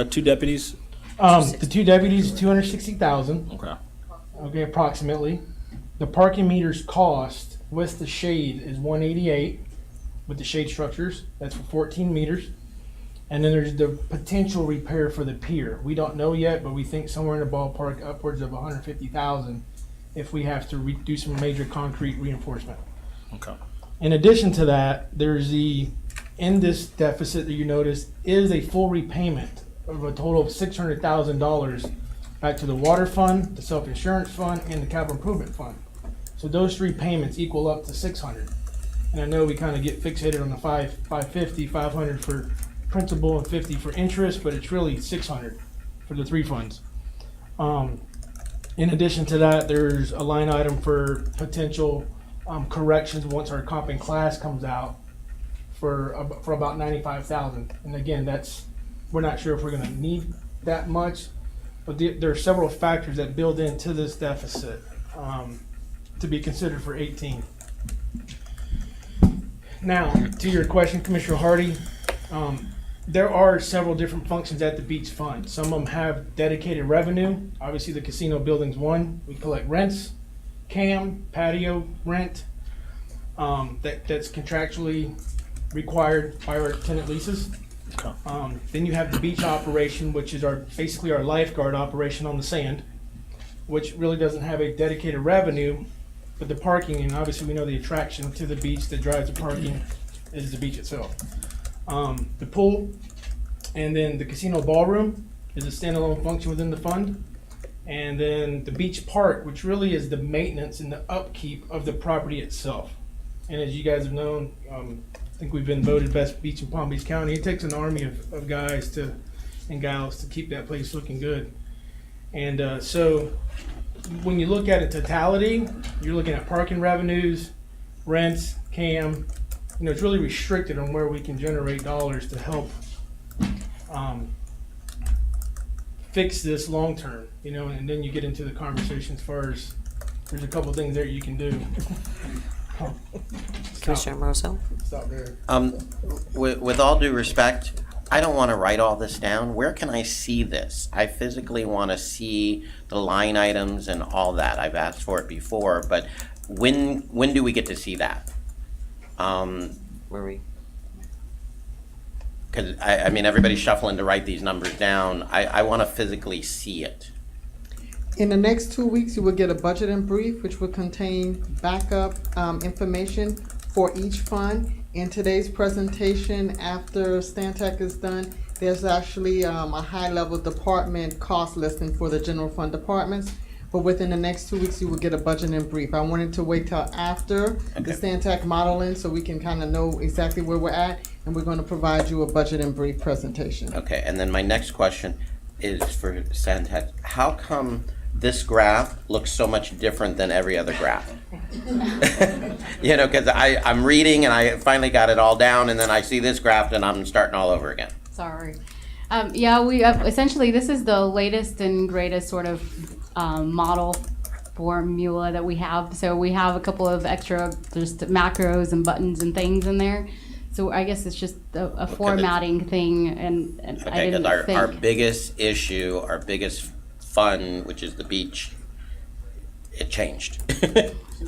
2 deputies? The 2 deputies, $260,000. Okay. Okay, approximately. The parking meters cost with the shade is $188 with the shade structures. That's for 14 meters. And then there's the potential repair for the pier. We don't know yet, but we think somewhere in the ballpark upwards of $150,000 if we have to do some major concrete reinforcement. Okay. In addition to that, in this deficit that you notice is a full repayment of a total of $600,000 back to the water fund, the self-insurance fund, and the capital improvement fund. So those 3 payments equal up to $600. And I know we kind of get fixated on the $550 for principal and $50 for interest, but it's really $600 for the 3 funds. In addition to that, there's a line item for potential corrections once our comp and class comes out for about $95,000. And again, we're not sure if we're going to need that much, but there are several factors that build into this deficit to be considered for 18. Now, to your question, Commissioner Hardy, there are several different functions at the beach fund. Some of them have dedicated revenue. Obviously, the casino building's one. We collect rents, CAM, patio rent, that's contractually required by our tenant leases. Okay. Then you have the beach operation, which is basically our lifeguard operation on the sand, which really doesn't have a dedicated revenue, but the parking, and obviously we know the attraction to the beach that drives the parking is the beach itself. The pool, and then the casino ballroom is a standalone function within the fund. And then the beach park, which really is the maintenance and the upkeep of the property itself. And as you guys have known, I think we've been voted best beach in Palm Beach County. It takes an army of guys and gals to keep that place looking good. And so when you look at it totality, you're looking at parking revenues, rents, CAM. It's really restricted on where we can generate dollars to help fix this long term, and then you get into the conversation as far as there's a couple things there you can do. Commissioner Moroso? Stop there. With all due respect, I don't want to write all this down. Where can I see this? I physically want to see the line items and all that. I've asked for it before, but when do we get to see that? Marie? Because I mean, everybody's shuffling to write these numbers down. I want to physically see it. In the next 2 weeks, you will get a budget and brief, which will contain backup information for each fund. In today's presentation, after Stantec is done, there's actually a high-level department cost listing for the general fund departments. But within the next 2 weeks, you will get a budget and brief. I wanted to wait till after the Stantec modeling so we can kind of know exactly where we're at, and we're going to provide you a budget and brief presentation. Okay, and then my next question is for Stantec. How come this graph looks so much different than every other graph? Because I'm reading and I finally got it all down, and then I see this graph and I'm starting all over again. Sorry. Yeah, we essentially, this is the latest and greatest sort of model formula that we have. So we have a couple of extra just macros and buttons and things in there. So I guess it's just a formatting thing, and I didn't think. Our biggest issue, our biggest fun, which is the beach, it changed.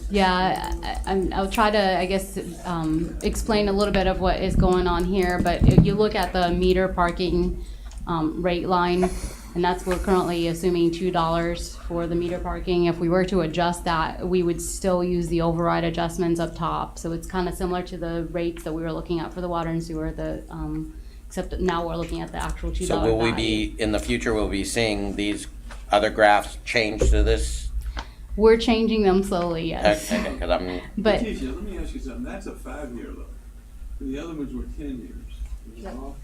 Yeah, I'll try to, I guess, explain a little bit of what is going on here. But if you look at the meter parking rate line, and that's we're currently assuming $2 for the meter parking. If we were to adjust that, we would still use the override adjustments up top. So it's kind of similar to the rates that we were looking at for the water and sewer. Except that now we're looking at the actual $2 So will we value. be, in the future, we'll be seeing these other graphs change to this? We're changing them slowly, yes. Okay, because I'm. But Leticia, let me ask you something. That's a 5-year look. The other ones were 10 years. Is it off?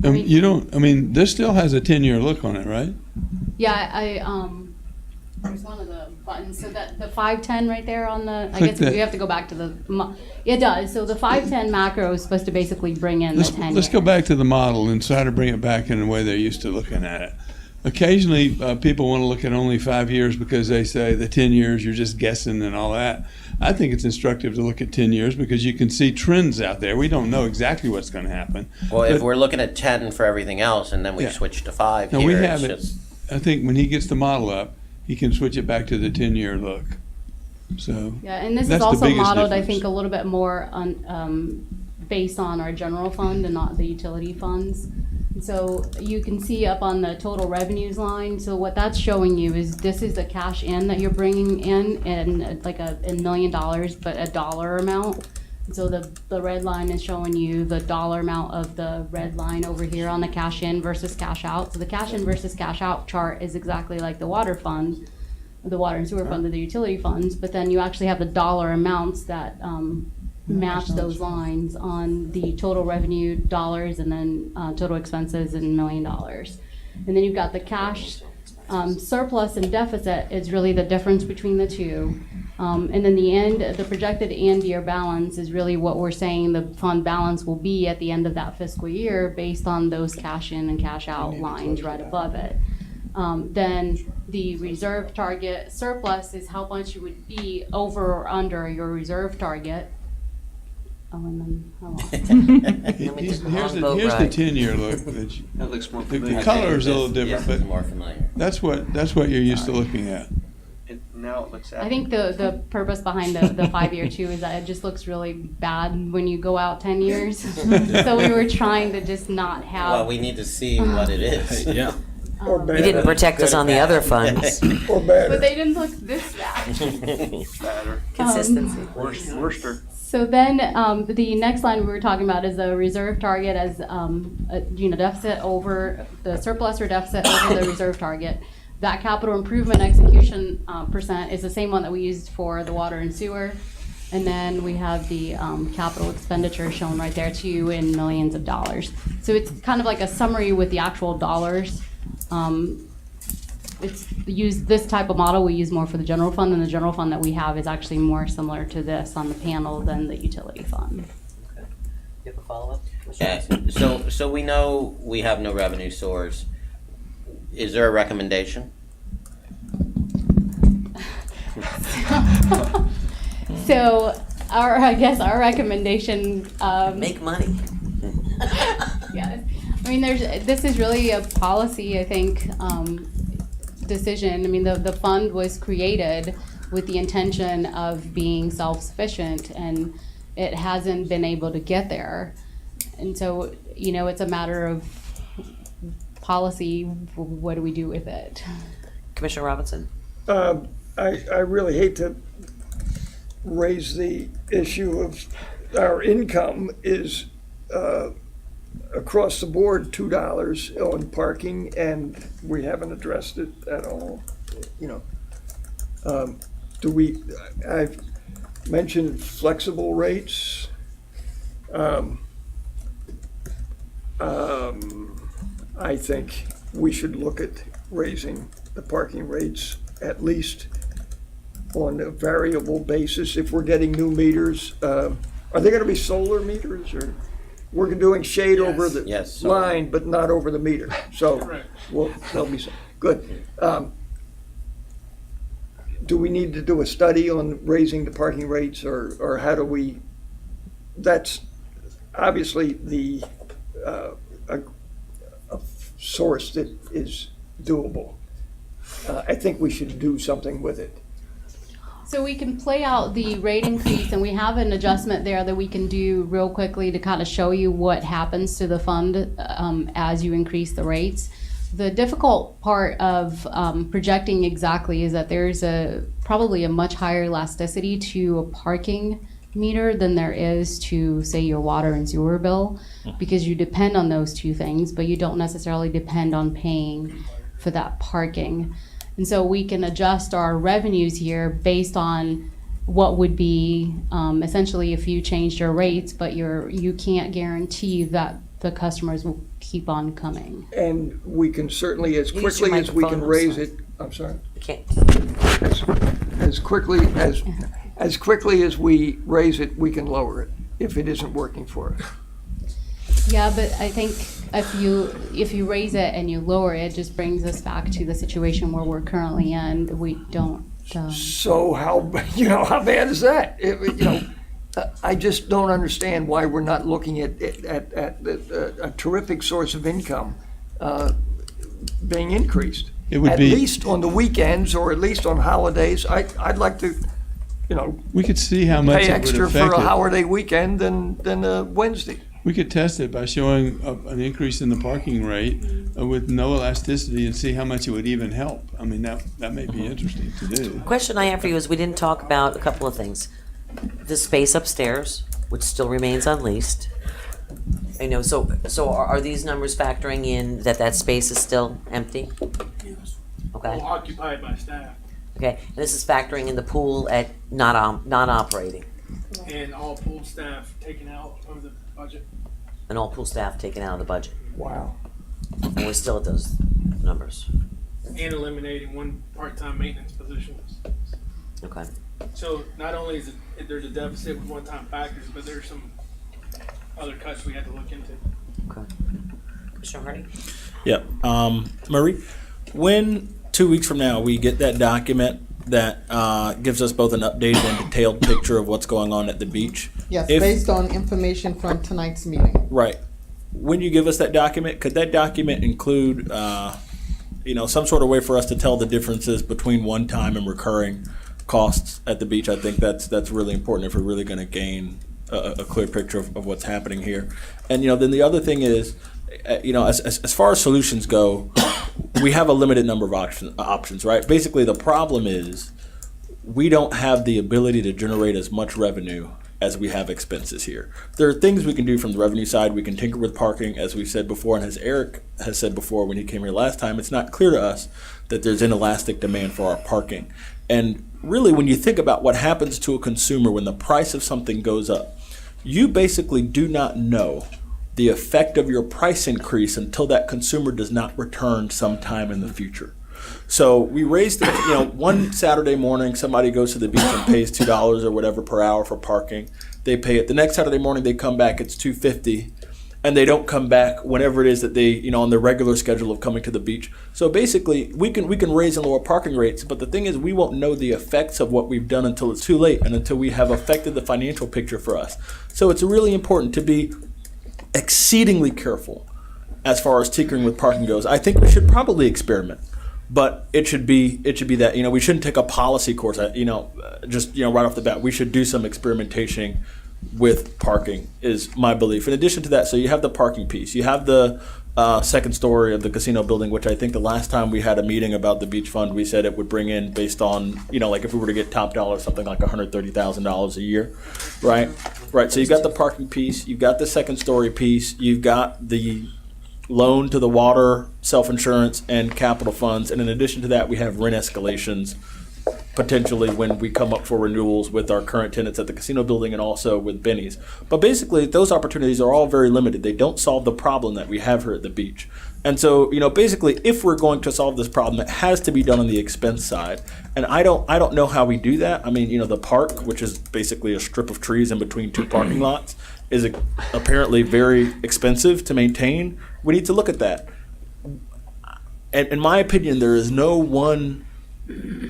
You don't, I mean, this still has a 10-year look on it, right? Yeah, there's one of the buttons, so that the 510 right there on the, I Click guess that. we have to go back to the, it does, so the 510 macro is supposed to basically bring in the 10 Let's go back to the model and try to bring it back in the way they're used to looking at it. Occasionally, people want to look at only 5 years because they say the 10 years, you're just guessing and all that. I think it's instructive to look at 10 years because you can see trends out there. We don't know exactly what's going to happen. Well, if But- we're looking at 10 for everything else and then we Yeah. switch to 5 No, here, we it's have it. just, I think when he gets the model up, he can switch it back to the 10-year look. So Yeah, and this is that's the also biggest modeled, I difference. think, a little bit more on, based on our general fund and not the utility funds. So you can see up on the total revenues line, so what that's showing you is this is the cash in that you're bringing in like $1 million, but a dollar amount. So the red line is showing you the dollar amount of the red line over here on the cash in versus cash out. So the cash in versus cash out chart is exactly like the water fund, the water and sewer fund, or the utility funds, but then you actually have the dollar amounts that match those lines on the total revenue dollars and then total expenses in $1 million. And then you've got the cash surplus and deficit is really the difference between the two. And then the projected end year balance is really what we're saying the fund balance will be at the end of that fiscal year based on those cash in and cash out lines right above it. Then the reserve target surplus is how much you would be over or under your reserve target. Oh, and then, oh, Here's the 10-year look. That looks more The familiar. color is a little Yes, different, it's but more familiar. that's what you're used to looking at. And now it looks at. I think the purpose behind the 5 year too is that it just looks really bad when you go out 10 years. So we were trying to just not have. Well, we need to see what it is. Yeah. Or You bad. didn't protect us on the other funds. Or bad. But they didn't look this bad. Better. Consistency. Worcester. So then, the next line we were talking about is the reserve target as, deficit over, the surplus or deficit over the reserve target. That capital improvement execution percent is the same one that we used for the water and sewer. And then we have the capital expenditure shown right there too in millions of dollars. So it's kind of like a summary with the actual dollars. This type of model we use more for the general fund, and the general fund that we have is actually more similar to this on the panel than the utility fund. You have a follow-up? Yeah, so we know we have no revenue source. Is there a recommendation? So I guess our recommendation, Make money. yes. I mean, this is really a policy, I think, decision. I mean, the fund was created with the intention of being self-sufficient, and it hasn't been able to get there. And so, it's a matter of policy. What do we do with it? Commissioner Robinson? I really hate to raise the issue of our income is across the board $2 on parking, and we haven't addressed it at all. I've mentioned flexible rates. I think we should look at raising the parking rates at least on a variable basis. If we're getting new meters, are they gonna be solar meters, or we're doing shade over the Yes, solar. line, but not over the meter? So, well, they'll be, good. Do we need to do a study on raising the parking rates, or how do we, that's obviously a source that is doable. I think we should do something with it. So we can play out the rate increase, and we have an adjustment there that we can do real quickly to kind of show you what happens to the fund as you increase the rates. The difficult part of projecting exactly is that there's probably a much higher elasticity to a parking meter than there is to, say, your water and sewer bill, because you depend on those two things, but you don't necessarily depend on paying for that parking. And so we can adjust our revenues here based on what would be essentially if you changed your rates, but you can't guarantee that the customers will keep on coming. And we can certainly, as Use your quickly as we can microphone, I'm raise sorry. it, I'm sorry, You can't. as quickly as we raise it, we can lower it if it isn't working for us. Yeah, but I think if you raise it and you lower it, it just brings us back to the situation where we're currently in. We don't. So how bad is that? I just don't understand why we're not looking at a terrific source of income being increased. It would at be- least on the weekends or at least on holidays. I'd like to, We could see how much pay it would extra for affect a it. holiday weekend than a Wednesday. We could test it by showing an increase in the parking rate with no elasticity and see how much it would even help. I mean, that may be interesting to do. Question I have for you is, we didn't talk about a couple of things. The space upstairs, which still remains unleased. I know, so are these numbers factoring in that space is still empty? Okay, All occupied by staff okay, and this is factoring in the pool at not operating, and all pool staff taken out of the budget. and all pool staff taken out of the budget, Wow. and we're still at those numbers. And eliminating one part-time maintenance position. Okay. So not only is there's a deficit with one-time factors, but there's some other cuts we had to look into. Okay. Commissioner Hardy? Yeah. Marie, when 2 weeks from now we get that document that gives us both an updated and detailed picture of what's going on at the beach. Yes, based on information from tonight's meeting. Right. When you give us that document, could that document include, some sort of way for us to tell the differences between one-time and recurring costs at the beach? I think that's really important if we're really going to gain a clear picture of what's happening here. And then the other thing is, as far as solutions go, we have a limited number of options, right? Basically, the problem is we don't have the ability to generate as much revenue as we have expenses here. There are things we can do from the revenue side. We can tinker with parking, as we've said before, and as Eric has said before when he came here last time, it's not clear to us that there's inelastic demand for our parking. And really, when you think about what happens to a consumer when the price of something goes up, you basically do not know the effect of your price increase until that consumer does not return sometime in the future. So we raised, one Saturday morning, somebody goes to the beach and pays $2 or whatever per hour for parking. They pay it. The next Saturday morning, they come back, it's $2.50, and they don't come back whenever it is that they, on their regular schedule of coming to the beach. So basically, we can raise and lower parking rates, but the thing is, we won't know the effects of what we've done until it's too late and until we have affected the financial picture for us. So it's really important to be exceedingly careful as far as tinkering with parking goes. I think we should probably experiment, but it should be that we shouldn't take a policy course. Just right off the bat, we should do some experimentation with parking is my belief. In addition to that, so you have the parking piece, you have the second story of the casino building, which I think the last time we had a meeting about the beach fund, we said it would bring in, based on like if we were to get top dollar, something like $130,000 a year, right? Right. So you've got the parking piece, you've got the second story piece, you've got the loan to the water, self-insurance, and capital funds. And in addition to that, we have rent escalations potentially when we come up for renewals with our current tenants at the casino building and also with Benny's. But basically, those opportunities are all very limited. They don't solve the problem that we have here at the beach. And so, basically, if we're going to solve this problem, it has to be done on the expense side. And I don't know how we do that. I mean, the park, which is basically a strip of trees in between two parking lots, is apparently very expensive to maintain. We need to look at that. And in my opinion, there is no one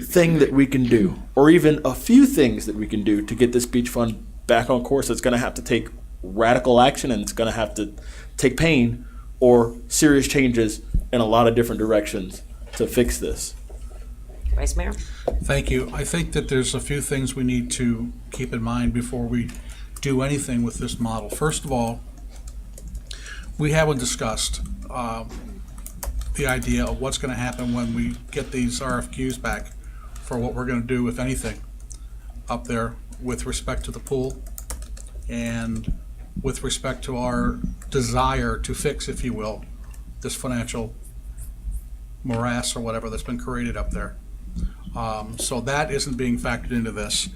thing that we can do, or even a few things that we can do to get this beach fund back on course. It's going to have to take radical action, and it's going to have to take pain or serious changes in a lot of different directions to fix this. Vice Mayor? Thank you. I think that there's a few things we need to keep in mind before we do anything with this model. First of all, we haven't discussed the idea of what's going to happen when we get these RFQs back for what we're going to do, if anything, up there with respect to the pool and with respect to our desire to fix, if you will, this financial morass or whatever that's been created up there. So that isn't being factored into this.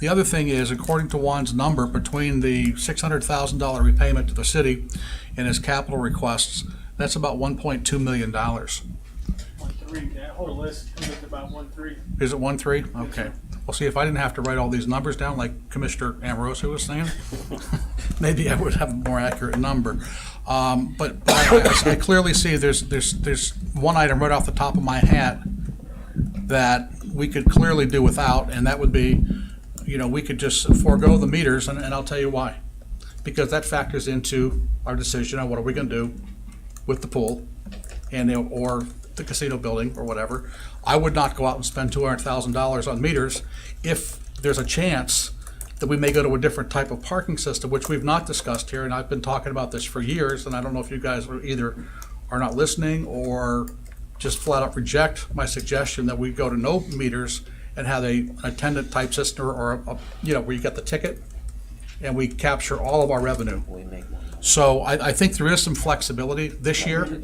The other thing is, according to Juan's number, between the $600,000 repayment to the city and his capital requests, that's about $1.2 million. 1.3, that whole list comes up to about 1.3. Is it 1.3? Okay. Well, see, if I didn't have to write all these numbers down like Commissioner Amoroso was saying, maybe I would have a more accurate number. But I clearly see there's one item right off the top of my hat that we could clearly do without, and that would be, we could just forego the meters, and I'll tell you why. Because that factors into our decision on what are we going to do with the pool or the casino building or whatever. I would not go out and spend $200,000 on meters if there's a chance that we may go to a different type of parking system, which we've not discussed here, and I've been talking about this for years, and I don't know if you guys are not listening or just flat out reject my suggestion that we go to no meters and have an attendant type system or where you get the ticket and we capture all of our revenue. So I think there is some flexibility this year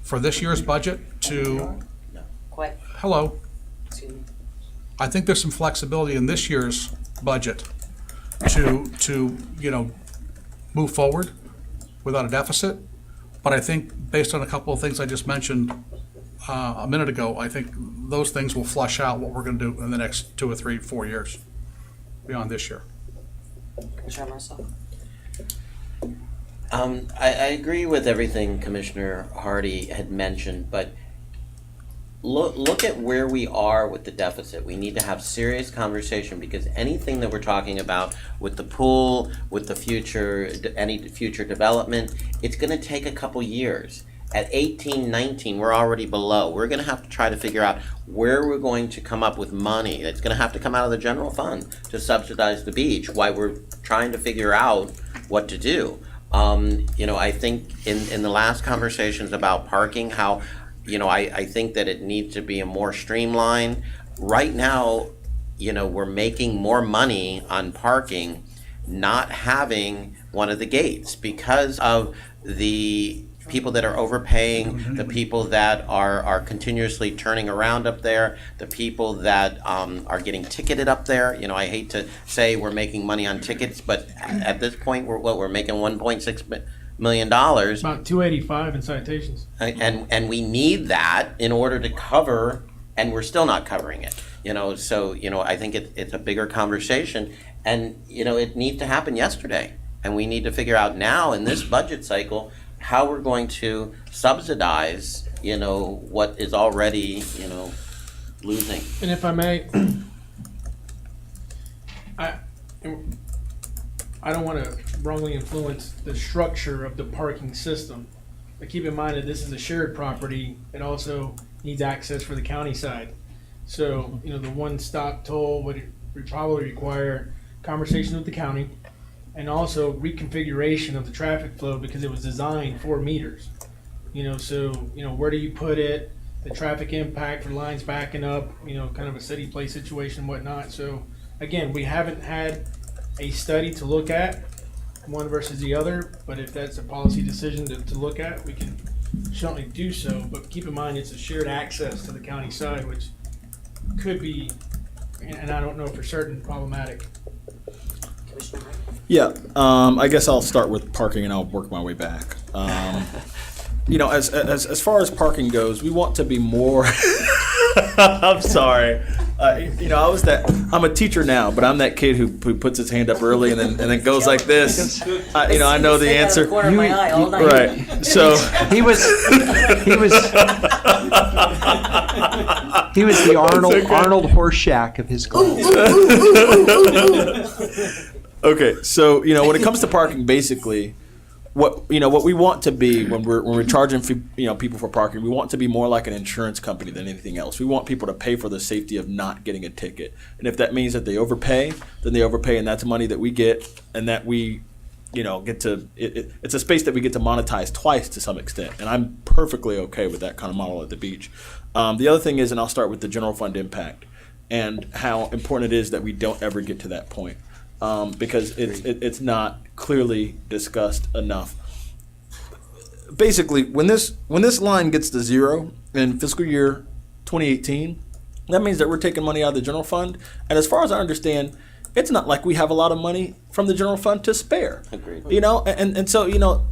for this year's budget to, hello. I think there's some flexibility in this year's budget to move forward without a deficit. But I think based on a couple of things I just mentioned a minute ago, I think those things will flush out what we're going to do in the next 2 or 3, 4 years beyond this year. Commissioner Marcel? I agree with everything Commissioner Hardy had mentioned, but look at where we are with the deficit. We need to have serious conversation, because anything that we're talking about with the pool, with the future, any future development, it's going to take a couple years. At 18, 19, we're already below. We're going to have to try to figure out where we're going to come up with money. It's going to have to come out of the general fund to subsidize the beach, while we're trying to figure out what to do. I think in the last conversations about parking, how, I think that it needs to be a more streamlined. Right now, we're making more money on parking not having one of the gates because of the people that are overpaying, the people that are continuously turning around up there, the people that are getting ticketed up there. I hate to say we're making money on tickets, but at this point, we're making $1.6 million. About 285 in citations. And we need that in order to cover, and we're still not covering it. So I think it's a bigger conversation, and it needs to happen yesterday, and we need to figure out now in this budget cycle how we're going to subsidize, what is already, losing. And if I may, I don't want to wrongly influence the structure of the parking system, but keep in mind that this is a shared property. It also needs access for the county side. So, the one-stop toll would probably require conversation with the county, and also reconfiguration of the traffic flow, because it was designed for meters. So where do you put it? The traffic impact for lines backing up, kind of a city place situation, whatnot. So again, we haven't had a study to look at one versus the other, but if that's a policy decision to look at, we can certainly do so. But keep in mind, it's a shared access to the county side, which could be, and I don't know for certain, problematic. Yeah, I guess I'll start with parking and I'll work my way back. As far as parking goes, we want to be more. I'm sorry. I'm a teacher now, but I'm that kid who puts his hand up early and then goes like this. I know the answer. Right. So he was the Arnold Horseshack of his class. Okay, so when it comes to parking, basically, what we want to be when we're charging people for parking, we want to be more like an insurance company than anything else. We want people to pay for the safety of not getting a ticket, and if that means that they overpay, then they overpay, and that's money that we get, and that we get to. It's a space that we get to monetize twice to some extent, and I'm perfectly okay with that kind of model at the beach. The other thing is, and I'll start with the general fund impact and how important it is that we don't ever get to that point. Because it's not clearly discussed enough. Basically, when this line gets to zero in fiscal year 2018, that means that we're taking money out of the general fund. And as far as I understand, it's not like we have a lot of money from the general fund to spare. Agreed. You know, and so,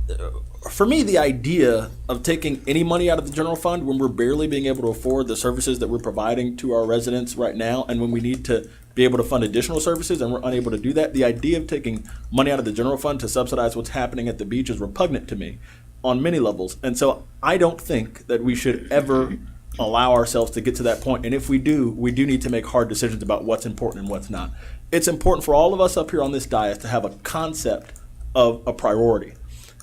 for me, the idea of taking any money out of the general fund when we're barely being able to afford the services that we're providing to our residents right now, and when we need to be able to fund additional services and we're unable to do that, the idea of taking money out of the general fund to subsidize what's happening at the beach is repugnant to me on many levels. And so I don't think that we should ever allow ourselves to get to that point. And if we do need to make hard decisions about what's important and what's not. It's important for all of us up here on this dais to have a concept of a priority.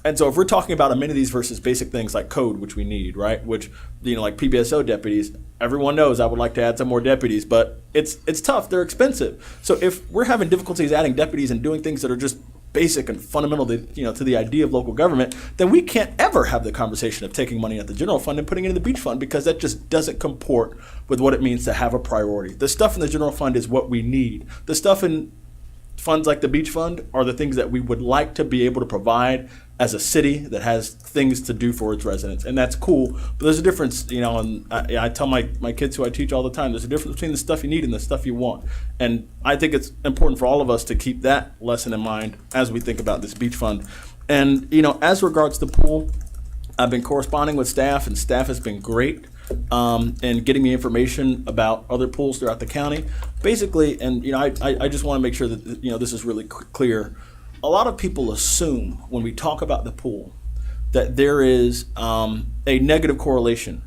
And so if we're talking about amenities versus basic things like code, which we need, right? Which, like PBSO deputies, everyone knows I would like to add some more deputies, but it's tough. They're expensive. So if we're having difficulties adding deputies and doing things that are just basic and fundamental to, to the idea of local government, then we can't ever have the conversation of taking money at the general fund and putting it in the beach fund, because that just doesn't comport with what it means to have a priority. The stuff in the general fund is what we need. The stuff in funds like the beach fund are the things that we would like to be able to provide as a city that has things to do for its residents. And that's cool, but there's a difference, and I tell my kids who I teach all the time, there's a difference between the stuff you need and the stuff you want. And I think it's important for all of us to keep that lesson in mind as we think about this beach fund. And, as regards the pool, I've been corresponding with staff, and staff has been great in getting me information about other pools throughout the county. Basically, and I just want to make sure that this is really clear. A lot of people assume when we talk about the pool that there is a negative correlation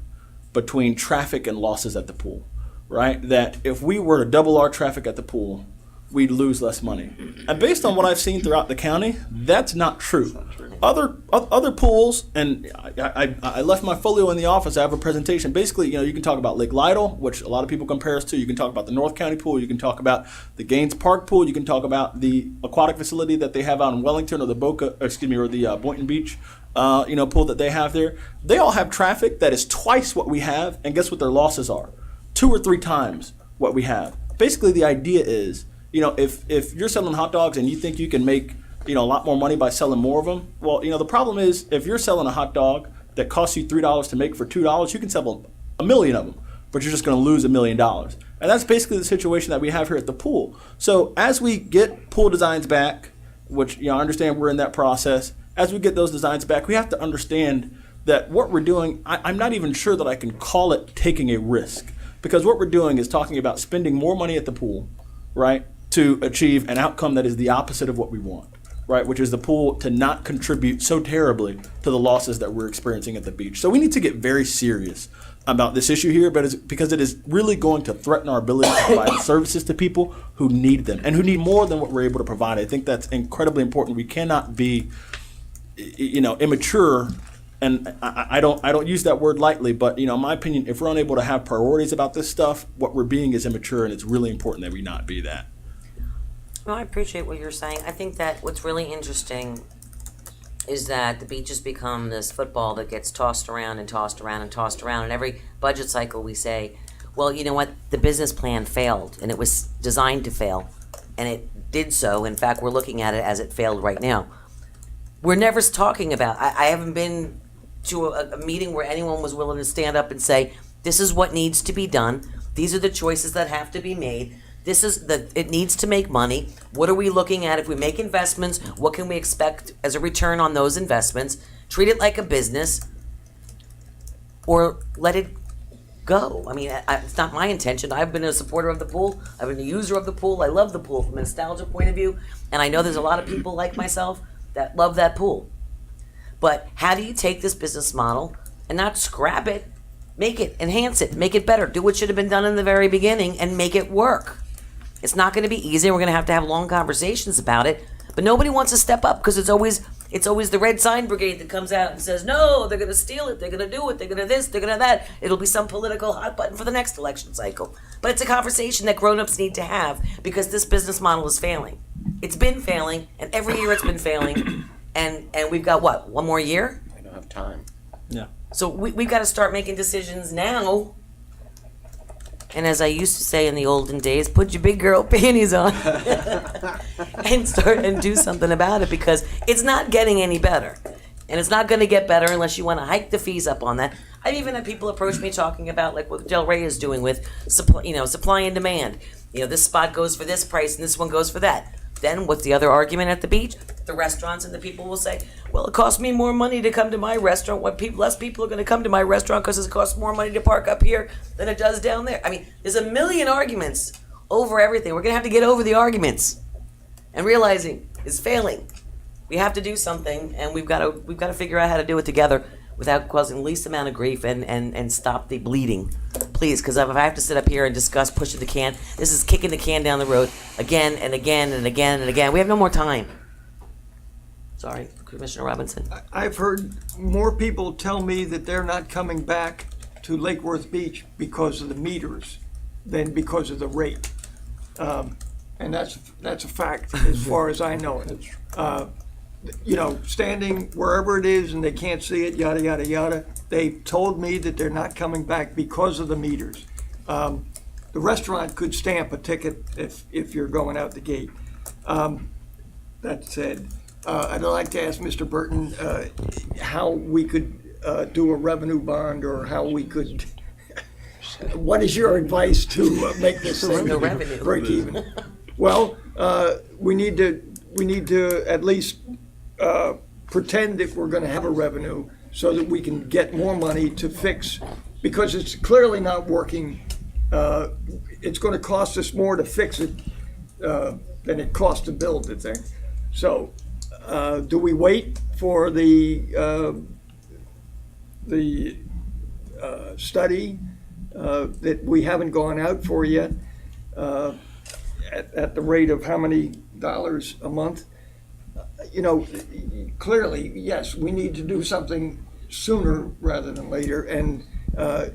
between traffic and losses at the pool, right? That if we were to double our traffic at the pool, we'd lose less money. And based on what I've seen throughout the county, that's not true. Other pools, and I left my folio in the office. I have a presentation. Basically, you can talk about Lake Lytle, which a lot of people compare us to. You can talk about the North County pool. You can talk about the Gaines Park pool. You can talk about the aquatic facility that they have out in Wellington, or the Boynton Beach, pool that they have there. They all have traffic that is twice what we have, and guess what their losses are? 2 or 3 times what we have. Basically, the idea is, if you're selling hot dogs and you think you can make a lot more money by selling more of them. Well, the problem is, if you're selling a hot dog that costs you $3 to make for $2, you can sell a million of them, but you're just going to lose $1 million. And that's basically the situation that we have here at the pool. So as we get pool designs back, which I understand we're in that process, as we get those designs back, we have to understand that what we're doing, I'm not even sure that I can call it taking a risk, because what we're doing is talking about spending more money at the pool, right, to achieve an outcome that is the opposite of what we want. Right, which is the pool to not contribute so terribly to the losses that we're experiencing at the beach. So we need to get very serious about this issue here, because it is really going to threaten our ability to provide services to people who need them and who need more than what we're able to provide. I think that's incredibly important. We cannot be, immature, and I don't use that word lightly, but in my opinion, if we're unable to have priorities about this stuff, what we're being is immature, and it's really important that we not be that. No, I appreciate what you're saying. I think that what's really interesting is that the beach has become this football that gets tossed around and tossed around and tossed around. And every budget cycle we say, well, you know what? The business plan failed, and it was designed to fail. And it did so. In fact, we're looking at it as it failed right now. We're never talking about, I haven't been to a meeting where anyone was willing to stand up and say, this is what needs to be done. These are the choices that have to be made. It needs to make money. What are we looking at? If we make investments, what can we expect as a return on those investments? Treat it like a business, or let it go. I mean, it's not my intention. I've been a supporter of the pool. I've been a user of the pool. I love the pool from a nostalgia point of view. And I know there's a lot of people like myself that love that pool. But how do you take this business model and not scrap it, make it, enhance it, make it better, do what should have been done in the very beginning and make it work? It's not going to be easy. We're going to have long conversations about it, but nobody wants to step up, because it's always the red sign brigade that comes out and says, no, they're going to steal it, they're going to do it, they're going to this, they're going to that. It'll be some political hot button for the next election cycle. But it's a conversation that grown-ups need to have, because this business model is failing. It's been failing, and every year it's been failing, and we've got, what, one more year? We don't have time. Yeah. So we've got to start making decisions now. And as I used to say in the olden days, put your big girl panties on and start and do something about it, because it's not getting any better. And it's not going to get better unless you want to hike the fees up on that. I've even had people approach me talking about like what Del Rey is doing with supply and demand. You know, this spot goes for this price and this one goes for that. Then what's the other argument at the beach? The restaurants and the people will say, well, it costs me more money to come to my restaurant when less people are going to come to my restaurant because it costs more money to park up here than it does down there. I mean, there's a million arguments over everything. We're going to have to get over the arguments and realizing it's failing. We have to do something, and we've got to figure out how to do it together without causing the least amount of grief and stop the bleeding. Please, because if I have to sit up here and discuss pushing the can, this is kicking the can down the road again and again and again and again. We have no more time. Sorry, Commissioner Robinson. I've heard more people tell me that they're not coming back to Lake Worth Beach because of the meters than because of the rate. And that's a fact as far as I know it. You know, standing wherever it is and they can't see it, yada, yada, yada. They've told me that they're not coming back because of the meters. The restaurant could stamp a ticket if you're going out the gate. That said, I'd like to ask Mr. Burton how we could do a revenue bond, or how we could, what is your advice to make this thing break even? Well, we need to at least pretend that we're going to have a revenue so that we can get more money to fix, because it's clearly not working. It's going to cost us more to fix it than it costs to build the thing. So do we wait for the study that we haven't gone out for yet at the rate of how many dollars a month? You know, clearly, yes, we need to do something sooner rather than later, and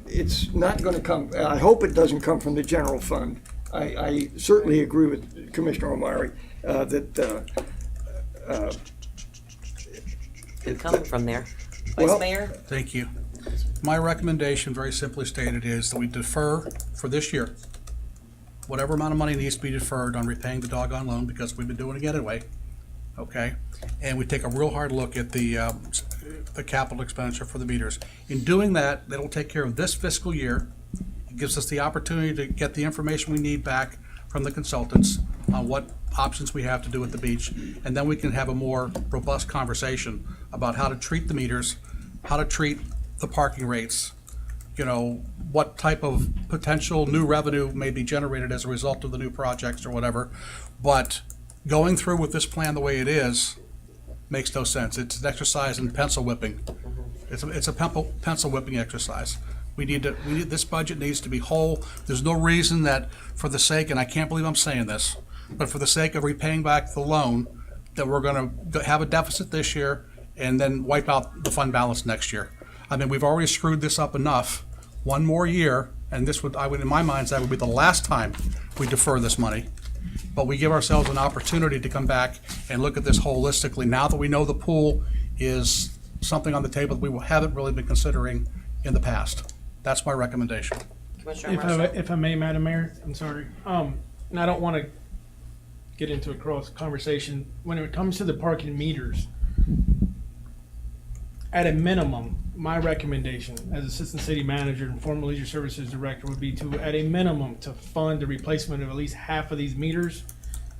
it's not going to come, I hope it doesn't come from the general fund. I certainly agree with Commissioner O'Malley that It's coming from there. Well, Vice Mayor? Thank you. My recommendation, very simply stated, is that we defer for this year whatever amount of money needs to be deferred on repaying the doggone loan, because we've been doing it anyway, okay? And we take a real hard look at the capital expenditure for the meters. In doing that, that'll take care of this fiscal year. It gives us the opportunity to get the information we need back from the consultants on what options we have to do at the beach, and then we can have a more robust conversation about how to treat the meters, how to treat the parking rates, you know, what type of potential new revenue may be generated as a result of the new projects or whatever. But going through with this plan the way it is makes no sense. It's an exercise in pencil whipping. It's a pencil whipping exercise. This budget needs to be whole. There's no reason that, for the sake, and I can't believe I'm saying this, but for the sake of repaying back the loan, that we're going to have a deficit this year and then wipe out the fund balance next year. I mean, we've already screwed this up enough. One more year, and in my mind, that would be the last time we defer this money. But we give ourselves an opportunity to come back and look at this holistically now that we know the pool is something on the table that we haven't really been considering in the past. That's my recommendation. If I may, Madam Mayor, I'm sorry. And I don't want to get into a cross conversation. When it comes to the parking meters, at a minimum, my recommendation as Assistant City Manager and former Leisure Services Director would be to, at a minimum, to fund the replacement of at least half of these meters,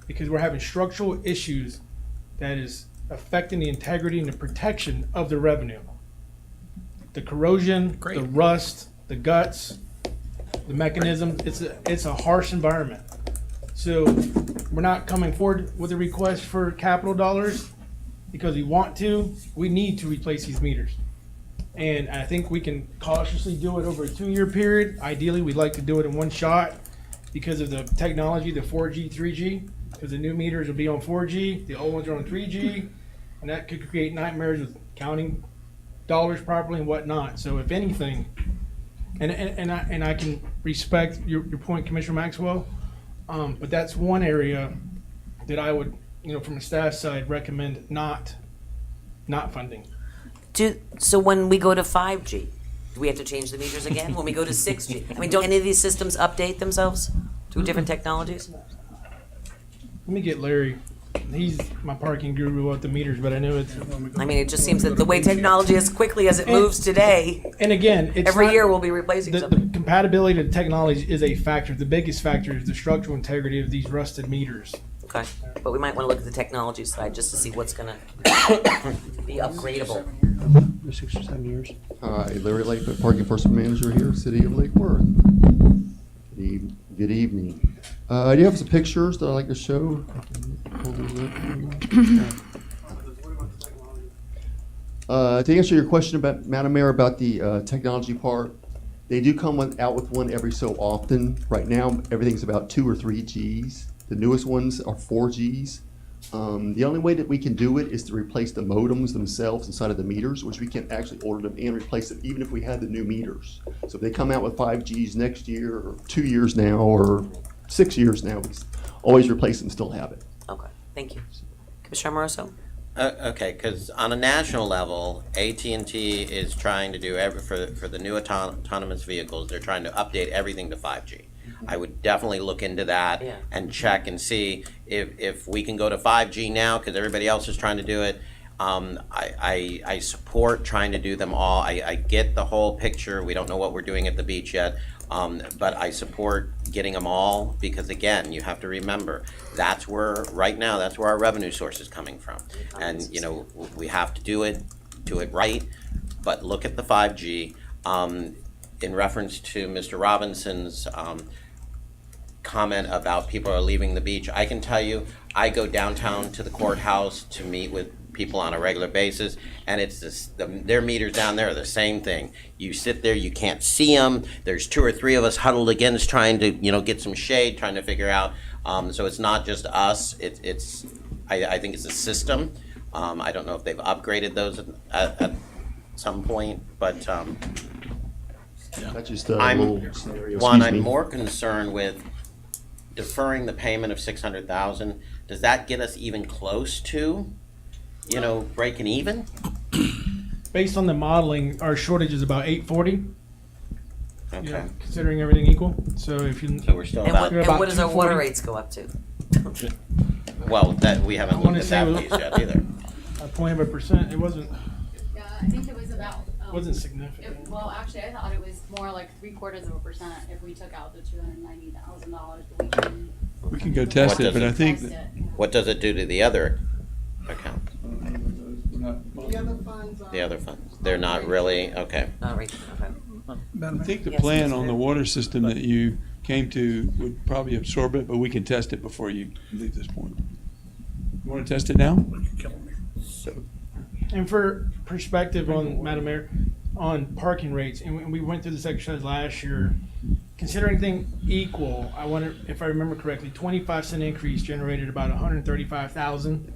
because we're having structural issues that is affecting the integrity and the protection of the revenue. The corrosion, the rust, the guts, the mechanism, it's a harsh environment. So we're not coming forward with a request for capital dollars because we want to. We need to replace these meters. And I think we can cautiously do it over a 2-year period. Ideally, we'd like to do it in one shot because of the technology, the 4G, 3G, because the new meters will be on 4G, the old ones are on 3G, and that could create nightmares with counting dollars properly and whatnot. So if anything, and I can respect your point, Commissioner Maxwell, but that's one area that I would, from a staff side, recommend not funding. So when we go to 5G, do we have to change the meters again? When we go to 6G? I mean, don't any of these systems update themselves through different technologies? Let me get Larry. he's my parking guru with the meters, but I know it's. I mean, it just seems that the way technology, as quickly as it moves today, And again, it's every not- year we'll be replacing the something. compatibility to technology is a factor. The biggest factor is the structural integrity of these rusted meters. Okay, but we might want to look at the technology side just to see what's gonna be upgradable. 6 or 7 years. Hi, Larry Lightfoot, Park Enforcement Manager here, City of Lake Worth. Good evening. Do you have some pictures that I'd like to show? To answer your question about, Madam Mayor, about the technology part, they do come out with one every so often. Right now, everything's about 2 or 3 Gs. The newest ones are 4 Gs. The only way that we can do it is to replace the modems themselves inside of the meters, which we can actually order them and replace them even if we had the new meters. So if they come out with 5Gs next year, or 2 years now, or 6 years now, we always replace them, still have it. Okay, thank you. Commissioner Moroso? Okay, because on a national level, AT&T is trying to do for the new autonomous vehicles, they're trying to update everything to 5G. I would definitely look into that and check and see if we can go to 5G now, because everybody else is trying to do it. I support trying to do them all. I get the whole picture. We don't know what we're doing at the beach yet, but I support getting them all, because again, you have to remember, that's where, right now, that's where our revenue source is coming from. And, you know, we have to do it right, but look at the 5G. In reference to Mr. Robinson's comment about people are leaving the beach, I can tell you, I go downtown to the courthouse to meet with people on a regular basis, and it's their meters down there are the same thing. You sit there, you can't see them. There's 2 or 3 of us huddled against trying to, you know, get some shade, trying to figure out. So it's not just us. I think it's a system. I don't know if they've upgraded those at some point, but That's just a little scenario. I'm more concerned with deferring the payment of $600,000. Does that get us even close to, you know, breaking even? Based on the modeling, our shortage is about 840. Okay. You know, considering everything equal. So if you. So we're still And about. what does our water rates go up to? Well, that we haven't looked at that piece yet either. A 0.1%. It wasn't. Yeah, I think it was about. Wasn't significant. Well, actually, I thought it was more like 0.75% if we took out the $290,000. But we can. We can go test it, but I think. What does it do to the other accounts? The other funds. The other funds? They're not really, okay. Not right, okay. I think the Yes, plan Mr. on the water system that you came to would probably absorb it, but we can test it before you leave this point. You want to test it now? And for perspective on, Madam Mayor, on parking rates, and we went through this exercise last year, considering things equal, I wonder, if I remember correctly, 25-cent increase generated about 135,000,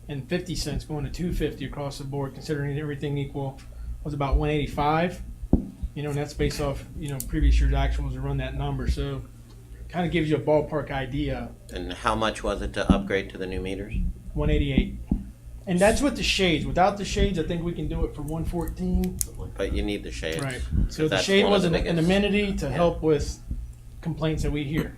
and 50 cents going to 250 across the board, considering everything equal, was about 185. You know, and that's based off, you know, previous year's actuals to run that number. So kind of gives you a ballpark idea. And how much was it to upgrade to the new meters? 188. And that's with the shades. Without the shades, I think we can do it for 114. But you need the shades. Right. So the That's shade one of was the an biggest- amenity to help with complaints that we hear.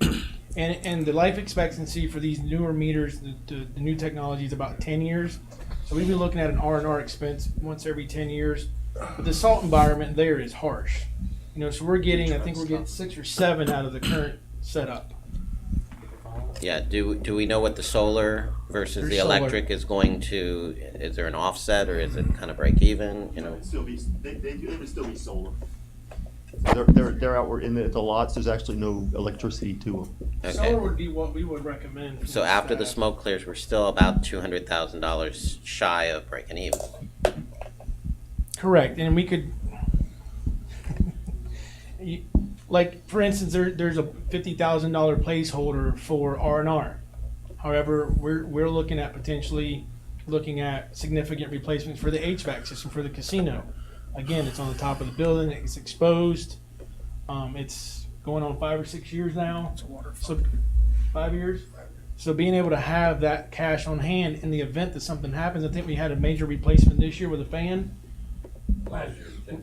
And the life expectancy for these newer meters, the new technology is about 10 years. So we'd be looking at an R&R expense once every 10 years. But the salt environment there is harsh. You know, so we're getting, I think we're getting 6 or 7 out of the current setup. Yeah, do we know what the solar versus There's the solar. electric is going to, is there an offset or is it kind of break even, you know? They would still be solar. They're out in the lots, there's actually no electricity to them. Okay. Solar would be what we would recommend. for So this after the staff. smoke clears, we're still about $200,000 shy of breaking even. Correct, and we could, like, for instance, there's a $50,000 placeholder for R&R. However, we're looking at potentially looking at significant replacements for the HVAC system for the casino. Again, it's on the top of the building, it's exposed. It's going on 5 or 6 years now. So 5 years. So being able to have that cash on hand in the event that something happens, I think we had a major replacement this year with a fan.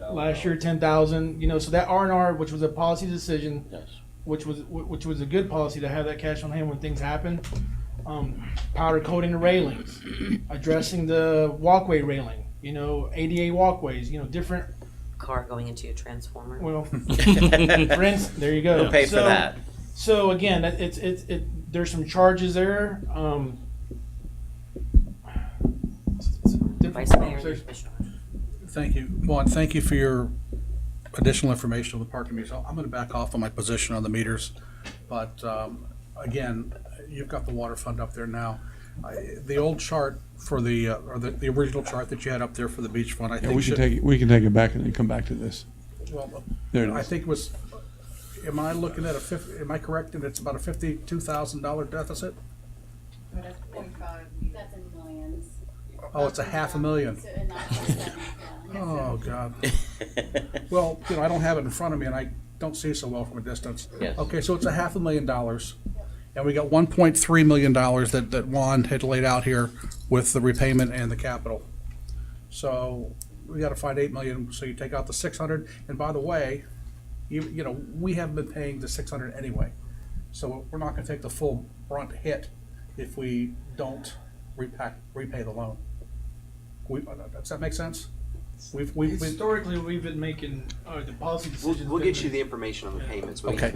Last year, 10,000. You know, so that R&R, which was a policy decision, Yes. which was a good policy to have that cash on hand when things happen. powder coating the railings, addressing the walkway railing, ADA walkways, different. Car going into your transformer. Well, friends, there you go. We'll pay for that. So again, there's some charges there. Vice Mayor, Commissioner. Thank you. Juan, thank you for your additional information on the parking meters. I'm going to back off on my position on the meters. But again, you've got the water fund up there now. The old chart for or the original chart that you had up there for the beach fund, I think we can take it back and then come back to this. Well, There it I is. think it was, am I looking at am I correct that it's about a $52,000 deficit? That's in millions. Oh, it's a $500,000. So, and not percent, yeah. Oh, God. Well, I don't have it in front of me and I don't see so well from a distance. Yes. Okay, so it's a $500,000. And we got $1.3 million that Juan had laid out here with the repayment and the capital. So we got to find $8 million. So you take out the 600. And by the way, we haven't been paying the 600 anyway. So we're not going to take the full brunt hit if we don't repay the loan. Does that make sense? We've Historically, we've been making the policy decisions. We'll get you the information on the payments. Okay.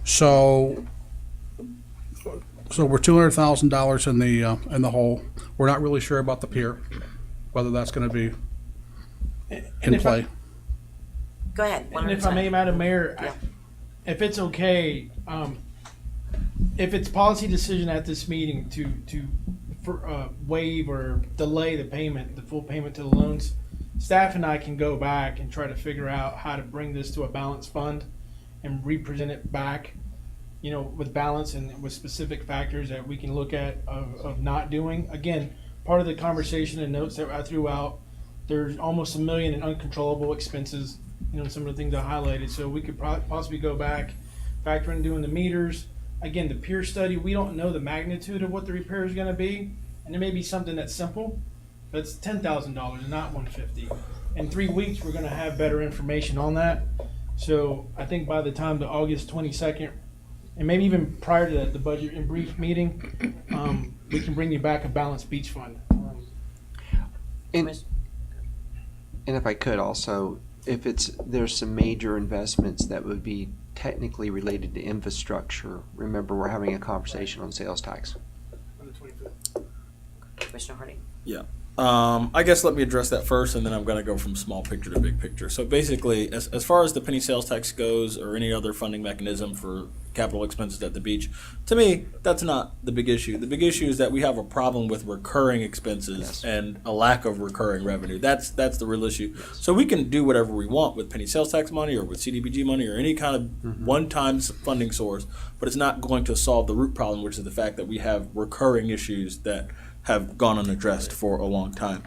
So we're $200,000 in the hole. We're not really sure about the pier, whether that's going to be in play. Go ahead. And if I may, Madam Mayor, if it's okay, if it's policy decision at this meeting to waive or delay the full payment to the loans, staff and I can go back and try to figure out how to bring this to a balanced fund and represent it back, with balance and with specific factors that we can look at of not doing. Again, part of the conversation and notes that I threw out, there's almost $1 million in uncontrollable expenses, some of the things I highlighted. So we could possibly go back, factor in doing the meters. Again, the peer study, we don't know the magnitude of what the repair is going to be. And it may be something that's simple, but it's $10,000 and not $150,000. In 3 weeks, we're going to have better information on that. So I think by the time the August 22nd, and maybe even prior to that, the budget and brief meeting, we can bring you back a balanced beach fund. And if I could also, there's some major investments that would be technically related to infrastructure. Remember, we're having a conversation on sales tax. Commissioner Hardy. Yeah. I guess let me address that first, and then I'm going to go from small picture to big picture. So basically, as far as the penny sales tax goes, or any other funding mechanism for capital expenses at the beach, to me, that's not the big issue. The big issue is that we have a problem with recurring expenses and a lack of recurring revenue. That's the real issue. So we can do whatever we want with penny sales tax money or with CDBG money or any kind of one-time funding source, but it's not going to solve the root problem, which is the fact that we have recurring issues that have gone unaddressed for a long time.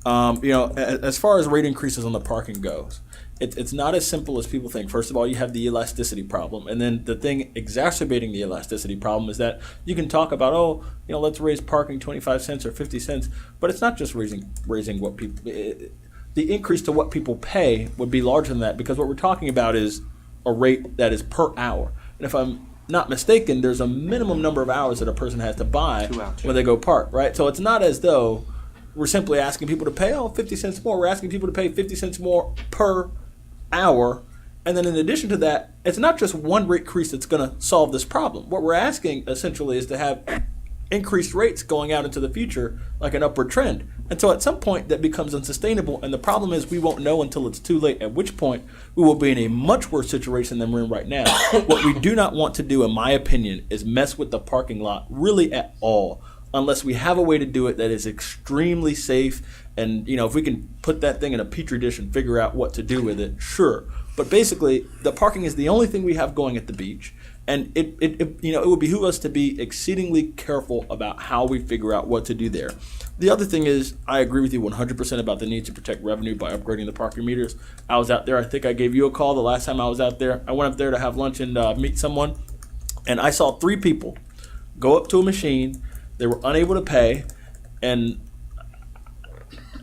As far as rate increases on the parking goes, it's not as simple as people think. First of all, you have the elasticity problem, and then the thing exacerbating the elasticity problem is that you can talk about, let's raise parking 25 cents or 50 cents, but it's not just raising what people. The increase to what people pay would be larger than that, because what we're talking about is a rate that is per hour, and if I'm not mistaken, there's a minimum number of hours that a person has to buy when they go park, right? So it's not as though we're simply asking people to pay 50 cents more. We're asking people to pay 50 cents more per hour. And then in addition to that, it's not just one rate increase that's going to solve this problem. What we're asking essentially is to have increased rates going out into the future, like an upward trend. And so at some point that becomes unsustainable, and the problem is we won't know until it's too late, at which point we will be in a much worse situation than we're in right now. What we do not want to do, in my opinion, is mess with the parking lot really at all, unless we have a way to do it that is extremely safe. And if we can put that thing in a petri dish and figure out what to do with it, sure. But basically, the parking is the only thing we have going at the beach. And it would behoove us to be exceedingly careful about how we figure out what to do there. The other thing is, I agree with you 100% about the need to protect revenue by upgrading the parking meters. I was out there. I think I gave you a call the last time I was out there. I went up there to have lunch and meet someone, and I saw 3 people go up to a machine. They were unable to pay, and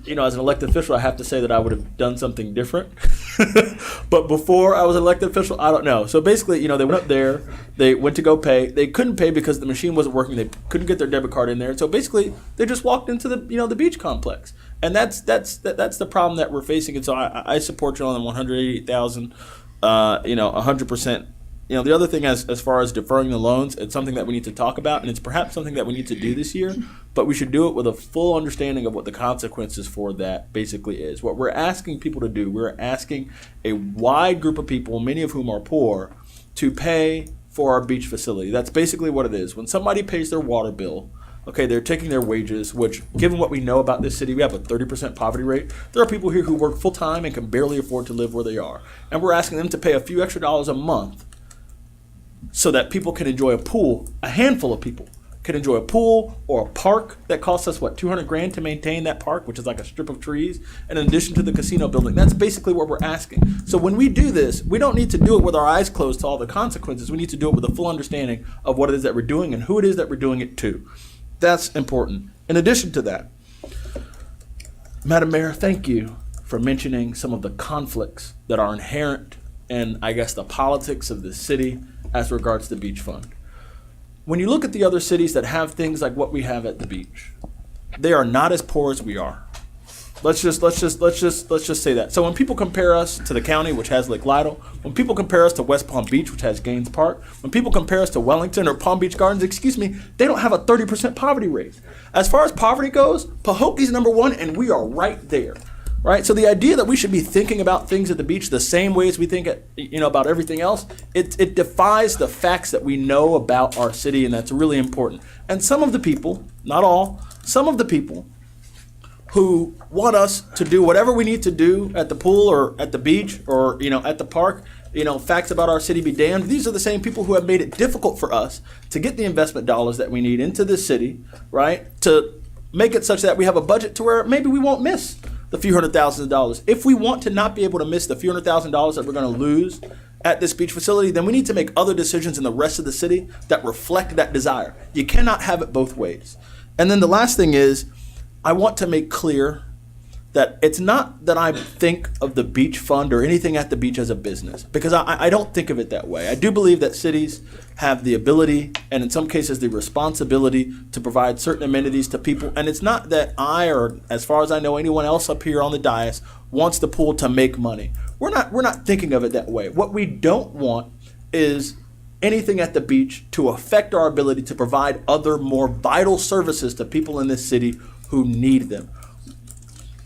as an elected official, I have to say that I would have done something different. But before I was an elected official, I don't know. So basically, they went up there, they went to go pay. They couldn't pay because the machine wasn't working. They couldn't get their debit card in there. So basically, they just walked into the beach complex. And that's the problem that we're facing. And so I support you on the 188,000, 100%. The other thing as far as deferring the loans, it's something that we need to talk about, and it's perhaps something that we need to do this year, but we should do it with a full understanding of what the consequences for that basically is. What we're asking people to do, we're asking a wide group of people, many of whom are poor, to pay for our beach facility. That's basically what it is. When somebody pays their water bill, okay, they're taking their wages, which, given what we know about this city, we have a 30% poverty rate. There are people here who work full-time and can barely afford to live where they are. And we're asking them to pay a few extra dollars a month so that people can enjoy a pool. A handful of people can enjoy a pool or a park that costs us, $200,000 to maintain that park, which is like a strip of trees, and in addition to the casino building. That's basically what we're asking. So when we do this, we don't need to do it with our eyes closed to all the consequences. We need to do it with a full understanding of what it is that we're doing and who it is that we're doing it to. That's important. In addition to that, Madam Mayor, thank you for mentioning some of the conflicts that are inherent in, I guess, the politics of the city as regards to the beach fund. When you look at the other cities that have things like what we have at the beach, they are not as poor as we are. Let's just say that. So when people compare us to the county, which has Lake Lytle, when people compare us to West Palm Beach, which has Gaines Park, when people compare us to Wellington or Palm Beach Gardens, they don't have a 30% poverty rate. As far as poverty goes, Pahokie's number one, and we are right there. Right, so the idea that we should be thinking about things at the beach the same way as we think about everything else, it defies the facts that we know about our city, and that's really important. And some of the people, not all, some of the people who want us to do whatever we need to do at the pool or at the beach or at the park, facts about our city be damned. These are the same people who have made it difficult for us to get the investment dollars that we need into this city, right? To make it such that we have a budget to where maybe we won't miss the few $100,000. If we want to not be able to miss the few $100,000 that we're going to lose at this beach facility, then we need to make other decisions in the rest of the city that reflect that desire. You cannot have it both ways. And then the last thing is, I want to make clear that it's not that I think of the beach fund or anything at the beach as a business, because I don't think of it that way. I do believe that cities have the ability, and in some cases the responsibility, to provide certain amenities to people. And it's not that I, or as far as I know, anyone else up here on the dais wants the pool to make money. We're not thinking of it that way. What we don't want is anything at the beach to affect our ability to provide other more vital services to people in this city who need them.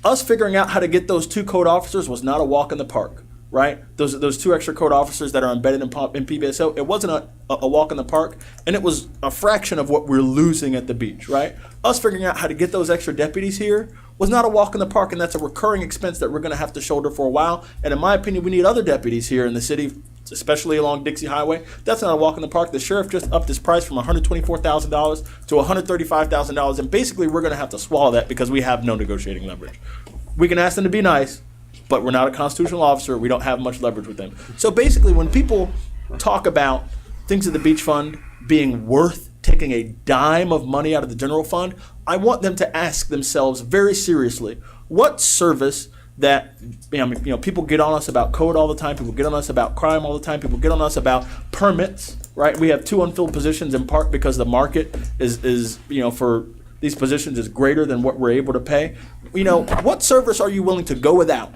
Us figuring out how to get those 2 code officers was not a walk in the park, right? Those 2 extra code officers that are embedded in PBSO, it wasn't a walk in the park, and it was a fraction of what we're losing at the beach, right? Us figuring out how to get those extra deputies here was not a walk in the park, and that's a recurring expense that we're going to have to shoulder for a while. And in my opinion, we need other deputies here in the city, especially along Dixie Highway. That's not a walk in the park. The sheriff just upped his price from $124,000 to $135,000, and basically we're going to have to swallow that because we have no negotiating leverage. We can ask them to be nice, but we're not a constitutional officer. We don't have much leverage with them. So basically, when people talk about things at the beach fund being worth taking a dime of money out of the general fund, I want them to ask themselves very seriously, what service that people get on us about code all the time, people get on us about crime all the time, people get on us about permits, right? We have 2 unfilled positions in part because the market is for these positions is greater than what we're able to pay. What service are you willing to go without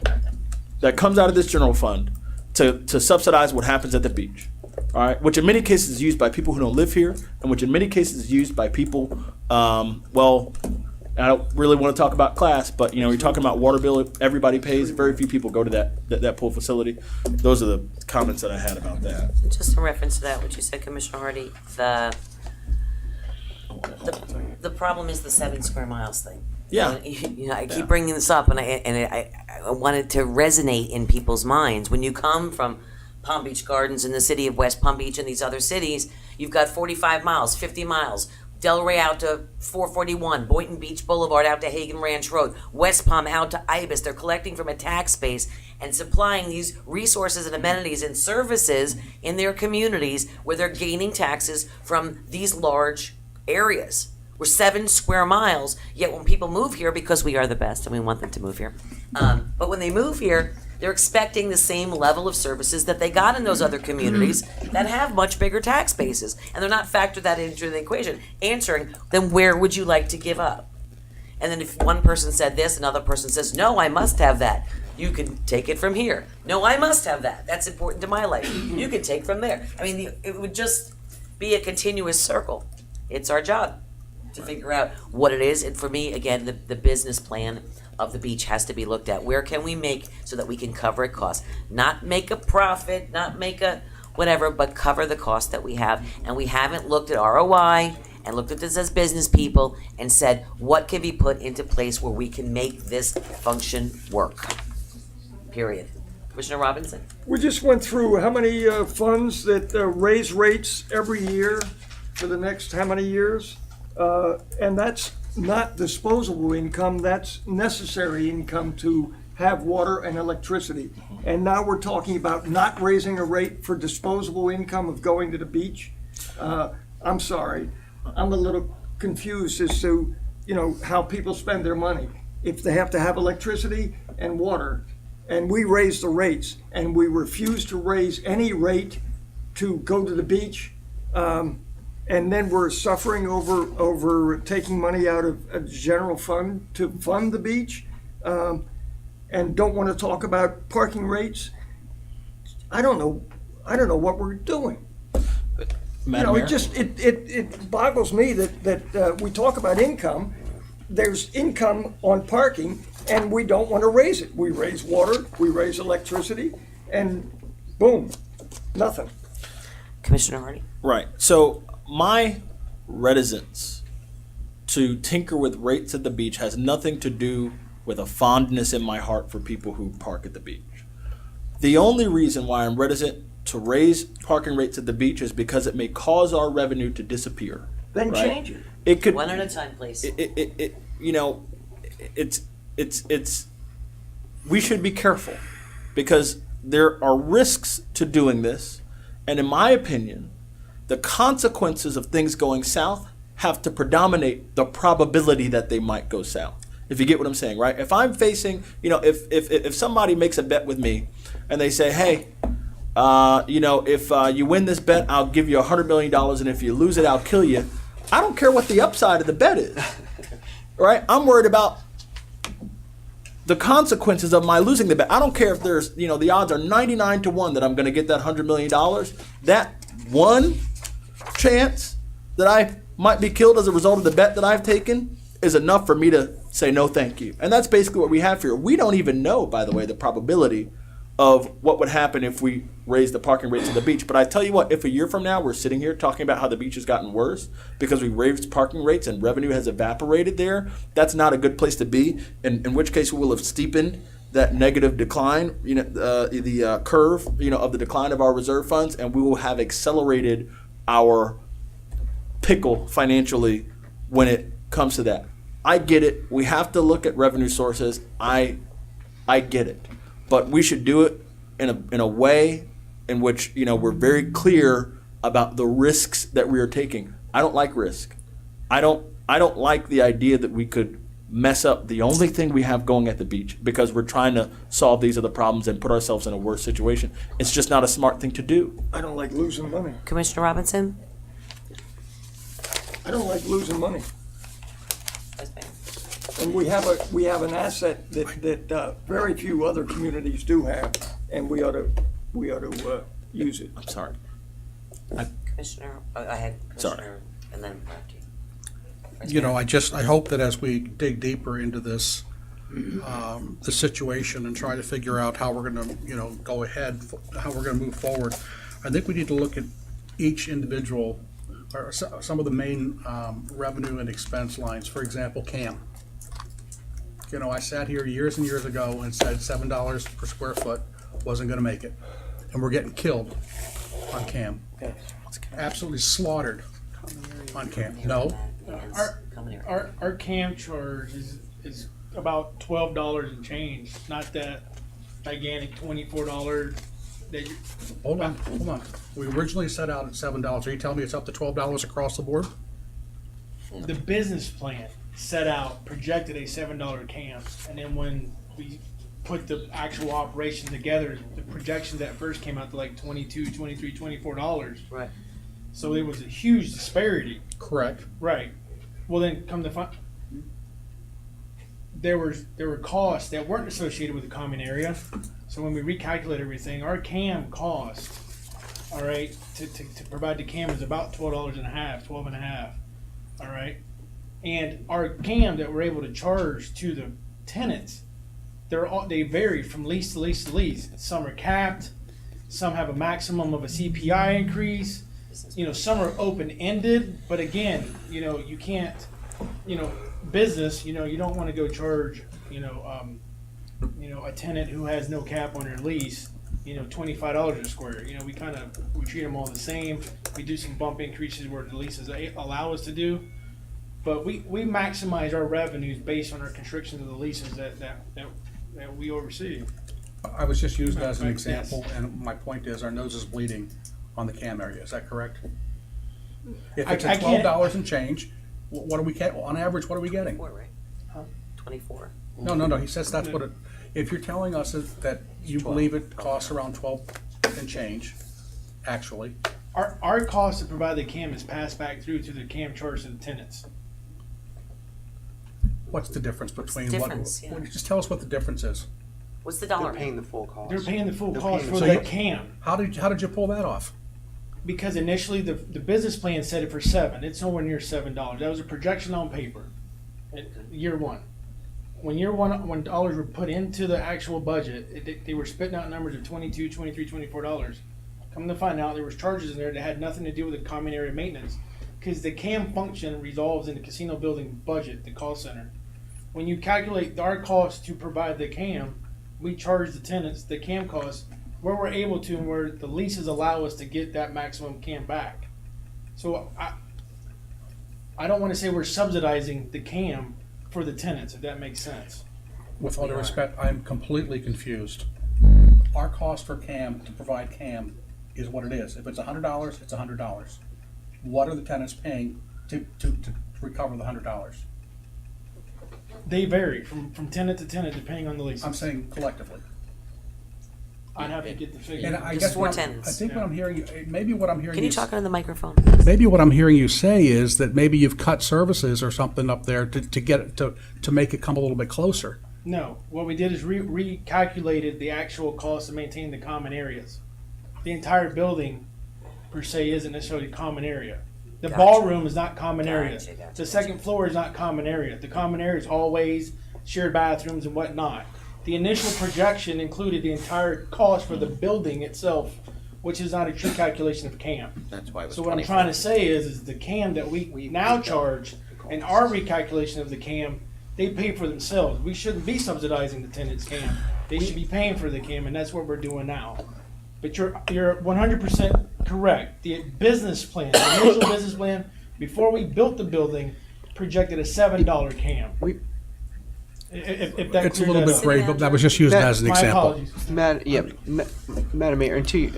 that comes out of this general fund to subsidize what happens at the beach? All right, which in many cases is used by people who don't live here, and which in many cases is used by people, I don't really want to talk about class, but you're talking about water bill, everybody pays, very few people go to that pool facility. Those are the comments that I had about that. Just in reference to that, what you said, Commissioner Hardy, the problem is the 7 square miles thing. Yeah. I keep bringing this up, and I wanted to resonate in people's minds. When you come from Palm Beach Gardens in the city of West Palm Beach and these other cities, you've got 45 miles, 50 miles, Delray out to 441, Boynton Beach Boulevard out to Hagen Ranch Road, West Palm out to Ibis. They're collecting from a tax base and supplying these resources and amenities and services in their communities where they're gaining taxes from these large areas. We're 7 square miles, yet when people move here, because we are the best and we want them to move here, but when they move here, They're expecting the same level of services that they got in those other communities that have much bigger tax bases. And they're not factored that into the equation. Answering, then where would you like to give up? And then if one person said this, another person says, no, I must have that. You can take it from here. No, I must have that. That's important to my life. You can take from there. I mean, it would just be a continuous circle. It's our job to figure out what it is. And for me, again, the business plan of the beach has to be looked at. Where can we make so that we can cover a cost? Not make a profit, not make a whatever, but cover the cost that we have. And we haven't looked at ROI and looked at this as business people and said, what can be put into place where we can make this function work? Period. Commissioner Robinson? We just went through how many funds that raise rates every year for the next how many years? And that's not disposable income, that's necessary income to have water and electricity. And now we're talking about not raising a rate for disposable income of going to the beach. I'm sorry, I'm a little confused as to, how people spend their money. If they have to have electricity and water, and we raise the rates, and we refuse to raise any rate to go to the beach, and then we're suffering over taking money out of a general fund to fund the beach, and don't want to talk about parking rates. I don't know what we're doing. It boggles me that we talk about income. There's income on parking, and we don't want to raise it. We raise water, we raise electricity, and boom, nothing. Commissioner Hardy? Right. So my reticence to tinker with rates at the beach has nothing to do with a fondness in my heart for people who park at the beach. The only reason why I'm reticent to raise parking rates at the beach is because it may cause our revenue to disappear. Then right? change it. It could one at a time, please. It's we should be careful because there are risks to doing this, and in my opinion, the consequences of things going south have to predominate the probability that they might go south. If you get what I'm saying, right? If I'm facing, if somebody makes a bet with me and they say, hey, if you win this bet, I'll give you $100 million, and if you lose it, I'll kill you. I don't care what the upside of the bet is, right? I'm worried about the consequences of my losing the bet. I don't care if there's, the odds are 99-1 that I'm going to get that $100 million. That one chance that I might be killed as a result of the bet that I've taken is enough for me to say no thank you. And that's basically what we have here. We don't even know, by the way, the probability of what would happen if we raise the parking rates at the beach. But I tell you what, if a year from now we're sitting here talking about how the beach has gotten worse because we raised parking rates and revenue has evaporated there, that's not a good place to be, in which case we will have steepened that negative decline, the curve, of the decline of our reserve funds, and we will have accelerated our pickle financially when it comes to that. I get it. We have to look at revenue sources. I get it. But we should do it in a way in which, we're very clear about the risks that we are taking. I don't like risk. I don't like the idea that we could mess up the only thing we have going at the beach because we're trying to solve these other problems and put ourselves in a worse situation. It's just not a smart thing to do. I don't like losing money. Commissioner Robinson? I don't like losing money. And we have an asset that very few other communities do have, and we ought to use it. I'm sorry. Commissioner, I had Commissioner, and then back to you. I hope that as we dig deeper into this, the situation and try to figure out how we're going to, go ahead, how we're going to move forward, I think we need to look at each individual or some of the main revenue and expense lines. For example, CAM. I sat here years and years ago and said $7 per square foot wasn't going to make it, and we're getting killed on CAM. Absolutely slaughtered on CAM. No. Our CAM charge is about $12 and change, not that gigantic $24 that you. Hold on. We originally set out at $7. Are you telling me it's up to $12 across the board? The business plan set out, projected a $7 CAM, and then when we put the actual operation together, the projections that first came out to like $22, $23, $24. Right. So it was a huge disparity. Correct. Right. Well, then come to find, there were costs that weren't associated with the common area. So when we recalculate everything, our CAM cost, all right, to provide the CAM is about $12.50. All right. And our CAM that we're able to charge to the tenants, they vary from lease to lease to lease. Some are capped, some have a maximum of a CPI increase. Some are open-ended, but again, you can't, business, you don't want to go charge, a tenant who has no cap on their lease, $25 a square. We treat them all the same. We do some bump increases where the leases allow us to do, but we maximize our revenues based on our constrictions of the leases that we oversee. I was just using that as an example, and my point is our nose is bleeding on the CAM area. Is that correct? If it's at $12 and change, what are we getting? On average, what are we getting? 24. No. He says that's what it. If you're telling us that you believe it costs around 12 and change, actually, our cost to provide the CAM is passed back through to the CAM charge to the tenants. what's the difference between difference, yeah. Just tell us what the difference is. What's the dollar? They're paying the full cost. They're paying the full They're cost paying for the the full- CAM. How did you pull that off? Because initially the business plan said it for $7. It's nowhere near $7. That was a projection on paper at year one. When dollars were put into the actual budget, they were spitting out numbers of $22, $23, $24. Come to find out, there was charges in there that had nothing to do with the common area maintenance, because the CAM function resolves in the casino building budget, the call center. When you calculate our cost to provide the CAM, we charge the tenants the CAM cost where we're able to, and where the leases allow us to get that maximum CAM back. So I don't want to say we're subsidizing the CAM for the tenants, if that makes sense. With all due respect, I'm completely confused. Our cost for CAM, to provide CAM, is what it is. If it's $100, it's $100. What are the tenants paying to recover the $100? They vary from tenant to tenant depending on the lease. I'm saying collectively. I'd have to get the figure. And I Just guess four what tenants. I think what I'm hearing, maybe what I'm hearing Can you you talk on the microphone? maybe what I'm hearing you say is that maybe you've cut services or something up there to get it to make it come a little bit closer. No, what we did is recalculated the actual cost to maintain the common areas. The entire building, per se, isn't necessarily a common area. The Gotcha. ballroom is not common area. Gotcha. The second floor is not common area. The common area is hallways, shared bathrooms, and whatnot. The initial projection included the entire cost for the building itself, which is not a true calculation of CAM. That's why it was So what I'm 24. trying to say is the CAM that we now charge and our recalculation of the CAM, they pay for themselves. We shouldn't be subsidizing the tenant's CAM. They should be paying for the CAM, and that's what we're doing now. But you're 100% correct. The business plan, the initial business plan, before we built the building, projected a $7 CAM. If that It's a clears little that bit up. gray, but that was just used That- as an My example. apologies. Madam Mayor, and to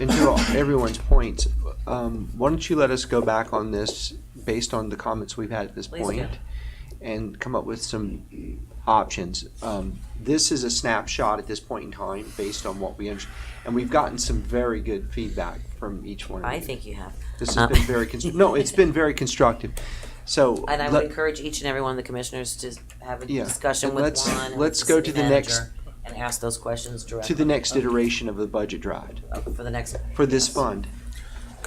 everyone's points, why don't you let us go back on this based on the comments we've had at this Please point, and come up with some options. This is a snapshot at this point in time based on what we understand, and we've gotten some very good feedback from each one of you. I think you have. This has been very no, it's been very constructive. So And I would encourage each and every one of the commissioners to have a discussion and with let's- one. and let's with go city to the manager and ask those questions directly. to the next iteration of the budget drive For the next. for this fund.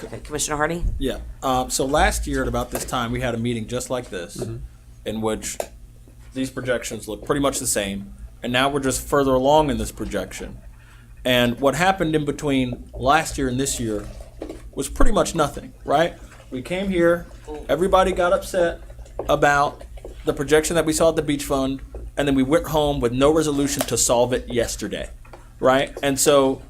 Okay, Commissioner Hardy? Yeah. So last year at about this time, we had a meeting just like this, in which these projections look pretty much the same, and now we're just further along in this projection. And what happened in between last year and this year was pretty much nothing, right? We came here, everybody got upset about the projection that we saw at the beach fund, and then we went home with no resolution to solve it yesterday, right? And so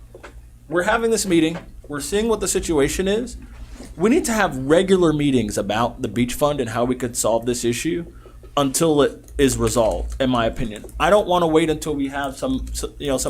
we're having this meeting, we're seeing what the situation is. We need to have regular meetings about the beach fund and how we could solve this issue until it is resolved, in my opinion. I don't want to wait until we have some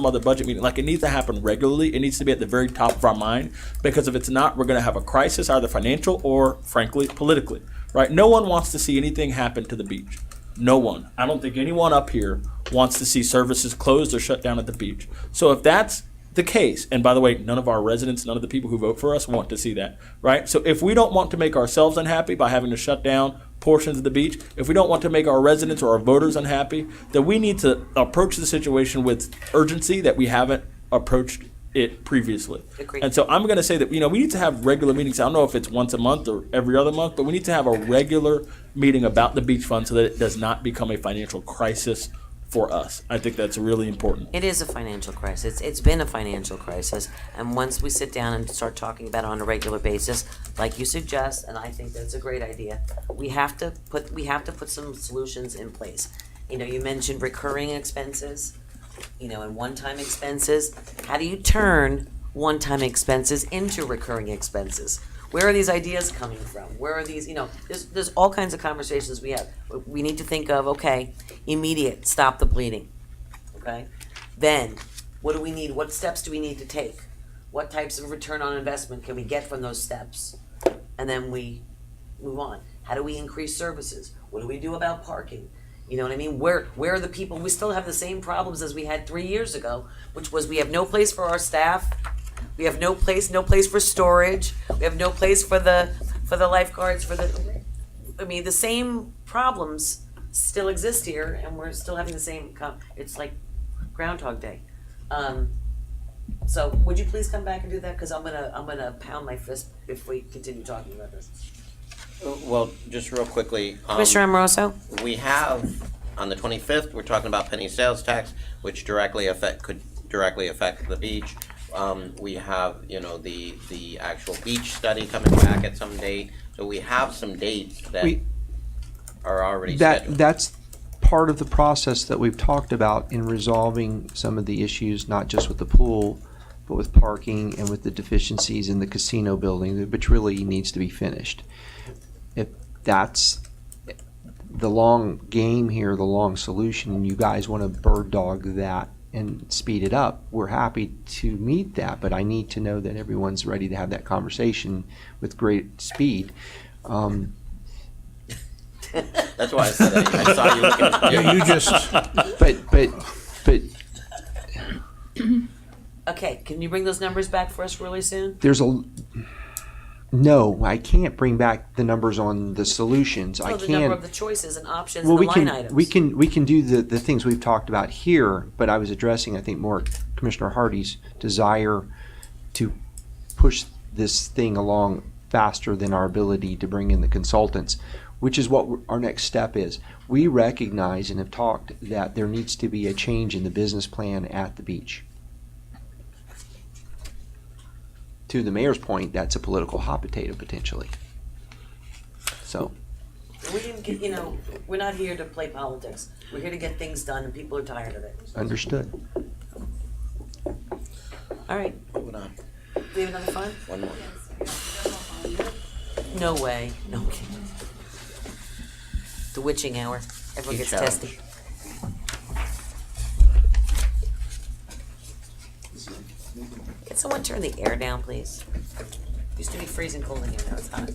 other budget meeting. Like, it needs to happen regularly. It needs to be at the very top of our mind, because if it's not, we're going to have a crisis, either financial or, frankly, politically, right? No one wants to see anything happen to the beach. No one. I don't think anyone up here wants to see services closed or shut down at the beach. So if that's the case, and by the way, none of our residents, none of the people who vote for us want to see that, right? So if we don't want to make ourselves unhappy by having to shut down portions of the beach, if we don't want to make our residents or our voters unhappy, then we need to approach the situation with urgency that we haven't approached it previously. Agreed. And so I'm going to say that, we need to have regular meetings. I don't know if it's once a month or every other month, but we need to have a regular meeting about the beach fund so that it does not become a financial crisis for us. I think that's really important. It is a financial crisis. It's been a financial crisis. And once we sit down and start talking about it on a regular basis, like you suggest, and I think that's a great idea, we have to put some solutions in place. You mentioned recurring expenses, and one-time expenses. How do you turn one-time expenses into recurring expenses? Where are these ideas coming from? Where are these, there's all kinds of conversations we have. We need to think of, okay, immediate, stop the bleeding, okay? Then, what do we need? What steps do we need to take? What types of return on investment can we get from those steps? And then we move on. How do we increase services? What do we do about parking? You know what I mean? Where are the people? We still have the same problems as we had 3 years ago, which was we have no place for our staff. We have no place for storage. We have no place for the lifeguards, the same problems still exist here, and we're still having the same, it's like Groundhog Day. So would you please come back and do that? Because I'm gonna pound my fist if we continue talking about this. Well, just real quickly. Commissioner Amoroso? We have, on the 25th, we're talking about penny sales tax, which could directly affect the beach. We have, the actual beach study coming back at some date. So we have some dates that are already scheduled. That's part of the process that we've talked about in resolving some of the issues, not just with the pool, but with parking and with the deficiencies in the casino building, which really needs to be finished. If that's the long game here, the long solution, and you guys want to bird dog that and speed it up, we're happy to meet that, but I need to know that everyone's ready to have that conversation with great speed. That's why I said that. I saw you looking at You just. But Okay, can you bring those numbers back for us really soon? No, I can't bring back the numbers on the solutions. I The can. number of the choices and options Well, and the line items. we can do the things we've talked about here, but I was addressing, I think, more Commissioner Hardy's desire to push this thing along faster than our ability to bring in the consultants, which is what our next step is. We recognize and have talked that there needs to be a change in the business plan at the beach. To the mayor's point, that's a political hot potato potentially. So. We didn't get, we're not here to play politics. We're here to get things done, and people are tired of it. Understood. All right. Moving on. Do we have another fund? One more. No way. No kidding. The witching hour. Everyone gets challenge. testy. Can someone turn the air down, please? Used to be freezing cold in here, now it's hot.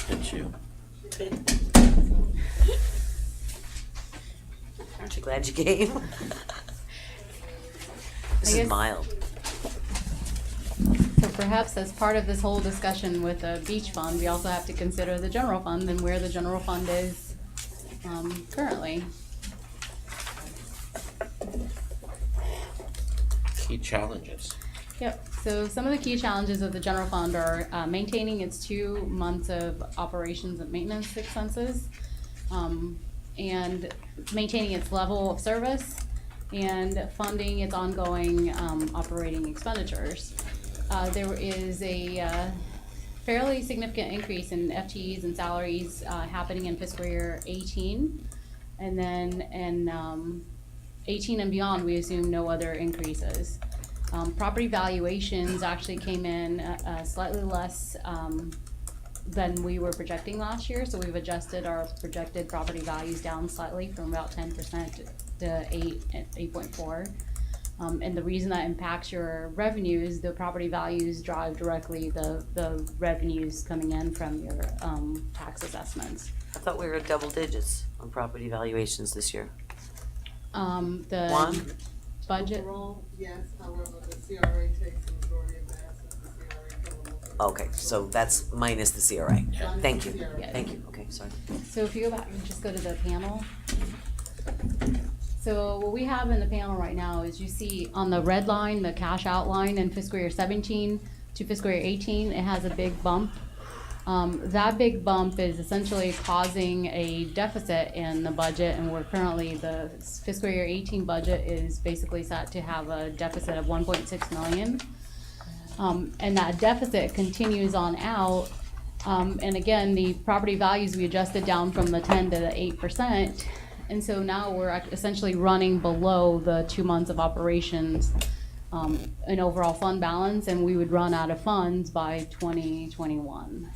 It's you. Aren't you glad you came? This is mild. So perhaps as part of this whole discussion with the beach fund, we also have to consider the general fund and where the general fund is currently. Key challenges. Yep, so some of the key challenges of the general fund are maintaining its 2 months of operations and maintenance expenses, and maintaining its level of service, and funding its ongoing operating expenditures. There is a fairly significant increase in FTEs and salaries happening in fiscal year 18, and then in 18 and beyond, we assume no other increases. Property valuations actually came in slightly less than we were projecting last year, so we've adjusted our projected property values down slightly from about 10% to 8.4. And the reason that impacts your revenue is the property values drive directly the revenues coming in from your tax assessments. I thought we were at double digits on property valuations this year. The One? budget. Overall, yes, however, the CRA takes the majority of that, since the CRA total. Okay, so that's minus the CRA. Thank you, Yeah. thank you, okay, sorry. So if you go back and just go to the panel. So what we have in the panel right now is you see on the red line, the cash outline in fiscal year 17 to fiscal year 18, it has a big bump. That big bump is essentially causing a deficit in the budget, and we're currently, the fiscal year 18 budget is basically set to have a deficit of 1.6 million. And that deficit continues on out. And again, the property values we adjusted down from the 10 to the 8%. And so now we're essentially running below the 2 months of operations, an overall fund balance, and we would run out of funds by 2021.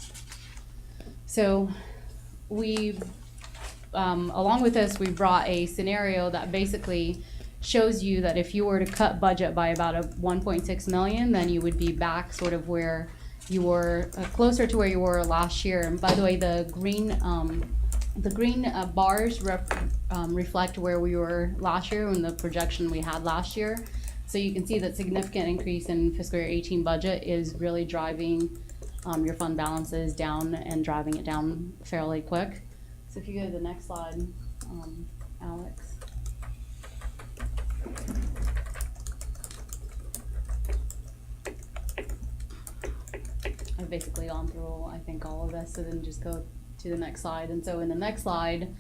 So we, along with this, we brought a scenario that basically shows you that if you were to cut budget by about 1.6 million, then you would be back sort of where you were, closer to where you were last year. And by the way, the green bars reflect where we were last year and the projection we had last year. So you can see that significant increase in fiscal year 18 budget is really driving your fund balances down and driving it down fairly quick. So if you go to the next slide, Alex. I've basically gone through, I think, all of this, so then just go to the next slide. And so in the next slide,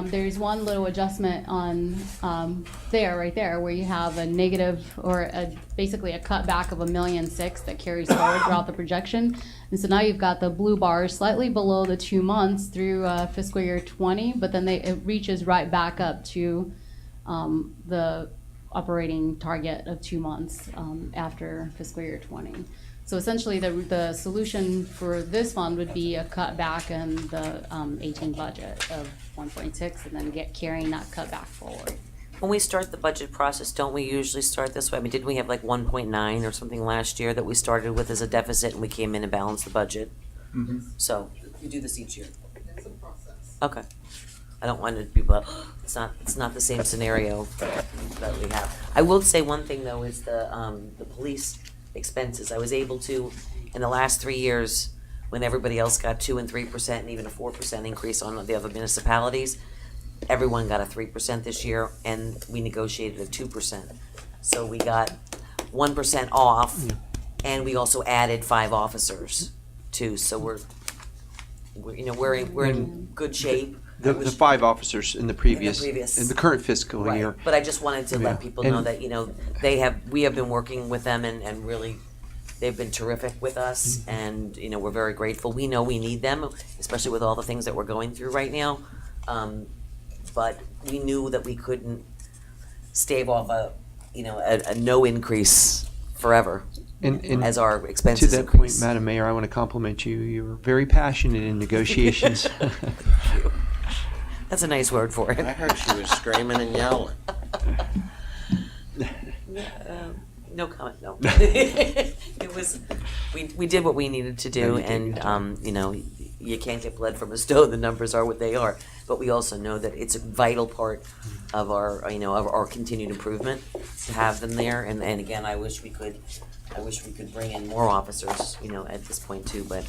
there's one little adjustment on right there, where you have a negative, or basically a cutback of $1.6 million that carries forward throughout the projection. And so now you've got the blue bars slightly below the 2 months through fiscal year 20, but then it reaches right back up to the operating target of 2 months after fiscal year 20. So essentially, the solution for this fund would be a cutback in the 18 budget of 1.6, and then carrying that cutback forward. When we start the budget process, don't we usually start this way? I mean, didn't we have like 1.9 or something last year that we started with as a deficit, and we came in and balanced the budget? Mm-hmm. So we do this each year. It's a process. Okay. I don't want people, it's not the same scenario that we have. I will say one thing though, is the police expenses. I was able to, in the last 3 years, when everybody else got 2% and 3% and even a 4% increase on the other municipalities, everyone got a 3% this year, and we negotiated a 2%. So we got 1% off, and we also added 5 officers too. So we're in good shape. The 5 officers in the previous, in the current fiscal Right. year. But I just wanted to Yeah. let people know And- that, we have been working with them, and really, they've been terrific with us, and, we're very grateful. We know we need them, especially with all the things that we're going through right now. But we knew that we couldn't stave off a no increase forever And as our expenses to that increase. point, Madam Mayor, I want to compliment you. You were very passionate in negotiations. That's a nice word for it. I heard she was screaming and yelling. No comment, no. It was, we did what we needed to do, and, you can't get blood from a stone, the numbers are what they are. But we also know that it's a vital part of our, of our continued improvement to have them there, and again, I wish we could bring in more officers, at this point too, but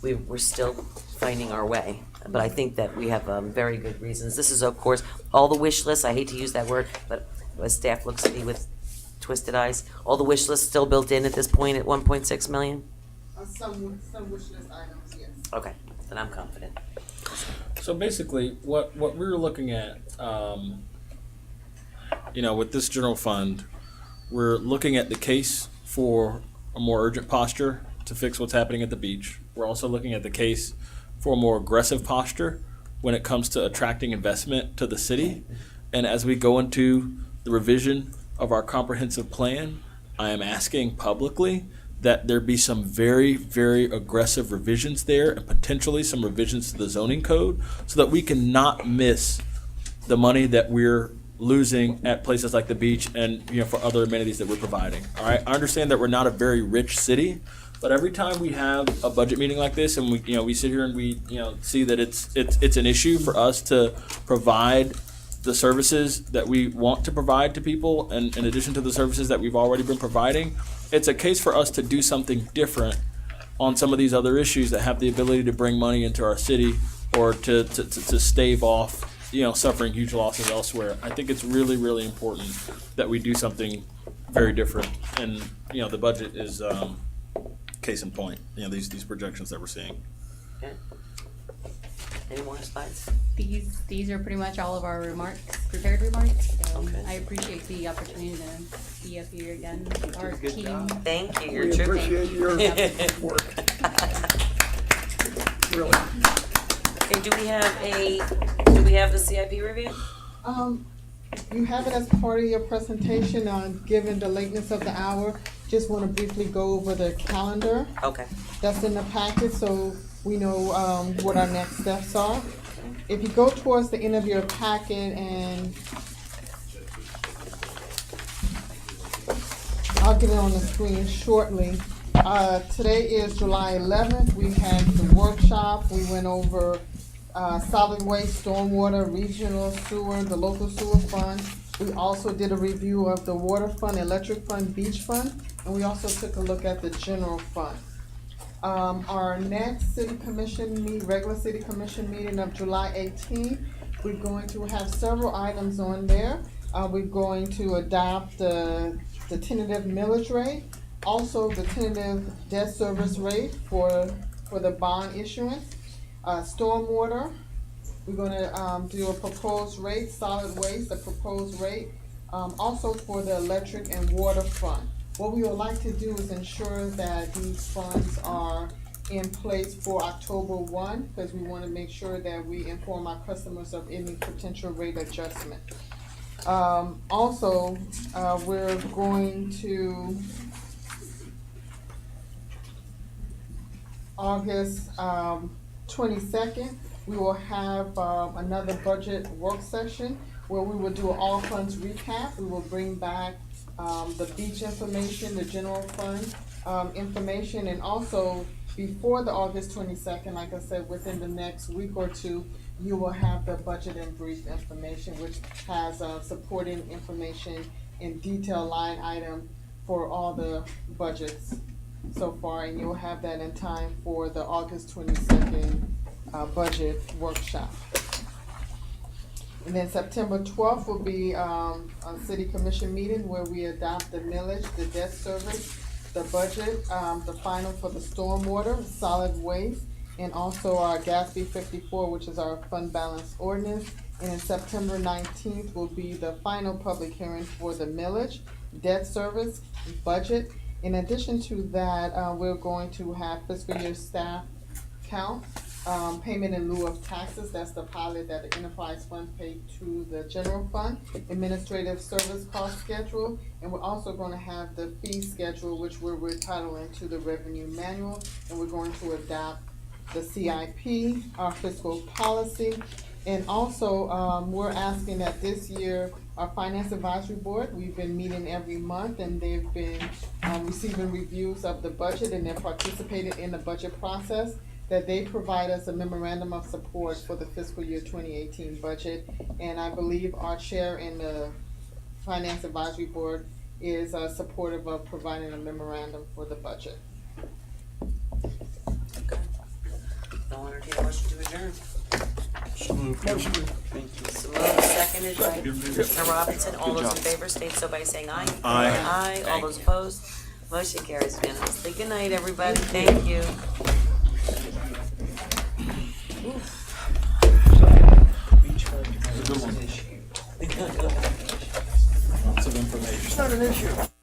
we're still finding our way. But I think that we have, very good reasons. This is, of course, all the wish lists, I hate to use that word, but staff looks at me with twisted eyes. All the wish lists still built in at this point at 1.6 million? Some wish list items, yes. Okay, then I'm confident. So basically, what we're looking at, with this general fund, we're looking at the case for a more urgent posture to fix what's happening at the beach. We're also looking at the case for a more aggressive posture when it comes to attracting investment to the city. And as we go into the revision of our comprehensive plan, I am asking publicly that there be some very, very aggressive revisions there, and potentially some revisions to the zoning code, so that we can not miss the money that we're losing at places like the beach and for other amenities that we're providing. All right, I understand that we're not a very rich city, but every time we have a budget meeting like this, and we sit here and we see that it's an issue for us to provide the services that we want to provide to people, and in addition to the services that we've already been providing, it's a case for us to do something different on some of these other issues that have the ability to bring money into our city or to stave off, suffering huge losses elsewhere. I think it's really, really important that we do something very different. And, the budget is case in point, these projections that we're seeing. Okay. Any more slides? These are pretty much all of our prepared remarks. Okay. I appreciate the opportunity to be up here again. Our Good team. job. Thank you, We you're tripping. appreciate your work. Really. Okay, do we have the CIP review? You have it as part of your presentation, given the lateness of the hour. Just want to briefly go over the calendar Okay. that's in the packet so we know what our next steps are. If you go towards the end of your packet, and I'll get it on the screen shortly. Today is July 11th. We had the workshop. We went over solid waste, stormwater, regional sewer, the local sewer fund. We also did a review of the water fund, electric fund, beach fund, and we also took a look at the general fund. Our next regular city commission meeting of July 18th, we're going to have several items on there. We're going to adopt the tentative millage rate, also the tentative debt service rate for the bond issuance. Stormwater, we're gonna do a proposed rate, solid waste, a proposed rate, also for the electric and water fund. What we would like to do is ensure that these funds are in place for October 1, because we wanna make sure that we inform our customers of any potential rate adjustment. Also, we're going to August 22nd, we will have another budget work session where we will do an all funds recap. We will bring back the beach information, the general fund information, and also before the August 22nd, like I said, within the next week or two, you will have the budget and brief information, which has supporting information and detailed line item for all the budgets so far, and you'll have that in time for the August 22nd budget workshop. And then September 12th will be a city commission meeting where we adopt the millage, the debt service, the budget, the final for the stormwater, solid waste, and also our GASB 54, which is our fund balance ordinance. And then September 19th will be the final public hearing for the millage, debt service, budget. In addition to that, we're going to have fiscal year staff count, payment in lieu of taxes. That's the pilot that the enterprise fund paid to the general fund, administrative service cost schedule, and we're also going to have the fee schedule, which we're retitling to the revenue manual, and we're going to adopt the CIP, our fiscal policy, and also we're asking that this year our finance advisory board, we've been meeting every month, and they've been receiving reviews of the budget, and they're participating in the budget process, that they provide us a memorandum of support for the fiscal year 2018 budget. And I believe our chair in the finance advisory board is supportive of providing a memorandum for the budget. Okay. I'll entertain a motion to adjourn. So moved, seconded by Mr. Robinson. All those in favor state so by saying aye. Aye. Aye. All those opposed? Motion carries unanimously. Good night, everybody. Thank you. Lots of information. It's not an issue.